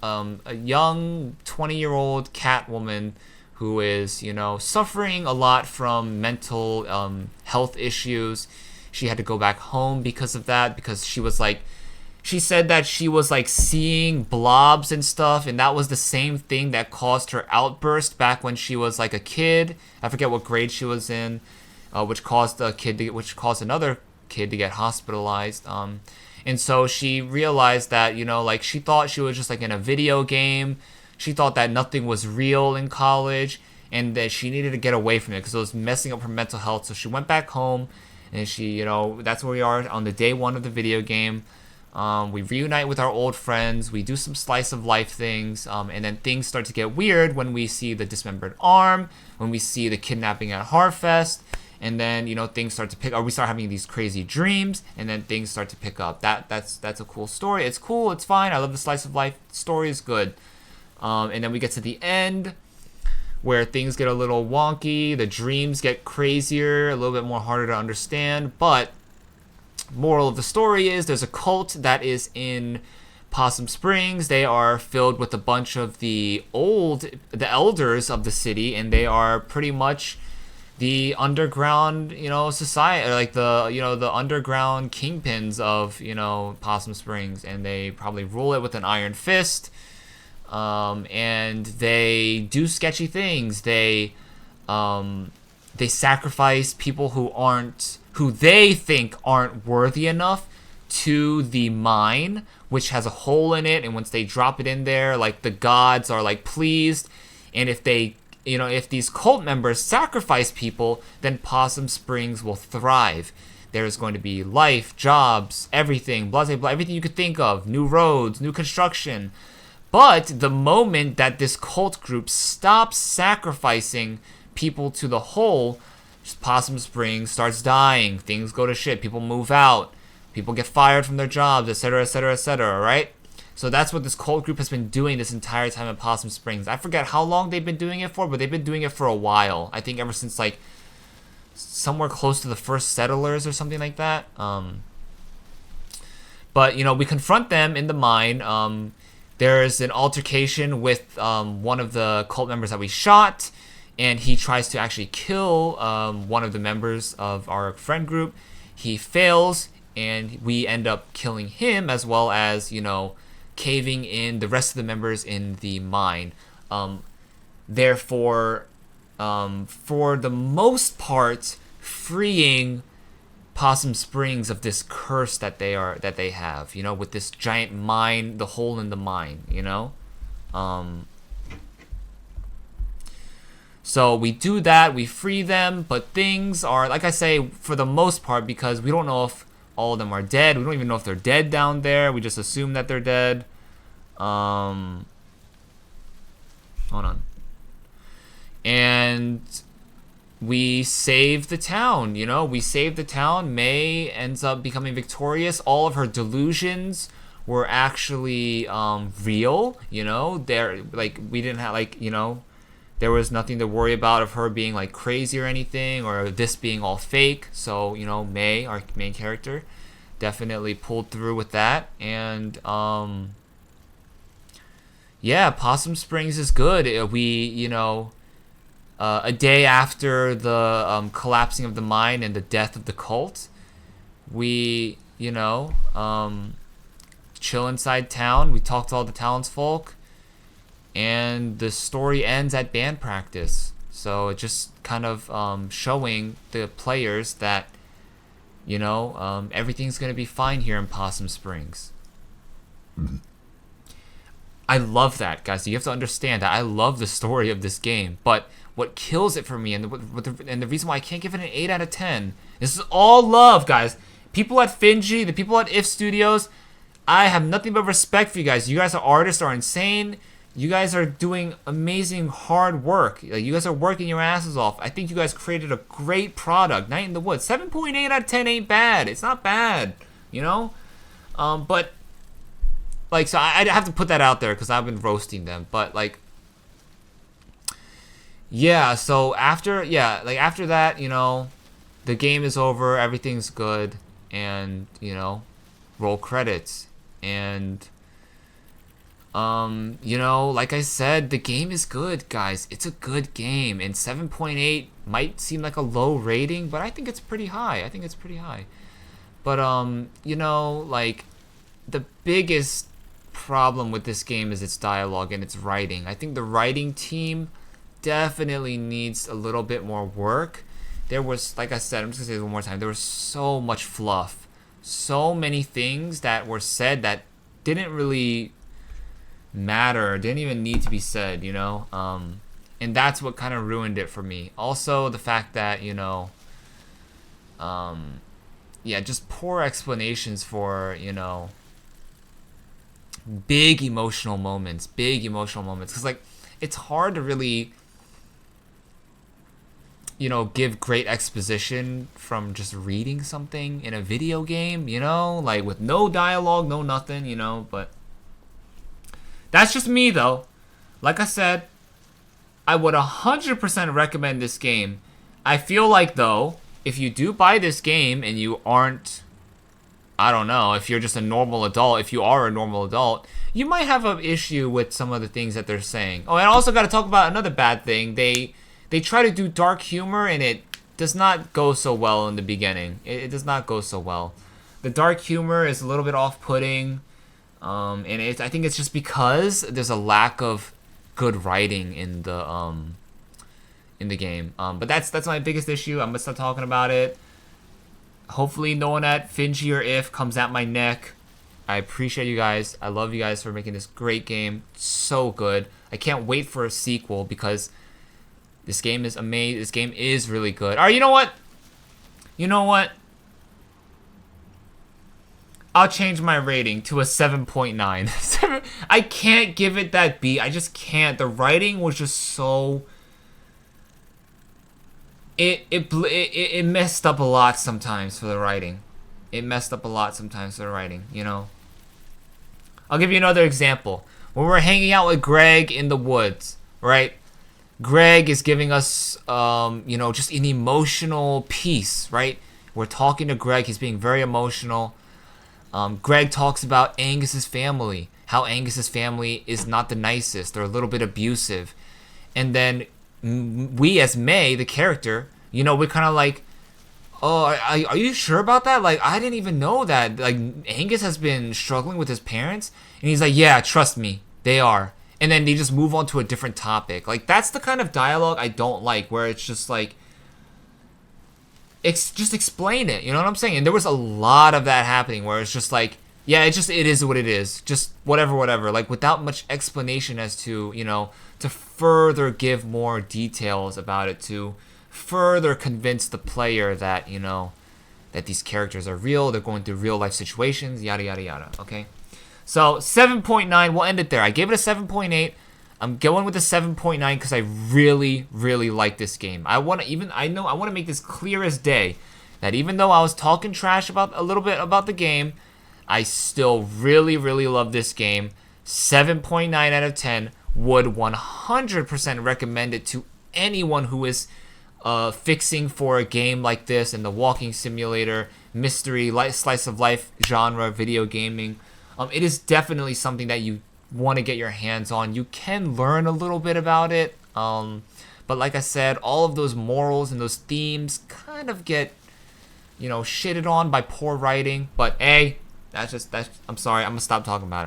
young 20-year-old cat woman who is, suffering a lot from mental health issues. She had to go back home because of that, because she said that she was like seeing blobs and stuff, and that was the same thing that caused her outburst back when she was like a kid. I forget what grade she was in, which caused another kid to get hospitalized. And so she realized that, like she thought she was just like in a video game. She thought that nothing was real in college, and that she needed to get away from it because it was messing up her mental health. So she went back home, and she, that's where we are on the day one of the video game. We reunite with our old friends. We do some slice of life things, and then things start to get weird when we see the dismembered arm, when we see the kidnapping at Harfest, and then things start to pick up. We start having these crazy dreams, and then things start to pick up. That's a cool story. It's cool. It's fine. I love the slice of life. The story is good. And then we get to the end, where things get a little wonky. The dreams get crazier, a little bit more harder to understand, but moral of the story is there's a cult that is in Possum Springs. They are filled with a bunch of the elders of the city, and they are pretty much the underground, society, or like the underground kingpins of, Possum Springs, and they probably rule it with an iron fist. And they do sketchy things. They sacrifice people who they think aren't worthy enough to the mine, which has a hole in it, and once they drop it in there, like the gods are like pleased. And if these cult members sacrifice people, then Possum Springs will thrive. There's going to be life, jobs, everything, blah blah blah, everything you could think of, new roads, new construction. But the moment that this cult group stops sacrificing people to the hole, Possum Springs starts dying. Things go to shit. People move out. People get fired from their jobs, etc., etc., etc., right? So that's what this cult group has been doing this entire time at Possum Springs. I forget how long they've been doing it for, but they've been doing it for a while. I think ever since, like, somewhere close to the first settlers or something like that. But, we confront them in the mine. There's an altercation with one of the cult members that we shot, and he tries to actually kill one of the members of our friend group. He fails, and we end up killing him, as well as, caving in the rest of the members in the mine. Therefore, for the most part, freeing Possum Springs of this curse that they have, with this giant mine, the hole in the mine, So we do that, we free them, but things are, like I say, for the most part, because we don't know if all of them are dead. We don't even know if they're dead down there. We just assume that they're dead. Hold on. And we save the town, we save the town. Mae ends up becoming victorious. All of her delusions were actually real, they're like, we didn't have, like, there was nothing to worry about of her being like crazy or anything, or this being all fake. So, Mae, our main character, definitely pulled through with that. And yeah, Possum Springs is good. We, a day after the collapsing of the mine and the death of the cult, we, chill inside town. We talk to all the townsfolk, and the story ends at band practice. So it just kind of showing the players that, everything's going to be fine here in Possum Springs. I love that, guys. You have to understand that I love the story of this game, but what kills it for me, and the reason why I can't give it an 8 out of 10, this is all love, guys. People at Finji, the people at If Studios, I have nothing but respect for you guys. You guys are artists, are insane. You guys are doing amazing hard work. Like, you guys are working your asses off. I think you guys created a great product. Night in the Woods. 7.8 out of 10 ain't bad. It's not bad, but like, so I have to put that out there because I've been roasting them. But like, yeah, so after, yeah, like after that, you know, the game is over, everything's good, and, you know, roll credits. And, you know, like I said, the game is good, guys. It's a good game, and 7.8 might seem like a low rating, but I think it's pretty high. I think it's pretty high. But, you know, like, the biggest problem with this game is its dialogue and its writing. I think the writing team definitely needs a little bit more work. There was, like I said, I'm just gonna say it one more time, there was so much fluff. So many things that were said that didn't really matter, didn't even need to be said, you know? And that's what kind of ruined it for me. Also, the fact that, you know, yeah, just poor explanations for, you know, big emotional moments. Because, like, it's hard to really, you know, give great exposition from just reading something in a video game, you know? Like, with no dialogue, no nothing, you know? But that's just me, though. Like I said, I would 100% recommend this game. I feel like, though, if you do buy this game and you aren't, I don't know, if you're just a normal adult, if you are a normal adult, you might have an issue with some of the things that they're saying. Oh, and I also got to talk about another bad thing. They try to do dark humor, and it does not go so well in the beginning. It does not go so well. The dark humor is a little bit off-putting, and I think it's just because there's a lack of good writing in the game. But that's my biggest issue. I'm gonna stop talking about it. Hopefully no one at Finji or If comes at my neck. I appreciate you guys. I love you guys for making this great game. So good. I can't wait for a sequel because this game is amazing. This game is really good. Alright, you know what? You know what? I'll change my rating to a 7.9. I can't give it that B. I just can't. The writing was just so... It messed up a lot sometimes for the writing. It messed up a lot sometimes for the writing, you know? I'll give you another example. When we're hanging out with Greg in the woods, right? Greg is giving us, you know, just an emotional piece, right? We're talking to Greg. He's being very emotional. Greg talks about Angus's family, how Angus's family is not the nicest. They're a little bit abusive. And then we, as May, the character, you know, we're kind of like, oh, are you sure about that? Like, I didn't even know that. Like, Angus has been struggling with his parents. And he's like, yeah, trust me, they are. And then they just move on to a different topic. Like, that's the kind of dialogue I don't like, where it's just like, just explain it, you know what I'm saying? And there was a lot of that happening where it's just like, yeah, it is what it is. Just whatever. Like, without much explanation as to, you know, to further give more details about it, to further convince the player that, you know, that these characters are real, they're going through real life situations, yada, yada, yada, okay? So, 7.9, we'll end it there. I gave it a 7.8. I'm going with a 7.9 because I really, really like this game. I want to make this clear as day that even though I was talking trash about a little bit about the game, I still really, really love this game. 7.9 out of 10. Would 100% recommend it to anyone who is fixing for a game like this in the walking simulator, mystery, slice of life genre, video gaming. It is definitely something that you want to get your hands on. You can learn a little bit about it, but like I said, all of those morals and those themes kind of get, you know, shitted on by poor writing. But hey, that's I'm sorry, I'm gonna stop talking about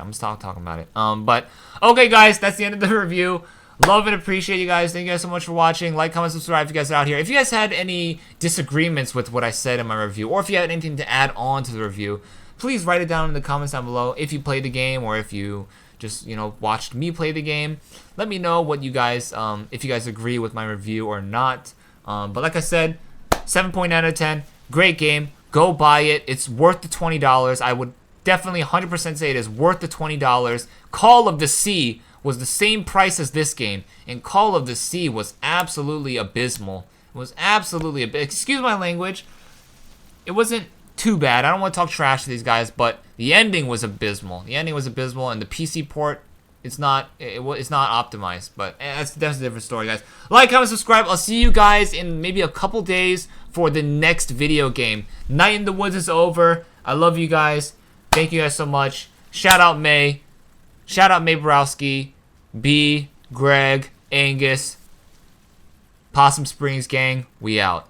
it. But okay, guys, that's the end of the review. Love and appreciate you guys. Thank you guys so much for watching. Like, comment, subscribe if you guys are out here. If you guys had any disagreements with what I said in my review, or if you had anything to add on to the review, please write it down in the comments down below. If you played the game, or if you just, you know, watched me play the game, let me know what you guys, if you guys agree with my review or not. But like I said, 7.9 out of 10, great game. Go buy it. It's worth the $20. I would definitely 100% say it is worth the $20. Call of the Sea was the same price as this game, and Call of the Sea was absolutely abysmal. It was absolutely excuse my language. It wasn't too bad. I don't want to talk trash to these guys, but the ending was abysmal. The ending was abysmal, and the PC port It's not optimized, but that's a different story, guys. Like, comment, subscribe. I'll see you guys in maybe a couple days for the next video game. Night in the Woods is over. I love you guys. Thank you guys so much. Shout out May. Shout out May Borowski, B, Greg, Angus, Possum Springs gang. We out.